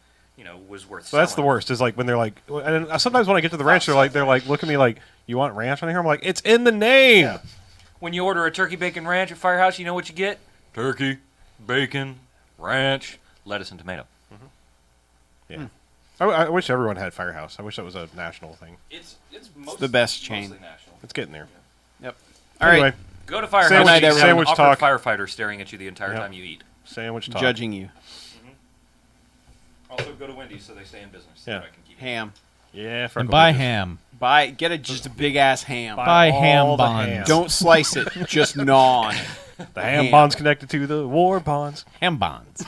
Speaker 2: was worth?
Speaker 4: So that's the
Speaker 2: selling?
Speaker 4: worst. Is like when they're like, and sometimes when I get to the ranch, they're like, look at me like, you want ranch on here? I'm like, it's in the name.
Speaker 2: When you order a turkey bacon ranch at Firehouse, you know what you get? Turkey, bacon, ranch, lettuce, and tomato.
Speaker 4: Yeah. I wish everyone had Firehouse. I wish that was a national thing.
Speaker 2: It's
Speaker 1: the best chain.
Speaker 2: mostly national.
Speaker 4: It's getting there.
Speaker 1: Yep. All right.
Speaker 4: Anyway,
Speaker 2: Go to Firehouse.
Speaker 4: Sandwich-
Speaker 2: and you have
Speaker 4: sandwich
Speaker 2: an awkward
Speaker 4: talk.
Speaker 2: firefighter staring at you the entire
Speaker 4: Yep.
Speaker 2: time you eat.
Speaker 4: sandwich talk.
Speaker 1: Judging you.
Speaker 2: Also, go to Wendy's so they stay in business.
Speaker 4: Yeah.
Speaker 2: So I can keep
Speaker 1: Ham.
Speaker 4: Yeah.
Speaker 3: And buy ham.
Speaker 1: Get just a big ass ham.
Speaker 3: Buy ham
Speaker 4: all the
Speaker 3: bonds.
Speaker 4: ham.
Speaker 1: Don't slice it. Just gnaw on it.
Speaker 4: The ham
Speaker 1: ham.
Speaker 4: bonds connected to the war bonds.
Speaker 3: Ham bonds.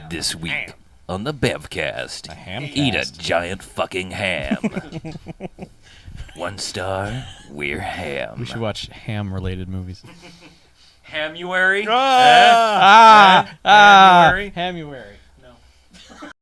Speaker 2: This week on the BMFcast,
Speaker 3: ham
Speaker 2: eat a
Speaker 3: cast.
Speaker 2: giant fucking ham. 1 star, we're ham.
Speaker 3: We should watch ham-related movies.
Speaker 2: Hamuary?
Speaker 4: Ah!
Speaker 3: Ah,
Speaker 2: January?
Speaker 3: Hamuary.